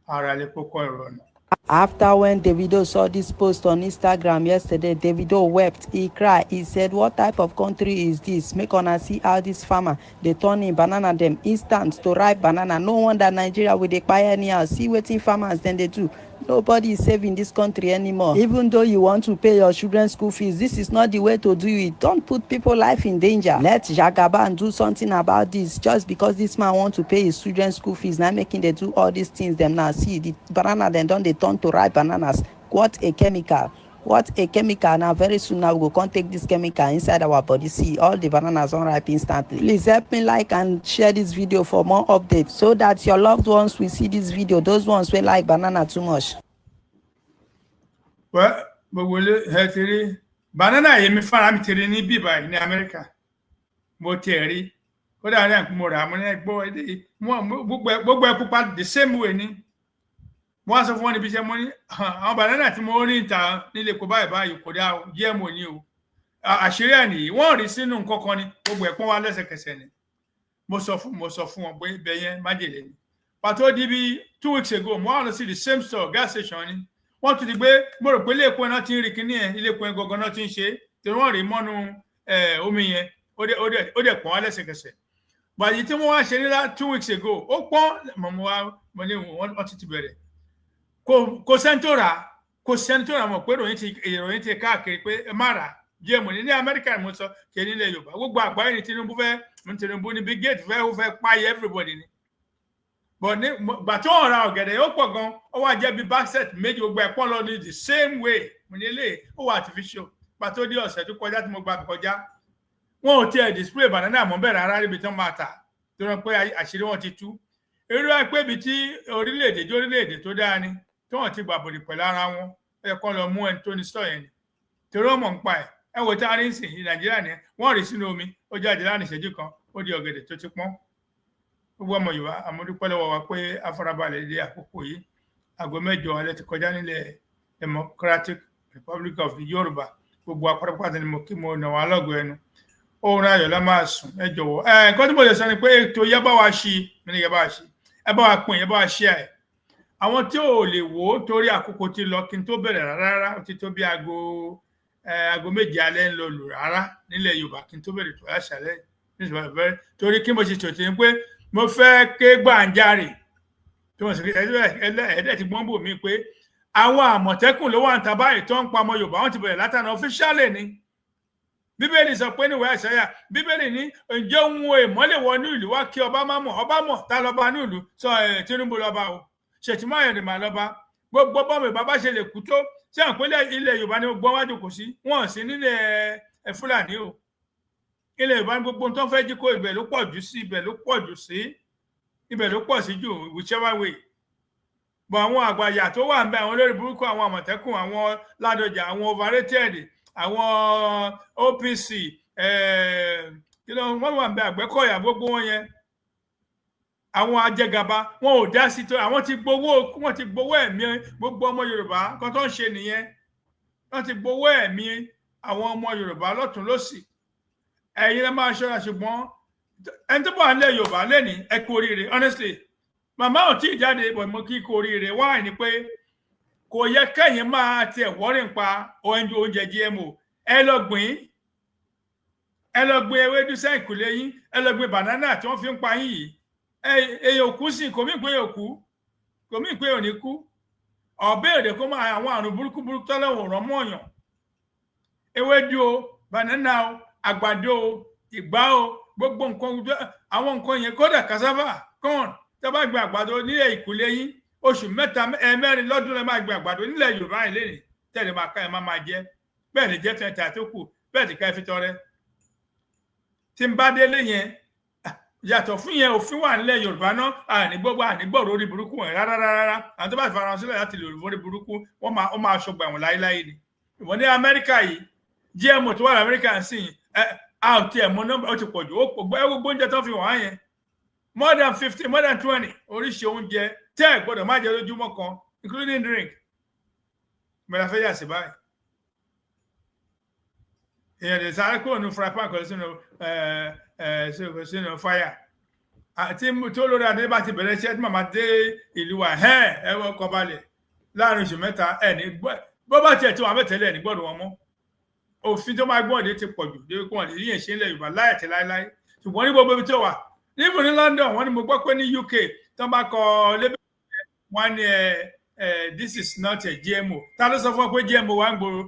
ara lè kó kọ́ ìrọ̀nà. After when Davido saw this post on Instagram yesterday, Davido wept. He cried. He said, "What type of country is this? Make una see how this farmer they turn in banana them instant to ripe banana. No wonder Nigeria with the pioneer. See wetin farmers then they do. Nobody is saving this country anymore. Even though you want to pay your children's school fees, this is not the way to do it. Don't put people's life in danger. Let Jagaban do something about this. Just because this man want to pay his children's school fees, now making they do all these things. Them now see the banana then don't they turn to ripe bananas. What a chemical. What a chemical. Now very soon now we go come take this chemical inside our body. See all the bananas unripe instantly. Please help me like and share this video for more updates so that your loved ones will see this video. Those ones will like banana too much. Well, but will it banana yemi fara mi tiri ní bíbá ní America. Mo tẹ̀rí. Ó dáa ní àkúmọ̀ rà mo ní ẹgbọ́ èdè gbogbo ẹ pupa the same way ni. Wọ́n sọ fún wọn níbi iṣẹ́ mo ní àwọn banana tí mo rí ìta nílé kó báyìí kò dá GMO ní o. Àṣírí ẹ̀ nìyí wọ́n rí sínú nǹkan kan ni gbogbo ẹ̀ pọ́n wá lẹ́sẹ̀kẹsẹ̀ ni. Mo sọ fún wọn pé ibẹ̀ yẹn májèlé ni. Pàtó di bí 2 weeks ago mo wá lọ sí the same store gas station ni. Wọ́n tún ti gbé mo rò pé ilé epo náà ti ń rí kíní ẹ̀ ilé epo gangan náà ti ń ṣe tí wọ́n rí mọ́nú omi yẹn ó dẹ̀ pọ́n wá lẹ́sẹ̀kẹsẹ̀. Bàyí tí wọ́n wá ṣe ní 2 weeks ago ó pọ́n mo ní wọ́n ti bẹ̀rẹ̀. Kò sẹ́ni tó rà mọ̀ pé ìròyìn ti káàkiri pé ẹ má rà GMO ní Amẹ́ríkà mo sọ kí ní ilẹ̀ Yorùbá gbogbo àgbáyé ní Tinubu ní Bill Gates fẹ́ páyé everybody ni. But gbà tó ń ra ọ̀gẹ̀dẹ̀ ó pọ̀ gan ó wá jẹ́ bí basket méjì gbogbo ẹ̀ pọ́n lọ ní the same way mo ní ilé ó wà artificial gbà tó di ọ̀sẹ̀ tó kọjá tí mo gbà kọjá wọn ò tiẹ̀ display banana mọ́ bẹ̀rẹ̀ rárá níbi tí wọ́n máa tà tó rọ pé àṣírí wọn ti tú irú àpé ibi tí orílẹ̀-èdè tó dáa ni tí wọ́n ti gbà bòdì pẹ̀lú ara wọn ẹ kọ́ lọ mú ẹni tó ní sọ yẹn ni torí ọmọ ń pa ẹ wò tá a rí sìn ní Nàìjíríà ni wọ́n rí sínú omi ó jáde láàrin ìṣẹ́jú kan ó di ọ̀gẹ̀dẹ̀ tó ti pọ́n gbogbo ọmọ Yorùbá àmọ́dúpẹ́ lọ́wọ́ wa pé afárabalẹ̀ dé àkókò yìí aago 9 alẹ́ ti kọjá nílẹ̀ Democratic Republic of the Yoruba gbogbo apárápátá ni mo kí mo nà wá lọ́gọ̀ ẹnu òun ayọ̀ la máa sùn ẹ jọ̀wọ́ nǹkan tí mo lè sọ ni pé ètò yẹ bá wa ṣí ẹ bá wa pín ẹ bá wa ṣí ẹ àwọn tí ò lè wò ó torí àkókò ti lọ kí n tó bẹ̀rẹ̀ rárá ó ti tó bí aago 7 alẹ́ ń lọ lù rárá nílẹ̀ Yorùbá kí n tó bẹ̀rẹ̀ tó àṣálẹ́ torí kí mo ṣe tòtí ni pé mo fẹ́ ké gbàǹjarè tí wọ́n sì rí ẹ̀ẹ́dẹ̀ ti gbọ́n bò mí pé àwọn Àmọ̀tẹ́kùn ló wà ń ta báyìí tó ń pa ọmọ Yorùbá wọ́n ti bẹ̀rẹ̀ látàná officially ni Bíbélì sọ pé níwèé Àìsáyà Bíbélì ní ǹjẹ́ ohun èèmọ́ lè wọnú ìlú wá kí ọba má mọ̀ ọba mọ̀ tá lọ́ba ní ìlú sọ Tinubu lọ́ba o Ṣètìmọ́ Ayọ̀dèmà lọ́ba gbogbo bọ́mọ ìbá bá ṣe lè kú tó ṣé à ń pínlẹ̀ ilẹ̀ Yorùbá ni gbọ́n wájú kò sí wọ́n sí nílẹ̀ Fúlàní o ilẹ̀ Yorùbá ní gbogbo tó ń fẹ́ jí kó ibẹ̀ ló pọ̀ jù sí ibẹ̀ ló pọ̀ sí jù whichever way bọ̀ àwọn àgbàyà tó wà ń bẹ àwọn olórí burúkú àwọn Àmọ̀tẹ́kùn àwọn Ládọjà àwọn overrated àwọn OPC kí ló wọ́n wà ń bẹ Àgbẹ̀kọ̀yà gbogbo wọn yẹn àwọn ajẹgàba wọn ò dá sí tó àwọn ti gbowó ẹ̀mí gbogbo ọmọ Yorùbá kan tó ń ṣe nìyẹn wọ́n ti gbowó ẹ̀mí àwọn ọmọ Yorùbá lọ́tún lósì ẹ̀yin lè máa ṣọ́ra ṣùgbọ́n ẹni tó bá ń lẹ Yorùbá lẹ́ni ẹ kú oríire honestly màmá ò tí ì jáde bọ̀ mo kí kú oríire wáyé ni pé kò yẹ kẹ́yìn máa tiẹ̀ wọ́rìn pa oúnjẹ GMO ẹ lọ gbìn ewédú sẹ́yìnkùlé yín ẹ lọ gbìn banana tí wọ́n fi ń pa yín yìí èèyàn kú sí kò mí pé èèyàn kú kò mí pé òní kú ọ̀bẹ èdè kó máa àwọn àrùn burúkú tọ́lọ́wọ̀ rán mọ́ọ̀yàn ewédú o banana o àgbàdo o ìgbá o gbogbo nǹkan àwọn nǹkan yẹn kódà cassava corn tó bá gbin àgbàdo nílẹ̀ ìkúlé yín oṣù 3-4 lọ́dún lẹ́ máa gbin àgbàdo nílẹ̀ Yorùbá yìí lẹ́nìí tẹ̀lé máa ká ẹ máa jẹ bẹ́ẹ̀ ni jẹ́ tẹ̀tẹ̀ tó kù bẹ́ẹ̀ ti ká ẹ fi tọrẹ tí n bá délé yẹn yàtọ̀ fún yẹn òfin wà nílẹ̀ Yorùbá náà ànígbọ̀rọ̀ orí burúkú wọn rárá àwọn tó bá fara sílẹ̀ láti lè orí burúkú wọ́n máa ṣọgbà wọn láéláé ni ìwọ̀n ní Amẹ́ríkà yìí GMO tó wà ní Amẹ́ríkà ń sìn a ò tiẹ̀ mọ nọ́mbà ó ti pọ̀ jù ó gbogbo oúnjẹ tó fi wọ́n yẹn more than 15 more than 20 oríṣi oúnjẹ tẹ́ ẹ̀ gbọ́dọ̀ má jẹ lójúmọ́ kan including drink mo la fẹ́ yà sí báyìí èèyàn lè sáré kúrò ní fúrapá kan sínú fáyà àti tó lórí adé bá ti bẹ̀rẹ̀ iṣẹ́ tí màmá dé ìlú wa ẹ wọ́n kọ́ balẹ̀ láàrin oṣù mẹ́ta ẹ̀ ní bó bá tiẹ̀ tí wọ́n abẹ́tẹ̀lẹ̀ ní gbọ́dọ̀ wọn mọ́ òfin tó máa gbọ́dọ̀ ti pọ̀ jù débi kí wọ́n lè yíyàn ṣe ilẹ̀ Yorùbá láyàtì láéláé ṣùgbọ́n ní gbogbo ibi tó wà níbo ní London wọ́n ní mo gbọ́ pé ní UK tó bá kọ lébè wọ́n ní this is not a GMO ta ló sọ fún ọ pé GMO wà ń gbòòrò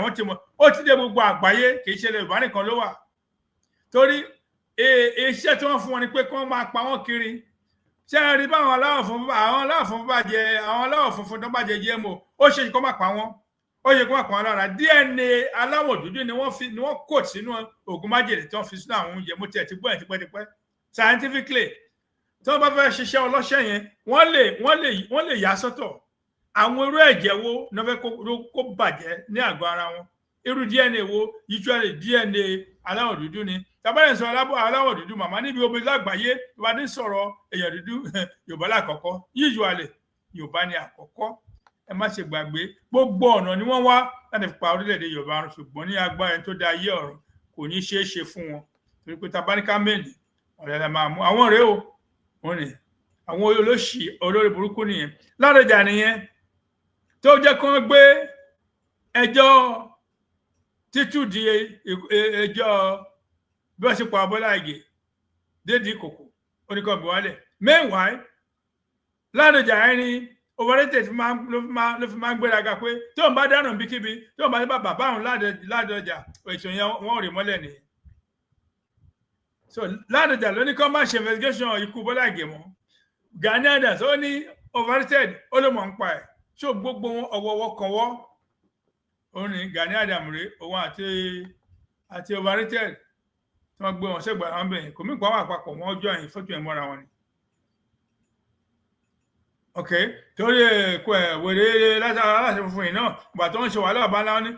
wọ́n ti mọ̀ ó ti dé gbogbo àgbáyé kì í ṣe ilẹ̀ Yorùbá nìkan ló wà torí iṣẹ́ tí wọ́n fún wọn ni pé kí wọ́n máa pa wọ́n kiri ṣé ẹ rí báwọn aláwọ̀ funfun tó bá jẹ GMO ó ṣe kó má pa wọ́n ó yẹ kó má pa wọ́n lára DNA aláwọ̀ dúdú ni wọ́n kò sínú oògùn májèlé tí wọ́n fi sínú àwọn oúnjẹ mo tiẹ̀ ti gbọ́ ẹ̀ tipẹ́tipẹ́ scientifically tí wọ́n bá fẹ́ ṣiṣẹ́ ọlọ́ṣẹ́ yẹn wọ́n lè yà sọ́tọ̀ àwọn irú ẹ̀jẹ̀ wo ní wọ́n fẹ́ kó bàjẹ́ ní àgọ́ ara wọn irú DNA wo usually DNA aláwọ̀ dúdú ni tàbí sọ aláwọ̀ dúdú màmá níbi omi lágbàáyé tó bá ní sọ̀rọ̀ èèyàn dúdú Yorùbá lákọ̀ọ́kọ́ usually Yorùbá ni àkọ́kọ́ ẹ má ṣe gbàgbé gbogbo ọ̀nà ni wọ́n wá láti fi pa orílẹ̀-èdè Yorùbá run ṣùgbọ́n ní agbára ẹni tó dá ayé ọ̀run kò ní ṣeé ṣe fún wọn torí pé tabaníkà mẹ́lì ọ̀rẹ́ la máa mú àwọn rèé o wọn ni àwọn olóṣì olórí burúkú nìyẹn Ládọjà nìyẹn tó jẹ́ kí wọ́n gbé ẹjọ́ títú di ẹjọ́ bí wọ́n ṣe pa Bọ́lá Ìgè dédìí kòkò oníkan buwálẹ̀ meanwhile Ládọjà ẹni overrated ló fi máa ń gbéraga pé tó ń bá dáràn bíkíbi tó ń bá nípa bàbá òun Ládọjà ètò yẹn wọ́n rí mọ́lẹ̀ nìyẹn so Ládọjà ló ní kó má ṣe investigation ikú Bọ́lá Ìgè mọ́ Gani Adams ó ní overrated ó ló mọ̀ ń pa ẹ̀ so gbogbo wọn ọwọ́wọ́ kọ̀wọ́ ó ní Gani Adams rèé òun àti overrated tí wọ́n gbé wọn sẹ́gbàá wọn bẹ̀yẹn kò mí pa wọn àpapọ̀ wọn ọjọ́ àyìn fọ́tò ẹ̀ mọ́ra wọn ni. ok torí wèrè láti funfun yìí náà ìgbà tó ń ṣe wàhálà ọba ńlá ní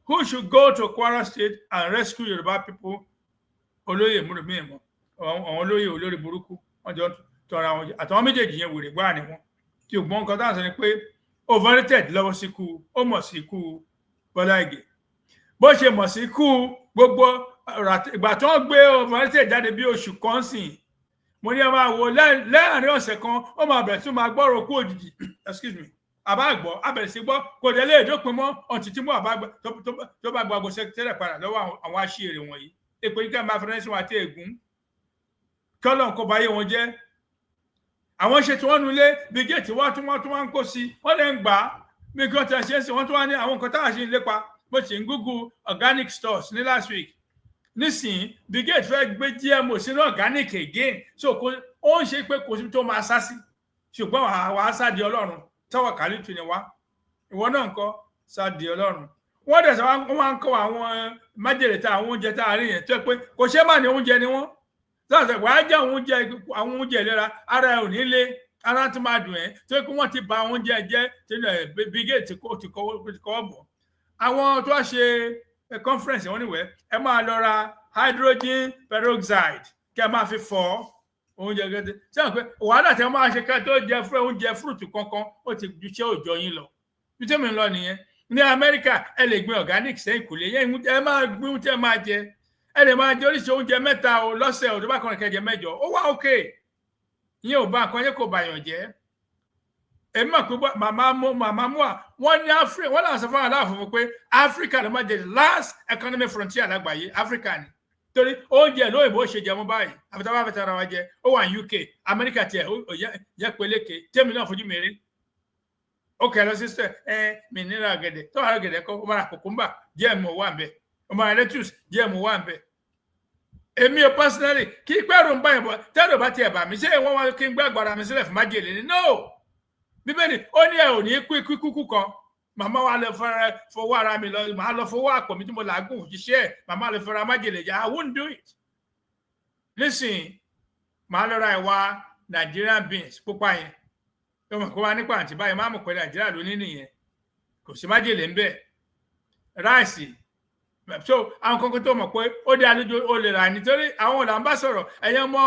who should go to Kwara State and rescue Yorùbá people olóyè múlùmí ìmọ̀ àwọn olóyè olórí burúkú wọ́n jọ tọra wọn àtàwọn méjèèjì yẹn wèrè gbáà ni wọn tí ògbọ́n nǹkan táwọn sọ ni pé overrated lọ́wọ́ sí ikú ó mọ̀ sí ikú Bọ́lá Ìgè bó ṣe mọ̀ sí ikú gbogbo ìgbà tó ń gbé overrated jáde bí oṣù kan sìn mo ní ẹ máa wo lẹ́ẹ̀rin ọ̀sẹ̀ kan ó máa bẹ̀rẹ̀ tí ó máa gbọ́rọ̀ kú òjijì excuse me àbá àgbọ̀ abẹ̀rẹ̀ sí gbọ́ kò dé lè dópin mọ́ ọ̀tí tí mo àbá tó bá gbàgbọ́ sẹ́kítẹ́rẹ̀ padà lọ́wọ́ àwọn aṣèrè wọ̀nyí èpè yìí ká máa fẹ́rẹ́ sí wọn àti ègún kí Ọlọ́run kó báyé wọn jẹ́ àwọn ṣe tí wọ́n nulẹ̀ bí géètì wá tún wá ń kó sí wọ́n lè ń gbà á bí kí wọ́n ti ṣe é sí wọ́n tún wá ní àwọn nǹkan táwọn ṣe ń lépa bó ṣe ń Google organic stores ní last week nísìnyí bí géètì fẹ́ gbé GMO sínú organic again so ó ń ṣe pé kò sí tó máa sá sí ṣùgbọ́n àwa sáàdì Ọlọ́run tọ́wọ́ kálítù ni wá ìwọ náà ń kọ́ sáàdì Ọlọ́run wọ́n dẹ̀ sọ wọ́n máa ń kọ́ àwọn májèlé tá àwọn oúnjẹ tá a rí yẹn tó pé kò ṣe má ní oúnjẹ ni wọ́n láti wàá jẹ́ àwọn oúnjẹ ìlera ara ẹ̀ ò ní lé ara tó máa dùn ẹ́ tó pé wọ́n ti ba oúnjẹ jẹ́ tínú ẹ̀ bígẹ̀ tí kò ti kọ́ bọ̀ àwọn tó wá ṣe conference wọn níwẹ̀ ẹ máa lọ ra hydrogen peroxide kí ẹ máa fi fọ oúnjẹ gẹ́gẹ́ sẹ́wọ̀n pé wàhálà tí wọ́n máa ṣe ká tó jẹ fún oúnjẹ fúrùtù kankan ó ti ju iṣẹ́ òòjọ́ yín lọ bí tẹ́mi ń lọ nìyẹn ní Amẹ́ríkà ẹ lè gbin organic sẹ́yìn kùlé yẹn ẹ máa gbin oúnjẹ máa jẹ ẹ lè máa jẹ oríṣi oúnjẹ mẹ́ta o lọ́sẹ̀ o tó bá kọrin kẹjẹ mẹ́jọ ó wá òkè ìyẹn ò bá nǹkan yẹn kò bàyàn jẹ́ èmi mọ̀ pé màmá mú à wọ́n ní Áfíríkà wọ́n náà sọ fún aláàfin pé Áfíríkà ló máa jẹ the last economic frontier lágbàáyé Áfíríkà ni torí oúnjẹ lóyìnbó ṣe jẹmú báyìí àfitá bá fẹ́ tara wa jẹ ó wà ní UK Amẹ́ríkà tiẹ̀ yẹ peléke tèmi náà fojú mi rí ó kẹ lọ sí sẹ mi nílò ọ̀gẹ̀dẹ̀ tó wà ọ̀gẹ̀dẹ̀ kọ ó máa ra kòkúmbà GMO wà ń bẹ ó máa ra lettuce GMO wà ń bẹ èmi ò personally kí pẹ́rù ń bá yẹn bọ̀ tẹ́lẹ̀ bá tiẹ̀ bà mí ṣé wọ́n wá kí n gbé agbára mi sílẹ̀ fún májèlé ni no Bíbélì ó ní ẹ ò ní kú kan màmá wa lè fọwọ́ ara mi lọ màá lọ fọwọ́ àpò mi tí mo làágùn òṣìṣẹ́ ẹ̀ màmá lè fọra májèlé jà I wouldn't do it nísìnyí màá lọ ra ìwà Nigerian beans pupa yẹn tó mọ̀ kó wá nípa àǹtí báyìí má mọ̀ pé Nàìjíríà ló ní nìyẹn kò sí májèlé ń bẹ ráìsì so àwọn kankan tó mọ̀ pé ó dé àlejò ó lè rà nítorí àwọn là ń bá sọ̀rọ̀ ẹ̀yàn ọmọ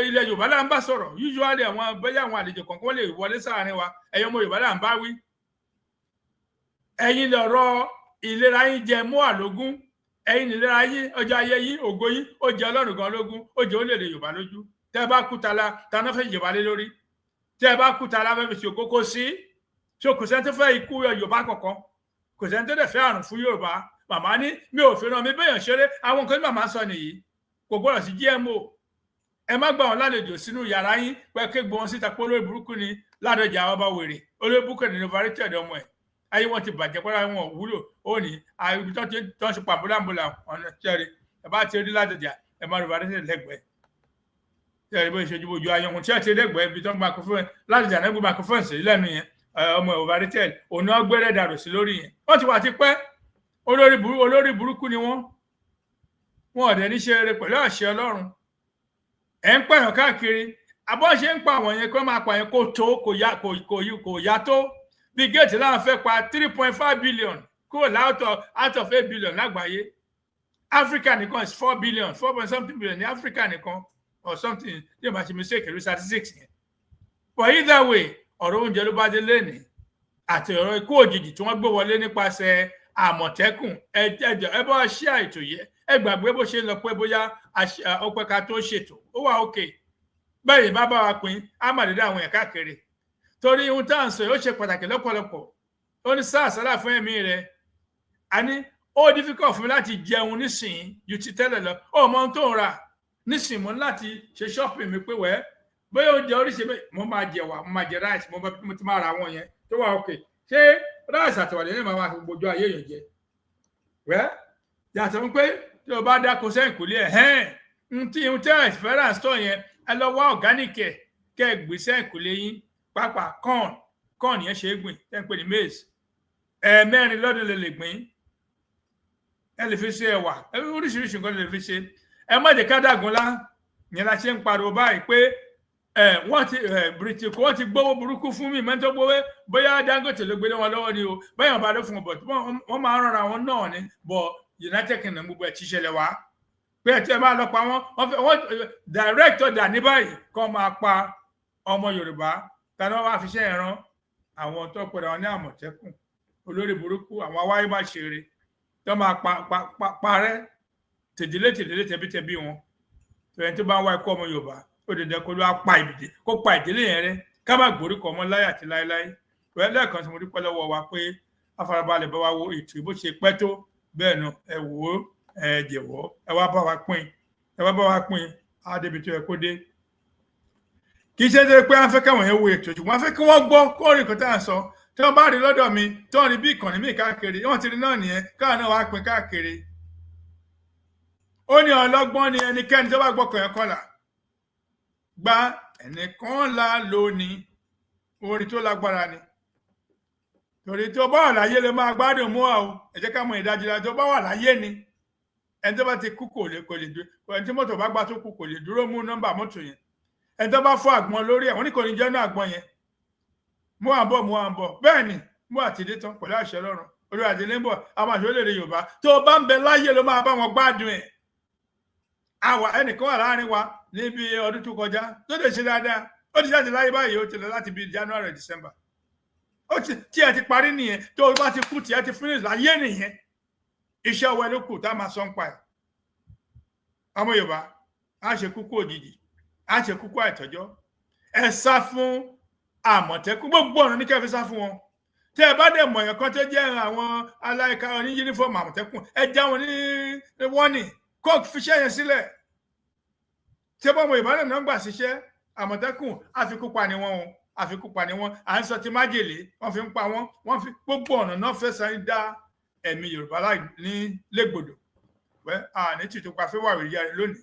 ilẹ̀ Yorùbá là ń bá sọ̀rọ̀ usually àwọn bẹ́ẹ̀ àwọn àlejò kankan lè wọlé sáàrin wa ẹ̀yàn ọmọ Yorùbá là ń bá wí ẹ̀yin lọ̀rọ̀ ìlera yín jẹ mọ́ àlógún ẹ̀yin ìlera yín ọjọ́ ayé yín ògo yín ó jẹ Ọlọ́run gan lógún ó jẹ orílẹ̀-èdè Yorùbá lójú tẹ́ bá kú taná fẹ́ jẹba lé lórí tẹ́ bá kú tala fẹ́ fi ṣe òkókó sí ṣé kò sẹ́ni tó fẹ́ ikú Yorùbá kankan kò sẹ́ni tó dẹ̀ fẹ́ àrùn fún Yorùbá màmá ní mi ò fi ràn mí bẹ́yàn ṣeré àwọn nǹkan tí màmá sọ nìyí kò gbọ́dọ̀ sí GMO ẹ má gbà wọn lálejò sínú yàrá yín pẹ́ẹ́kẹ́ gbọ́ wọn síta pé olórí burúkú ni Ládọjà ọba wèrè olórí burúkú ni overrated ọmọ ẹ̀ ayé wọn ti bàjẹ́ pẹ́lú àwọn wọn wúlò ó ní ibi tó ń ṣe pàbúlàmbùlà ọ̀nà ṣẹ́rí ẹ bá ti rí Ládọjà ẹ má rí overrated lẹ́gbẹ̀ẹ́ ṣẹ́rí bó ṣe ojú ojú ayé wọn tí ẹ ti lẹ́gbẹ̀ẹ́ ibi tó ń gba microphone Ládọjà náà gbé microphone sí lẹ́nu yẹn ọmọ overrated òun náà gbẹ́rẹ́ dàrú sí lórí yẹn wọ́n ti wà ti pẹ́ olórí burúkú ni wọ́n ọ̀dẹ̀ ní ṣe eré pẹ̀lú àṣẹ Ọlọ́run ẹ̀ ń pààyàn káàkiri àbọ̀ ṣe ń pa àwọn yẹn kó máa pààyàn kó tó kò yá tó bí géètì láwọn fẹ́ pa 3.5 billion kúrò out of 8 billion lágbàáyé Africa nìkan is 4 billion 4.something billion ní Africa nìkan or something tí ìbá ṣe mistake rí statistics yẹn but either way ọ̀rọ̀ oúnjẹ ló bá dé lẹ́nìí àti ọ̀rọ̀ ikú òjijì tí wọ́n gbé wọlé nípasẹ̀ Àmọ̀tẹ́kùn ẹjọ́ ẹ bá ṣí àìtò yẹ ẹ gbàgbé bó ṣe lọ pé bóyá ọpẹ ká tó ṣètò ó wà òkè bẹ́ẹ̀ bá bá wa pín á mà dédé àwọn ẹ̀ka kéré torí ohun tá à ń sọ yìí ó ṣe pàtàkì lọ́pọ̀lọpọ̀ ó ní sáà sálà fún ẹ̀mí rẹ̀ a ní ó difficult fún mi láti jẹun nísìnyí ju ti tẹ́lẹ̀ lọ ó mọ ohun tó ń rà nísìnyí mo ní láti ṣe shopping mi pé wẹ́ bóyá oúnjẹ oríṣi mo máa jẹ wà mo máa jẹ rice mo ti máa ra àwọn yẹn tó wà òkè ṣé rice àtẹ̀wàdé ní màmá gbogbo ayé yẹn jẹ wẹ́ yàtọ̀ fún pé tí o bá dáko sẹ́yìn kò lé ohun tí ẹ fẹ́ràn store yẹn ẹ lọ wá organic kẹ́ ẹ gbé sẹ́yìn kò lé yín pápá corn yẹn ṣe é gbìn tẹ́ ń pè ní maize ẹ̀ẹ̀mẹ́rin lọ́dún lè gbìn ẹ lè fi ṣe ẹ̀wà oríṣiríṣi nǹkan lè fi ṣe ẹ má jẹ́ ká dàgún lá yẹn la ṣe ń pariwo báyìí pé British wọ́n ti gbówó burúkú fún mi mẹ́tọ́ gbówó bóyá Dangote ló gbé wọn lọ́wọ́ ni o báyọ̀ bá ló fún wọn bọ̀ wọ́n máa ń rọra wọn náà ni bọ̀ United Kingdom gbogbo ẹ̀ ti ṣẹlẹ̀ wá pé ẹ̀ tí ẹ bá lọ pa wọ́n direct order ní báyìí kọ́ máa pa ọmọ Yorùbá tani wọ́n wá fi ṣe ẹ̀ràn àwọn tó pẹ̀lú àwọn ní Àmọ̀tẹ́kùn olórí burúkú àwọn awáyé bá ṣeré tó máa parẹ́ tèdílé tẹ̀bítẹ̀bí wọn tẹ̀yìn tó bá ń wá ikú ọmọ Yorùbá ó dẹ̀dẹ̀ kó ló wá pa ìdílé yẹn rẹ́ ká má gbóríkọ ọmọ láyé àti láéláé lẹ́ẹ̀kan tí mo dúpẹ́ lọ́wọ́ wa pé afárabalẹ̀ bá wa wo ètò ìbò ṣe pẹ́ tó bẹ́ẹ̀ náà ẹ wò ó ẹ jẹ̀wọ́ ẹ wá bá wa pín á débi tó yẹ kó dé kì í ṣe pé wọ́n fẹ́ káwọn yẹn wo ètò ṣùgbọ́n wọ́n fẹ́ kí wọ́n gbọ́ kó rí nǹkan tá à ń sọ tí wọ́n bá rí lọ́dọ̀ mi tí wọ́n rí bí ìkànnì míì káàkiri wọ́n ti rí náà nìyẹn káwọn náà wá pín káàkiri ó ní ọlọ́gbọ́n ni ẹnikẹ́ni tó bá gbọ́ kọ̀yàn kọlà gba ẹnìkan la lónìí orin tó lágbára ni torí tó bá wà láyé lè máa gbádùn mú ọ ẹ jẹ́ ká mọ ìdájí la tó bá wà láyé ni ẹni tó bá ti kú kò lè dúró ẹni tí mọ́tò bá gbá tó kú kò lè dúró mú nọ́mbà mọ́tò yẹn ẹni tó bá fọ́ àgbọn lórí ẹ̀ wọ́n ní kò ní jẹ́ náà àgbọn yẹn mú à ń bọ̀ bẹ́ẹ̀ ni mú àtìdé tán pẹ̀lú àṣẹ Ọlọ́run olórí àdélé ń bọ̀ àwọn àṣẹ olórí Yorùbá tó bá ń bẹ láyé ló máa bá wọn gbádùn ẹ̀ àwa ẹnìkan wà láàrin wa níbi ọdún tó kọjá tó lè ṣe dáadáa ó ti jáde láyé báyìí ó ti lọ láti bíi January December ó ti tí ẹ ti parí nìyẹn tó o bá ti kú tí ẹ ti finish láyé nìyẹn iṣẹ́ ọwọ́ ẹ ló kù tá a máa sọ ń pa ẹ̀ ọmọ Yorùbá á ṣe kúkú òjijì á ṣe kúkú àìtọ́jọ́ ẹ sá fún Àmọ̀tẹ́kùn gbogbo ọ̀nà ní kẹfì sá fún wọn tí ẹ bá dẹ̀ mọ̀ èèyàn kan tó jẹ́ àwọn aláìka oní yúnífọ̀mù Àmọ̀tẹ́kùn ẹ já wọn ní wọ́nì kó fiṣẹ́ yẹn sílẹ̀ tí ọmọ Yorùbá náà gbà síṣẹ́ Àmọ̀tẹ́kùn àfikúpa ni wọ́n à ń sọ ti májèlé wọ́n fi ń pa wọ́n fi gbogbo ọ̀nà náà fẹ́ sáré dá ẹ̀mí Yorùbá ní légbodò àní tìtúpa fẹ́wà rí yára lónìí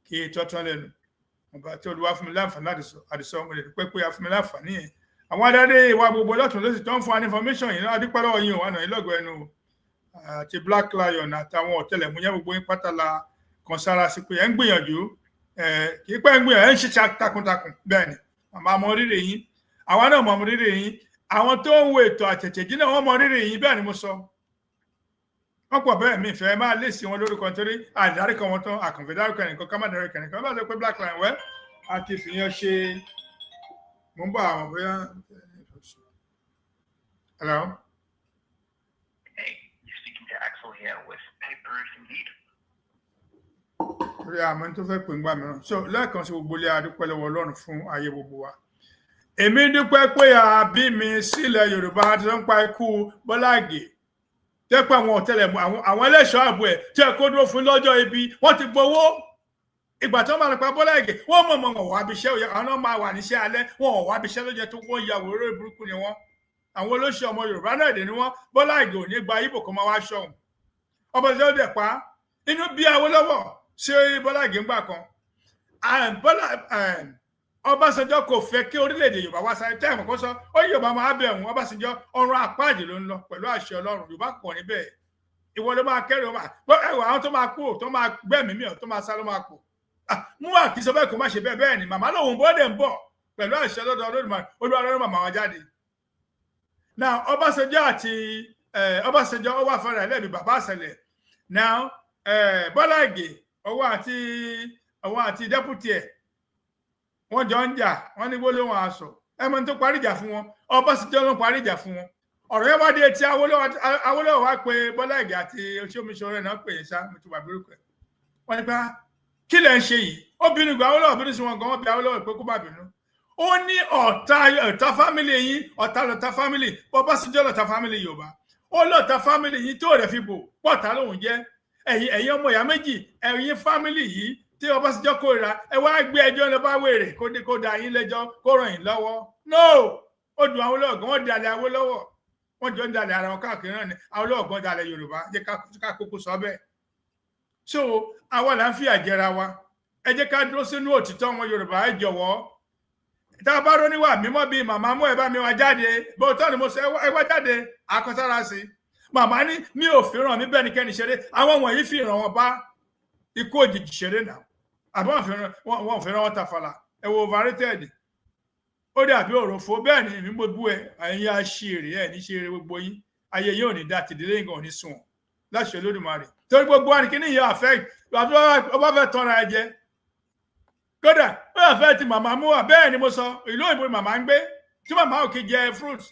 kí ètò ọ̀tán lẹ́nu ọba tí Olúwa fún mi láǹfààní àdìsọ ọmọ rẹ̀ pé a fún mi láǹfààní yẹn àwọn adarí ìwà gbogbo lọ́tún lósì tó ń fún wa ní information yìí náà adúpẹ́ lọ́wọ́ yín òwánà ìlọ́gọ̀ ẹnu àti Black Lion àtàwọn ọ̀tẹlẹ̀múyẹ́ gbogbo yín pátá la kan sára sí pé ẹ̀ ń gbìyànjú kì í pẹ́ ń gbìyànjú ẹ̀ ń ṣe takuntakun bẹ́ẹ̀ ni àmọ́ mọ rírì yín àwa náà mọ rírì yín àwọn tó ń wo ètò àtẹ̀tẹ̀jí náà wọ́n mọ rírì yín bẹ́ẹ̀ ni mo sọ wọ́n pọ̀ bẹ́ẹ̀ mi fẹ́ máa lè sí wọn lórúkọ nítorí àdárí kan wọn tán àkànfẹ́ dárúkọ ẹnìkan ká má dárúkọ ẹnìkan bá sọ pé Black Lion wẹ́ àti ìfìyàn ṣe mo ń bọ̀ àwọn bóyá hello here with papers indeed. Orí àmọ́ tó fẹ́ pè ń gbà mìíràn. So lẹ́ẹ̀kan sí gbogbo ilé adúpẹ́ lọ́wọ́ Ọlọ́run fún ayé gbogbo wa. Èmi dúpẹ́ pé àbí mi sílẹ̀ Yorùbá ti ń pa ikú Bọ́lá Ìgè. Jẹ́ pé àwọn ọ̀tẹlẹ̀múyẹ́ àwọn ẹlẹ́ṣọ́ ààbò ẹ̀ tí ẹ kó dúró fún lọ́jọ́ ibi wọ́n ti gbowó. Ìgbà tó máa lọ pa Bọ́lá Ìgè wọ́n mọ̀ wọ́n wá bíṣẹ́ òye àwọn náà máa wà níṣẹ́ alẹ́ wọ́n wá bíṣẹ́ lójẹ́ tó wọ́n ya wòró burúkú ni wọ́n. Àwọn olóṣèlú ọmọ Yorùbá náà dé ni wọ́n Bọ́lá Ìgè ò ní gba Ìgbò kan máa wá ṣọ̀hún. Ọba ìṣẹ́ dẹ̀ pa inú bí Awólọ́wọ̀ ṣé Bọ́lá Ìgè ń gbà kan. Ọbásanjọ́ kò fẹ́ kí orílẹ̀-èdè Yorùbá wá sáré tẹ́ẹ̀mù kó sọ ó Yorùbá máa bẹ̀ wọ́n Ọbásanjọ́ ọrùn àpáàdì ló ń lọ pẹ̀lú àṣẹ Ọlọ́run Yorùbá pọ̀ níbẹ̀ ìwọ ló máa kẹ́rì ọmọ ẹwà àwọn tó máa kú tó máa gbẹ̀mí mi tó máa sá ló máa pọ̀ mú àkísọ bẹ́ẹ̀ kó má ṣe bẹ́ẹ̀ ni màmá lòun bọ́dẹ̀ ń bọ̀ pẹ̀lú àṣẹ lọ́dọ̀ Olódùmarè màmá wa jáde. Now Ọbásanjọ́ ó wà fara ẹlẹ́bi bàbá àṣẹlẹ̀ now Bọ́lá Ìgè ọwọ́ àti dẹ́pútì ẹ̀ wọ́n jọ ń jà wọ́n ní gbólóhùn aṣọ ẹmọ tó parí ìjà fún wọn Ọbásanjọ́ ló parí ìjà fún wọn ọ̀rọ̀ yẹn wá dé tí Awólọ́wọ̀ wá pé Bọ́lá Ìgè àti Oṣómiṣọrẹ náà pè é sá mo ti wà burúkú ẹ̀ wọ́n ní bá kí lẹ̀ ń ṣe yìí ó bínú gba Awólọ́wọ̀ bínú sí wọn gan wọ́n bí Awólọ́wọ̀ pé kó má bínú ó ní ọ̀tá fámìlì yín ọ̀tá lọ̀tá fámìlì Ọbásanjọ́ lọ̀tá fámìlì Yorùbá ó lọ̀tá fámìlì yín tó rẹ̀ fi bò pọ̀tá lòun jẹ́ ẹ̀yin ọmọ ìyá méjì ẹ̀yin fámìlì yìí tí Ọbásanjọ́ kórìíra ẹ wá gbé ẹjọ́ lọ bá wèrè kó da yín lẹ́jọ́ kó ràn yín lọ́wọ́ no ó dùn Awólọ́wọ̀ gan wọ́n dalẹ̀ Awólọ́wọ̀ wọ́n jọ ń dalẹ̀ ara wọn káàkiri náà ni Awólọ́wọ̀ gan dalẹ̀ Yorùbá jẹ́ ká kókó sọ bẹ́ẹ̀ so àwa là ń fi àjẹra wa ẹ jẹ́ ká dúró sínú òtítọ́ ọmọ Yorùbá ẹ jọ̀wọ́ tá a bá rọ níwà mímọ́ bíi màmá mú ẹ bá mi wá jáde bóòtọ́ ni mo sọ ẹ wá jáde àkọsára sí màmá ní mi ò fi ràn mí bẹ́ẹ̀ nikẹ́ni ṣeré àwọn wọ̀nyí fi ràn wọ́n bá ikú òjijì ṣeré náà àbọ̀ wọn fi ràn wọ́n tàfàlà ẹ wo overrated ó dàbí òròfó bẹ́ẹ̀ ni èmi gbogbo ẹ̀yin aṣèrè ẹ̀ ní ṣeré gbogbo yín ayé yín ò ní dá tìdílé nǹkan ò ní sùn láṣẹ Olódùmarè torí gbogbo wa ní kí ni ìyá àfẹ́ ọba fẹ́ tọ́ra ẹ jẹ kódà ó yà fẹ́ ti màmá mú wa bẹ́ẹ̀ ni mo sọ ìlú òyìnbó ni màmá ń gbé tí màmá ò kì í jẹ fruits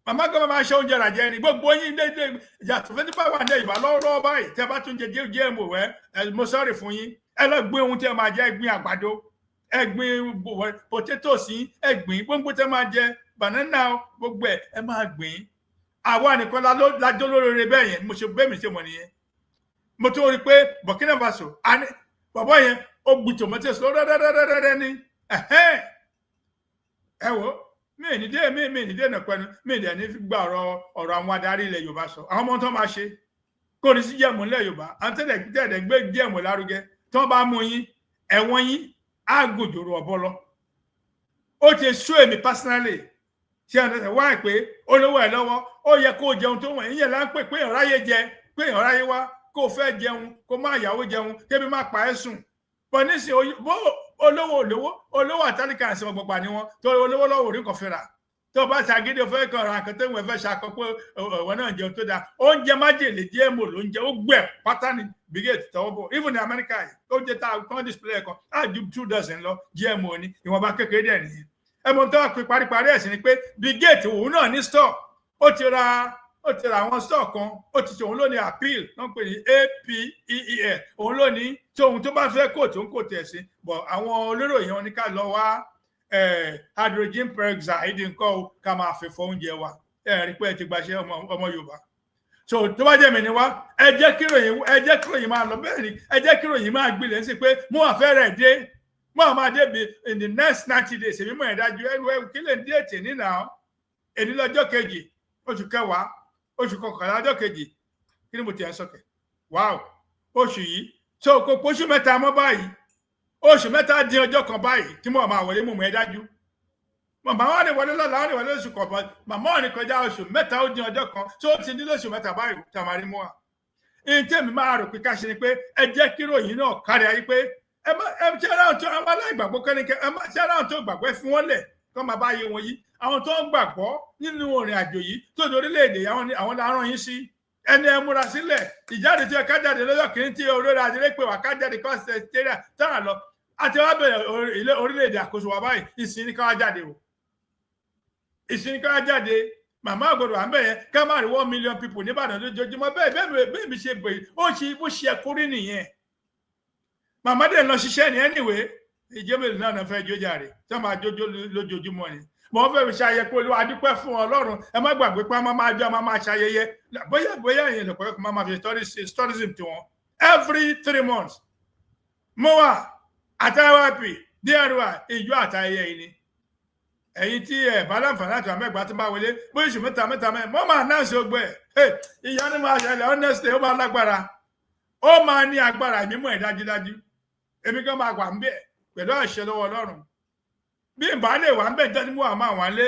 màmá gbọ́dọ̀ máa ṣe oúnjẹ ràjẹ́ ni gbogbo yín dédé yàtọ̀ fẹ́ nípa wà ní ìbá lọ́wọ́ báyìí tẹ́ bá tún jẹ GMO mo sọ́ọ̀rì fún yín ẹ lọ gbé ohun tí ẹ máa jẹ ẹ gbin àgbàdo ẹ gbin potatoes yín ẹ gbin gbogbo tẹ́ máa jẹ banana gbogbo ẹ máa gbin àwa nìkan lájọ́ lóore bẹ́ẹ̀ yẹn mo ṣe bẹ́ẹ̀ mi ṣe mọ̀ nìyẹn mo tún rí i pé Burkina Faso bàbá yẹn ó gbin tomatoes lọ́dọ́dọ́dọ́dọ́dọ́ ni ẹ wò mi ní dé nàpẹnu mi dẹ̀ ní gba ọ̀rọ̀ àwọn adarí ilẹ̀ Yorùbá sọ àwọn ọmọ tó máa ṣe kò ní sí jẹ̀mú ilẹ̀ Yorùbá àwọn tẹ̀lẹ̀ gbé jẹ̀mú lárugẹ tó bá mú yín ẹ̀wọ̀n yín á gòjòrò ọ̀bọ lọ ó ti sú èmi personally ṣé ẹ̀ wá pé olówó ẹ̀ lọ́wọ́ ó yẹ kó jẹun tó wọ̀nyí yẹn là ń pè pé ìráyè jẹ pé ìráyè wá kó fẹ́ jẹun kó má yàwó jẹun kébi má pa ẹ́ sùn bọ̀ nísìnyí olówó àtàlíkà àti ọgbọgba ni wọn tó olówó lọ́wọ́ orí kan fẹ́ra tó bá ṣàgídé fẹ́ kan ra nǹkan tẹ́wọ̀n fẹ́ ṣàkọ pé ọ̀wọ́ náà jẹun tó dáa oúnjẹ májèlé GMO ló ń jẹ ó gbẹ pátá ní brigade tọwọ́ bọ̀ even ní Amẹ́ríkà yìí ó jẹ tá a kàn display kan á ju 2 dozen lọ GMO ni ìwọ̀nba kékeré dẹ̀ nìyẹn ẹmọ tó wà pé paríparí ẹ̀ sí ni pé brigade òun náà ní store ó ti ra àwọn store kan ó ti ṣe òun ló ní appeal wọ́n pè ní APEL òun ló ní tí ohun tó bá fẹ́ kò tó ń kò tẹ̀ sí bọ̀ àwọn olóròyìn wọn ní ká lọ wá hydrogen peroxide nǹkan ká máa fi fọ oúnjẹ wa rí pé ẹ ti gbaṣẹ́ ọmọ Yorùbá so tó bá jẹ́ mi ni wá ẹ jẹ́ kí ròyìn máa lọ bẹ́ẹ̀ ni ẹ jẹ́ kí ròyìn máa gbilẹ̀ sí pé mú àfẹ́ rẹ̀ dé mú àwọn máa débi in the next 90 days èmi mọ̀ ẹ̀dájú kí lè dé ètè nínà èdè lọ́jọ́ kejì oṣù kẹwàá oṣù kọkànlá ọjọ́ kejì kí ni mo ti ẹ̀ sọ̀kẹ̀ wow oṣù yìí so kò pósù mẹ́ta mọ́ báyìí oṣù mẹ́ta dín ọjọ́ kan báyìí tí mo máa wọlé mú ẹ dájú màmá wọn ni wọlé lọ́la wọn ni wọlé oṣù kọ̀ọ̀bọ màmá wọn ni kọjá oṣù mẹ́ta ó dín ọjọ́ kan tó ti dín lóṣù mẹ́ta báyìí tí a máa rí mú wa èyí tí èmi máa rò pé ká ṣe ni pé ẹ jẹ́ kí ròyìn náà kárí ayé pé ẹ ṣe aráàlú tó àwọn aláìgbàgbọ́ kẹ́nikẹ́ ẹ ṣe aráàlú tó gbàgbọ́ fún wọn lẹ̀ kọ́ máa bá yé wọn yí àwọn tó ń gbàgbọ́ nínú òrìn àjò yìí tó di orílẹ̀-èdè àwọn làárọ̀ yín sí ẹni ẹ múra sílẹ̀ ìjáde tí ẹ ká jáde lọ́jọ́ kìíní tí olórí adìrẹ pé wà ká jáde kọ́sítẹ́rìà táà lọ àti wá bẹ̀rẹ̀ orílẹ̀-èdè àkóso wa báyìí ìsìn ní ká wá jáde o ìsìn ní ká wá jáde màmá àgbọ̀dọ̀ à ń bẹ̀ yẹn ká má rí 1 million people níbàdàn lójoojúmọ́ bẹ́ẹ̀ mi ṣe bẹ̀ ó ṣe bó ṣe ẹkúrí nìyẹn màmá dẹ̀ lọ ṣiṣẹ́ ní anyway ìjẹ́bẹ̀rẹ̀ náà fẹ́ jójà rẹ̀ tí wọ́n máa jójó lójoojúmọ́ ni mo fẹ́ fi ṣayẹyẹ pé olúwa dúpẹ́ fún Ọlọ́run ẹ má gbàgbé pé a máa jọ a máa ṣayẹyẹ bóyá ìyẹn lọ́pọ̀ ẹ̀kọ́ máa fi tourism tiwọn every 3 months moa àtàwápì DRY ìjọ àtàyẹyẹ yìí ni ẹ̀yin tí ẹ bá láǹfààní àti àmẹ́gbàá tó bá wọlé bóyá oṣù mẹ́ta mọ́ máa náà ṣe ogbó ẹ̀ ìyá ni máa ṣẹlẹ̀ honestly ó máa lágbára ó máa ní agbára ìmímọ́ ẹ̀ dájúdájú èmi kan máa wà ń bẹ̀ pẹ̀lú àṣẹ lọ́wọ́ Ọlọ́run bí n bá lè wà ń bẹ̀ jẹ́ ní mú àwọn àwọn alẹ́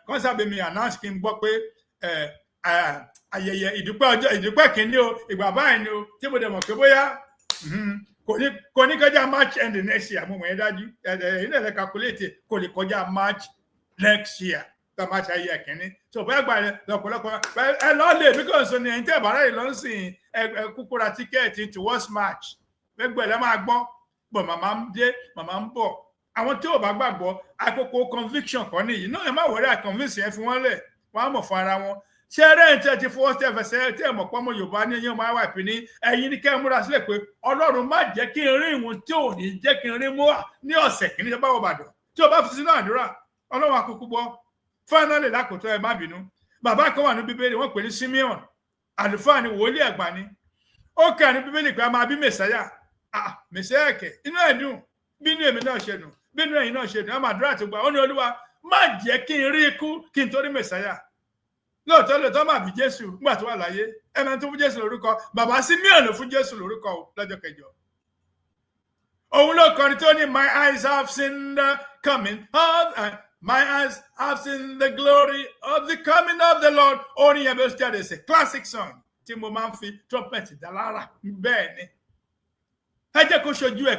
kọ́ńsábẹ̀ mi announce kí n gbọ́ pé ayẹyẹ ìdúpẹ́ kìíní o ìgbà báyìí ni o tí mo dẹ̀ mọ̀ pé bóyá kò ní kọjá March end next year mo mọ̀ ẹ́ dájú ilé ẹ̀ calculate kò lè kọjá March next year tó máa ṣe ayẹyẹ kìíní tó bẹ́ẹ̀ gbà lọ́pọ̀lọpọ̀ ẹ lọ́ọ́ lè bí kò sọ ni ẹ̀yin tẹ́ ìbára yìí lọ́sìn kúkúra tíkẹ́ẹ̀tì towards March gbẹgbẹ lẹ máa gbọ́ bọ̀ màmá ń dé màmá ń bọ̀ àwọn tí ò bá gbàgbọ́ àkókò conviction kan nìyí náà ẹ má wọlé àconvince yẹn fi wọ́n lẹ̀ wọ́n á mọ̀ fún ara wọn ṣé eré ìtẹ́ ti fọwọ́ tẹ́ fẹsẹ̀ tí ẹ̀ mọ̀ pọ́nmọ́ Yorùbá ní ẹ̀yìn ọmọ àwọn ìpín ní ẹ̀yìn ní kẹ́ ẹ múra sílẹ̀ pé Ọlọ́run má jẹ́ kí n rí ìwọ̀n tí ò ní jẹ́ kí n rí mú ní ọ̀sẹ̀ kìíní bá wọ Ìbàdàn tí o bá fi sínú àdúrà Ọlọ́run àkókò gbọ́ fáínálì lákòótọ́ ẹ má bínú bàbá kan wà ní Bíbélì wọ́n pè ní Simeon àlùfáà ni wòlíì àgbà ni ó kà ní Bíbélì pé a máa bí Mèsáyà Mèsáyà kẹ inú ẹ̀ dùn bínú èmi náà ṣe dùn bínú ẹ̀yin náà ṣe dùn ọmọ àdúrà tó gbà ó ní Olúwa má jẹ́ kí n rí ikú kí n tó rí Mèsáyà lóòótọ́ máa bí Jésù nígbà tó wà láyé ẹ̀mẹ́ tó fún Jésù lórúkọ bàbá Simeon ló fún Jésù lórúkọ lọ́jọ́ kẹjọ òun ló kọrin tó ní my eyes have seen the coming of my eyes have seen the glory of the coming of the Lord orin yẹn bó ṣe jáde ṣe classic song tí mo máa ń fi trumpet dá lára bẹ́ẹ̀ ni ẹ jẹ́ kó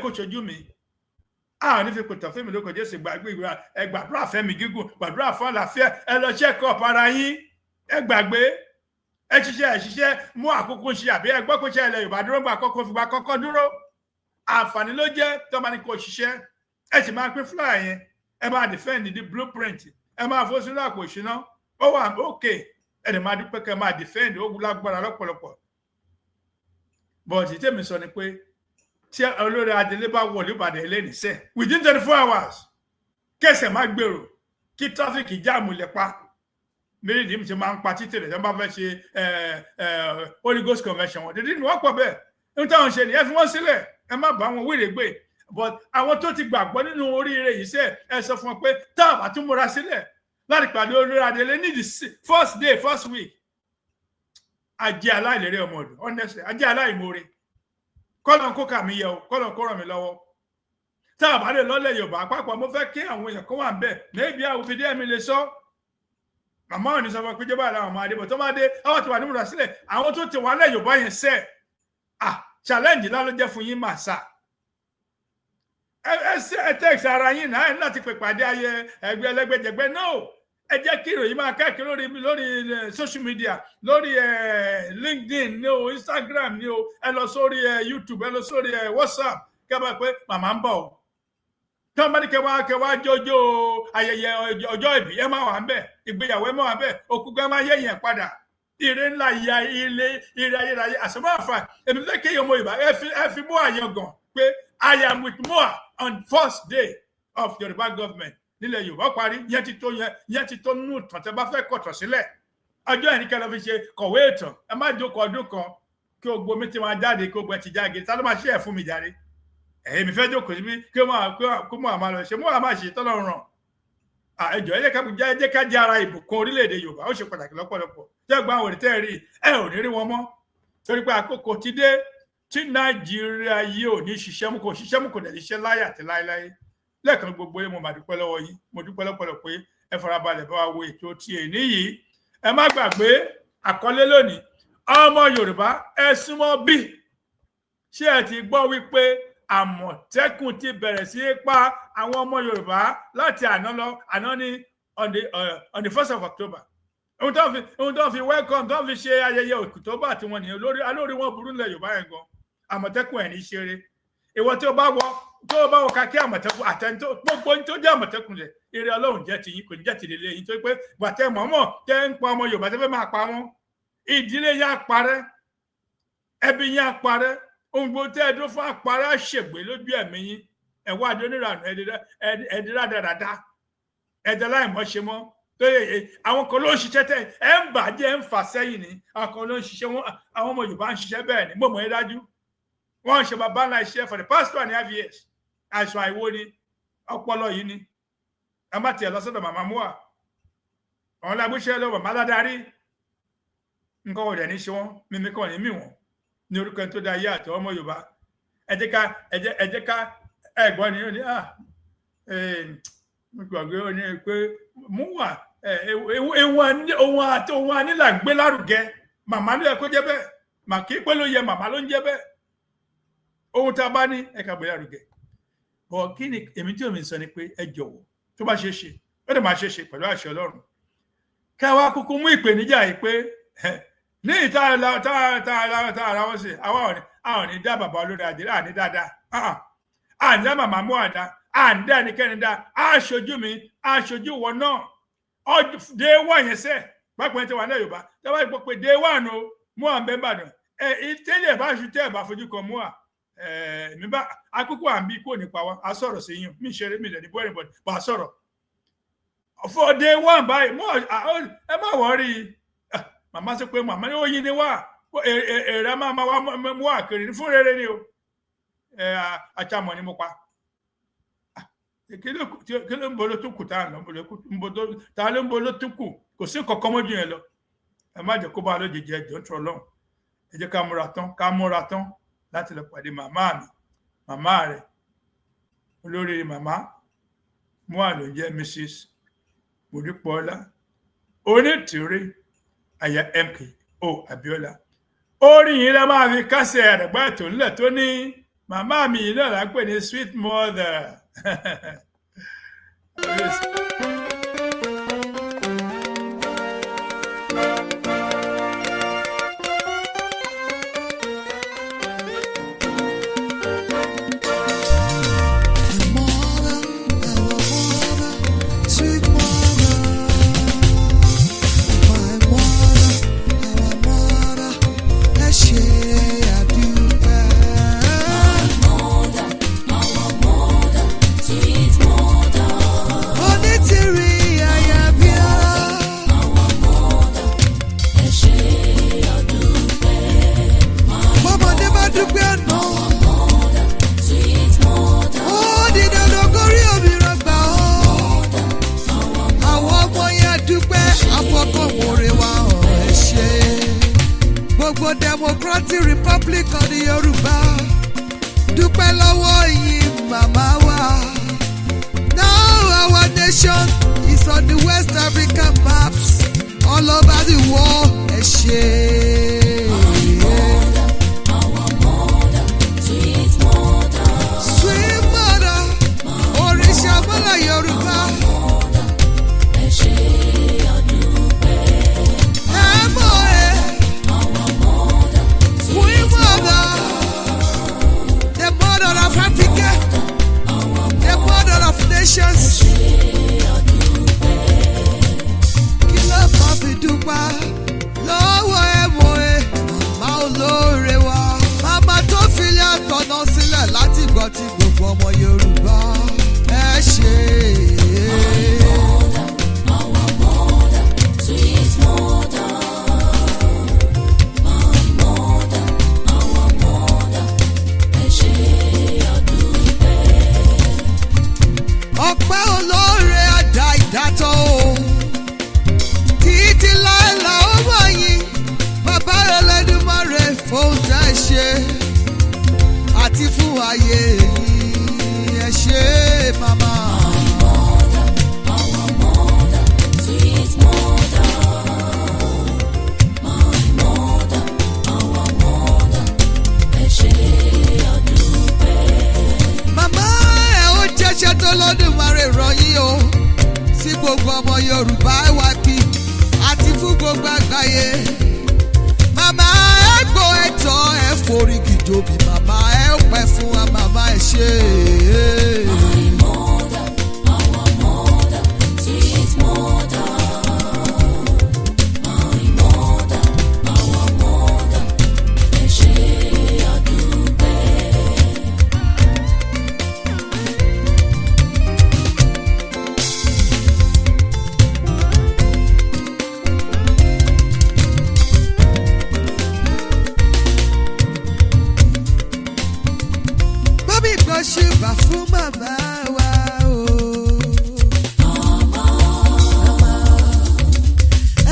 ṣojú mi a ní fi kòtò fún mi lóko Jésù gbàgbé ẹ gbàdúrà fẹ́mi gígùn gbàdúrà fún àlàáfíà ẹ lọ check up ara yín ẹ gbàgbé ẹ ṣiṣẹ́ mú àkókò ṣe àbí ẹ gbọ́ pé ṣe ilẹ̀ Yorùbá dúró gbà kọ́kọ́ fìgbà kọ́kọ́ dúró àǹfààní ló jẹ́ tó máa ní kó ṣiṣẹ́ ẹ sì máa pín flyer yẹn ẹ máa defend the blueprint ẹ máa fọ́ sínú àpò ìṣúná ó wà òkè ẹ dẹ̀ máa dúpẹ́ kẹ́ máa defend ó lágbára lọ́pọ̀lọpọ̀ bọ́ọ̀tì tèmi sọ ni pé tí olórí adelé bá wọlé Ìbàdàn lẹ́nìíṣẹ́ within 24 hours kẹsẹ̀ má gbèrò kí tráfíkì jáàmù lẹ̀ pa méjì ní ti máa ń pa títì rẹ̀ tí wọ́n bá fẹ́ ṣe Holy Ghost convention wọn dídí ni wọ́n pọ̀ bẹ́ẹ̀ ní táwọn ṣe ni ẹ fi wọ́n sílẹ̀ ẹ má bá wọn wíìrè gbé but àwọn tó ti gbàgbọ́ nínú oríire yìí sẹ́ ẹ sọ fún wọn pé tá a bá tún múra sílẹ̀ láti pàdé olórí adelé ní the first week ajé aláìlérè ọmọ ọdún honestly ajé aláìmoore kọ́lọ̀ kó kà mí yẹ o kọ́lọ̀ kó ràn mí lọ́wọ́ tá a bá lè lọ́lẹ̀ Yorùbá àpapọ̀ mo fẹ́ kí àwọn èèyàn kó wà ń bẹ̀ maybe àwọn òbí díẹ̀ mi lè sọ màmá ò ní sọ fún pé jọba àwọn ọmọ adébọ̀ tó máa dé àwọn tí wà ní múra sílẹ̀ àwọn tó ti wà lẹ̀ Yorùbá yẹn sẹ́ challenge ńlá ló jẹ́ fún yín màá sà ẹ text ara yín náà ẹ láti pè pàdé ayé ẹgbẹ́ ẹlẹ́gbẹ́jẹgbẹ́ no ẹ jẹ́ kí ìròyìn máa káàkiri lórí social media lórí LinkedIn ní o Instagram ní o ẹ lọ sórí YouTube ẹ lọ sórí WhatsApp kí ẹ bá pé màmá ń bọ̀ o tí wọ́n bá ní kẹwàá jọjọ ayẹyẹ ọjọ́ ìbí ẹ máa wà ń bẹ̀ ìgbéyàwó ẹ máa wà ń bẹ̀ òkúgbẹ́ máa yẹ yẹn padà ire ńlá ya ilé ire ayérayé àṣọmáfà èmi fẹ́ kéèyàn mọ ìbá ẹ fi mú àyàn gan pé I am with Moa on first day of Yoruba government nílẹ̀ Yorùbá parí yẹn ti tó nínú ìtàn tẹ́ bá fẹ́ kọ̀tọ̀ sílẹ̀ ọjọ́ ẹni kẹlẹ́ fi ṣe kọ̀wé ìtàn ẹ má jókòó ọdún kan kí o gbomi tí wọn jáde kí o gbẹ ti jáde tá ló máa ṣe ẹ fún mi jáde ẹ̀yin mi fẹ́ jókòó síbi kí kó mọ àmà lọ ṣe mọ àmà ṣe tọ́lọ́run ràn ẹjọ́ ẹ jẹ́ ká jẹ́ ara ìbùkún orílẹ̀-èdè Yorùbá ó ṣe pàtàkì lọ́pọ̀lọpọ̀ jẹ́ gba àwọn òrìtẹ́ rí ẹ ò ní rí wọn mọ́ torí pé àkókò ti dé tí Nàìjíríà yìí ò ní ṣiṣẹ́ mú kò dẹ̀ ṣiṣẹ́ láyé àti láéláé lẹ́ẹ̀kan gbogbo yín mo máa dúpẹ́ lọ́wọ́ yín mo dúpẹ́ lọ́pọ̀lọpọ̀ pé ẹ farabalẹ̀ bá wa wo ètò tí èní yìí ẹ má gbàgbé àkọlé lónìí ọmọ Yorùbá ẹ súnmọ́ bí ṣé ẹ ti gbọ́ wípé Àmọ̀tẹ́kùn ti bẹ̀rẹ̀ sí í pa àwọn ọmọ Yorùbá láti àná ní on the 1st of October ohun tó fi welcome tó fi ṣe ayẹyẹ October tí wọ́n ní alórí wọn burú nílẹ̀ Yorùbá yẹn gan Àmọ̀tẹ́kùn ẹ̀ ní ṣeré ìwọ tí o bá wọ kakí Àmọ̀tẹ́kùn àtẹnitó gbogbo tó jẹ́ Àmọ̀tẹ́kùn rẹ̀ ire Ọlọ́run jẹ́ tiyín kò ní jẹ́ tìdílé yín tó pé gbàtẹ́ mọ̀ọ́mọ̀ tẹ́ ń pa ọmọ Yorùbá tẹ́ fẹ́ máa pa wọ́n ìdílé yín á parẹ́ ẹbí yín á parẹ́ ohun gbogbo tẹ́ ẹ dúró fún àparẹ́ àṣègbè lójú ẹ̀mí yín ẹ̀wọ́ adónírànú ẹ̀dínládàradà ẹ̀dá láìmọ̀ ṣe mọ́ tó yẹ àwọn kan ló ń ṣiṣẹ́ tẹ́ ẹ̀ ń bàjẹ́ ń fà sẹ́yìn ní àwọn kan ló ń ṣiṣẹ́ wọn àwọn ọmọ Yorùbá ń ṣiṣẹ́ bẹ́ẹ̀ ni gbọ́mọ̀ yẹn dájú wọ́n ń ṣe bàbá ńlá iṣẹ́ for the past 2.5 years àìsàn àìwó ni ọpọlọ yìí ni a má tiẹ̀ lọ sọ́dọ̀ màmá mú wa àwọn lágbóṣẹ́ lọ màmá ládarí nǹkan ọ̀dẹ̀ ní ṣe wọ́n mímí kan ní mí wọ́n ní orúkọ tó dá ayé àti ọmọ Yorùbá ẹ jẹ́ ká ẹ̀gbọ́n ni ó ní mo gbàgbé ó ní pé mú wà ohun anílà ń gbé lárugẹ màmá ló yẹ kó jẹ́ bẹ́ẹ̀ màkì pé ló yẹ màmá ló ń jẹ́ bẹ́ẹ̀ ohun tá a bá ní ẹ̀ka gbé lárugẹ bọ̀ kí ni èmi tí omi sọ ni pé ẹ jọ̀wọ́ tó bá ṣe é ṣe ó dẹ̀ máa ṣe é ṣe pẹ̀lú àṣẹ Ọlọ́run ká wá kúkú mú ìpèníjà yìí pé ní ìta ara wọn sí àwọn ní dá bàbá olórí àdìrà àní dáadáa àní dá màmá mú àdá àní dá ẹnikẹ́ni dá aṣojú mi aṣojú wọn náà dé wà yẹn sẹ́ pápẹ́ tí wà ní Yorùbá tí wọ́n gbọ́ pé dé wà nù mú àbẹ́ Ìbàdàn ìtẹ́lẹ̀ bá ṣu tẹ́ ẹ̀ bá fojú kan mú à mi bá akókó à ń bí kò nípa wa a sọ̀rọ̀ sí yín mi ṣeré mi lẹ̀ ní bọ́ọ̀rì bọ̀dì bá a sọ̀rọ̀ for day one báyìí ẹ má wọ́ọ́rì màmá sọ pé màmá ní oyin ni wá èrè máa wá mú àkèrè fún rere ni o àtàmọ̀ ni mo pa kí ló ń bolo tó kù tá à ń lọ ta ló ń bolo tó kù kò sí kankan mọ́jú yẹn lọ ẹ má jẹ́ kó bá lójijì ẹjọ́ ń tọ́ lọ́hùn ẹ jẹ́ ká múra tán láti lọ pàdé màmá mi màmá rẹ̀ olórí màmá mú àlọ́ jẹ́ Mrs. Modipola onítìrí àyà MKO Abiola orin yìí la máa fi kásẹ̀ àdàgbà ètò ńlẹ̀ tó ní màmá mi yìí náà là ń pè ní sweet mother. Democratic Republic of the Yoruba dúpẹ́ lọ́wọ́ yín màmá wa. Now our nation is on the West African maps all over the world. Ẹ ṣé. Sweet mother, òrìṣà mọ́lá Yorùbá. Ẹ ṣé. Nations. Kí ló máa fi dúpẹ́ lọ́wọ́ ẹ̀mọ́ ẹ̀ màmá olóore wa. Màmá tó filẹ̀ àtọ̀nà sílẹ̀ láti gbọ́ ti gbogbo ọmọ Yorùbá. Ẹ ṣé. Our mother, sweet mother. My mother, our mother. Ẹ ṣé àdúpẹ́. Ọpẹ́ olóore àdá ìdátọ́ o títí láìla ó mọ̀ yín bàbá Ẹlẹ́dùmarè fóun tẹ́ ẹ ṣe àti fún ayé yìí ẹ ṣé màmá. Our mother, sweet mother. My mother, our mother. Ẹ ṣé àdúpẹ́. Màmá jẹ́ṣẹ́ tó lọ́dúnmarè ròyìn o sí gbogbo ọmọ Yorùbá YP àti fún gbogbo àgbáyé. màmá ẹ gbọ́ ẹ̀tọ́ ẹ forí kìjòbí màmá ẹ pẹ́ fún wa màmá ẹ ṣe. My mother, our mother, sweet mother. My mother, our mother, ẹ ṣé àdúpẹ́. Bábí gbọ́ ṣùgbà fún màmá wa o.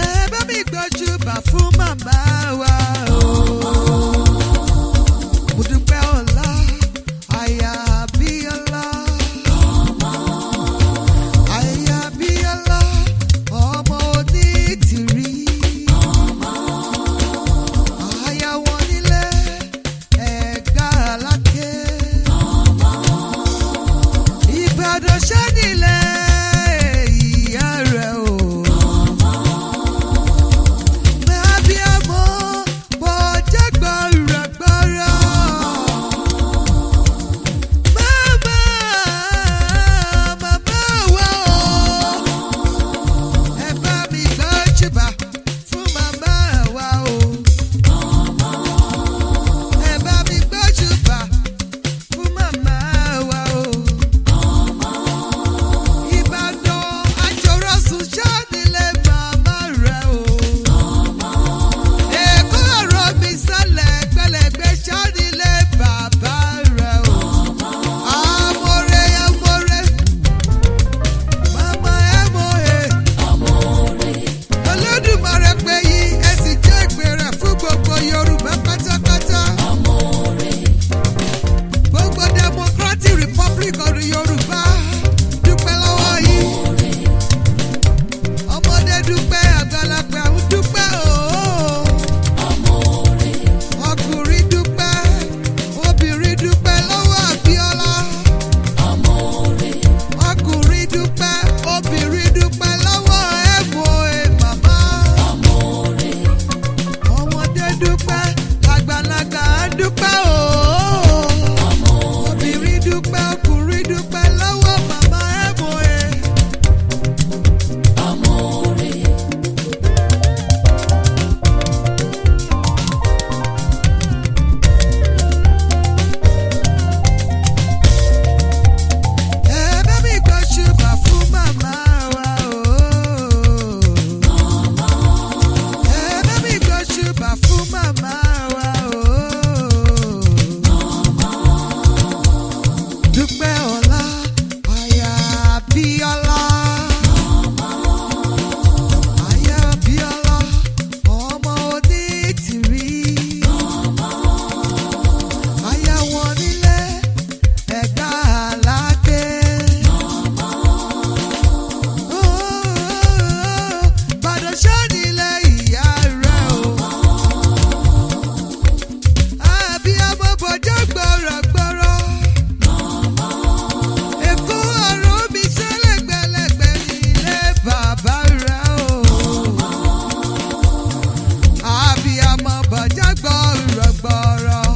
Ẹ bábí gbọ́ ṣùgbà fún màmá wa o. Mo dúpẹ́ ọ̀la, àyà Abíọ́lá. Àyà Abíọ́lá, ọmọ onítìrí. Àyà wọn nílé Ẹ̀gbá Aláké. Ìbàdàn ṣánilẹ̀ ìyá rẹ̀ o. Mábíàmọ́ bọ̀jẹ́ gbọ̀rọ̀gbọ̀rọ̀. Màmá wa o. Ẹ bá mi gbọ́ ṣùbà fún màmá wa o. Ẹ bá mi gbọ́ ṣùbà fún màmá wa o. Ìbàdàn àjọrọ̀sùn ṣánilẹ̀ màmá rẹ̀ o. Èkó ọ̀rọ̀ mi sálẹ̀ gbẹlẹ̀gbẹ́ ṣánilẹ̀ bàbá rẹ̀ o. Amore, amore, màmá ẹ mọ̀ ẹ́. Olódùmarè pé yí ẹ sì jẹ́ ìpè rẹ̀ fún gbogbo Yorùbá pátápátá. Gbogbo Democratic Republic of the Yorùbá dúpẹ́ lọ́wọ́ yìí. Ọmọdé dúpẹ́, àgbàlagbà ń dúpẹ́ ooo. Ọkùnrin dúpẹ́, obìnrin dúpẹ́ lọ́wọ́ Abíọ́lá. Ọkùnrin dúpẹ́, obìnrin dúpẹ́ lọ́wọ́ ẹ̀mọ́ ẹ̀ màmá. Ọmọdé dúpẹ́, àgbàlagbà dúpẹ́ ooo. Obìnrin dúpẹ́, ọkùnrin dúpẹ́ lọ́wọ́ màmá ẹ̀mọ́ ẹ̀. Ẹ bá mi gbọ́ ṣùbà fún màmá wa o. Ẹ bá mi gbọ́ ṣùbà fún màmá wa o. Dúpẹ́ ọ̀la, àyà Abíọ́lá. Àyà Abíọ́lá, ọmọ onítìrí. Àyà wọn nílé Ẹ̀gbá Aláké. Ìbàdàn ṣánilẹ̀ ìyá rẹ̀ o. Abíámọ́ bọ̀jẹ́ gbọ̀rọ̀gbọ̀rọ̀. Èkó ọ̀rọ̀ mi ṣẹlẹ̀ gbẹlẹ̀gbẹ̀ nílé bàbá rẹ̀ o. Abíámọ́ bọ̀jẹ́ gbọ̀rọ̀gbọ̀rọ̀.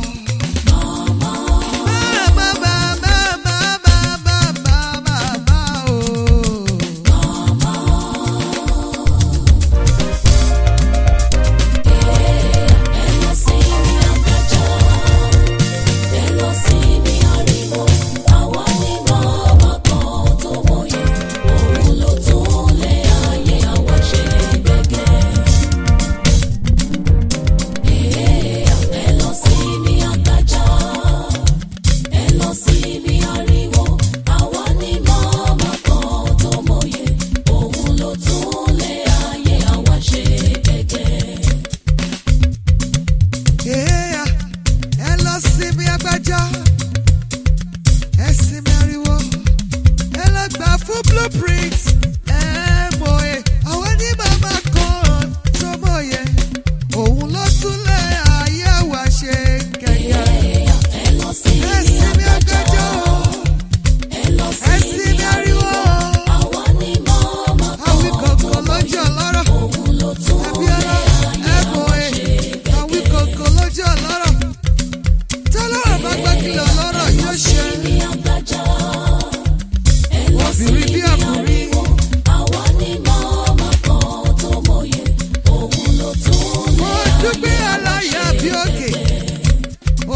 dúpẹ́ aláya bí òkè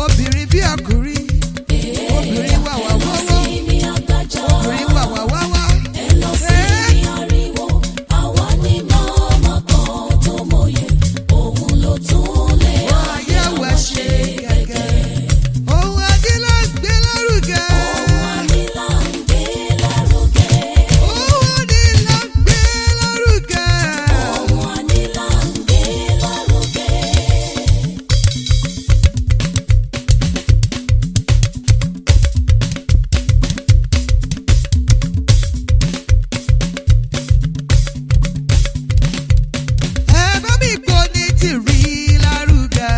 obìnrin bí ọkùnrin obìnrin wàwà wọ́wọ́ obìnrin wàwà wáwá. Ayé wa ṣe gẹ́gẹ́. Ohun adé là ń gbé lárugẹ. Ohun adé là ń gbé lárugẹ. Ẹ bá mi gbọ́ ní tìrí lárugẹ.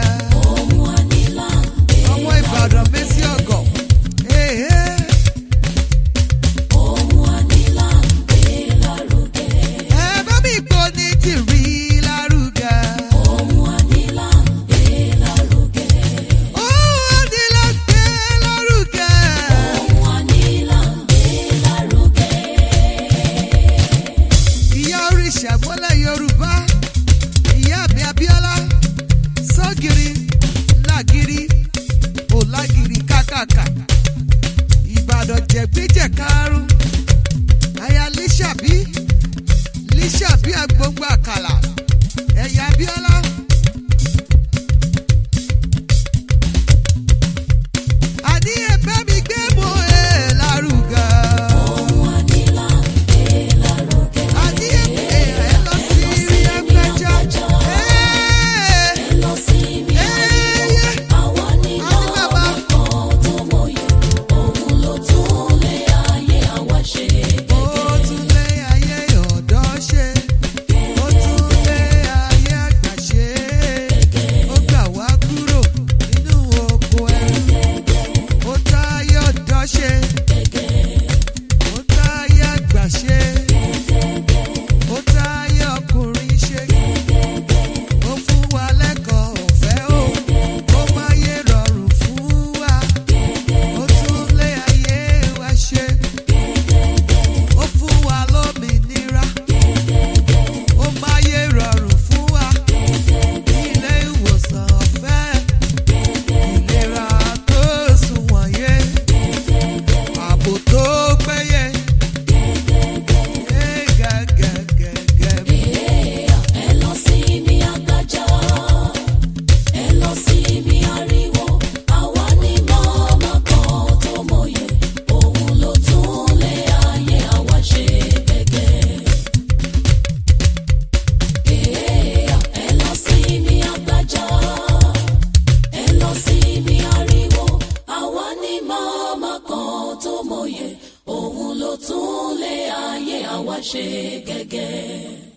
Ọmọ Ìbàdàn Mẹ́sì ọ̀gọ̀. Ẹ bá mi gbọ́ ní tìrí lárugẹ. Ohun adé là ń gbé lárugẹ. Ìyá òrìṣà mọ́lẹ̀ Yorùbá, ìyá mi Abíọ́lá, sọ́gìrì, lágìrì, òlágìrì kákàkà, Ìbàdàn jẹ̀gbíjẹ̀ karùn-ún, aya Lísàbí agbóngbò àkàlà, ẹ̀yà Abíọ́lá. Àní ẹ bá mi gbé mọ́ ẹ lárugẹ. Àní ẹ lọ sí ẹgbẹ́jọ́. Àní bàbá. Ó tún lé ayé ọ̀dọ́ ṣe. Ó tún lé ayé àgbà ṣe. Ó gbà wá kúrò nínú oko ẹrú. Ó tá ayé ọ̀dọ́ ṣe. Ó tá ayé àgbà ṣe. Ó tá ayé ọkùnrin ṣe. Ó fún wa lẹ́kọ̀ọ́ ọ̀fẹ́ o. Ó máyé rọrùn fún wa. Ó tún lé ayé wa ṣe. Ó fún wa lómìnira. Ó máyé rọrùn fún wa. Ilé ìwòsàn ọ̀fẹ́. Ìlera tó sunwọ̀n yé. Ààbò tó péye. Gẹ́gẹ́gẹ́gẹ́. Òun ló tún lé ayé àwa ṣe gẹ́gẹ́.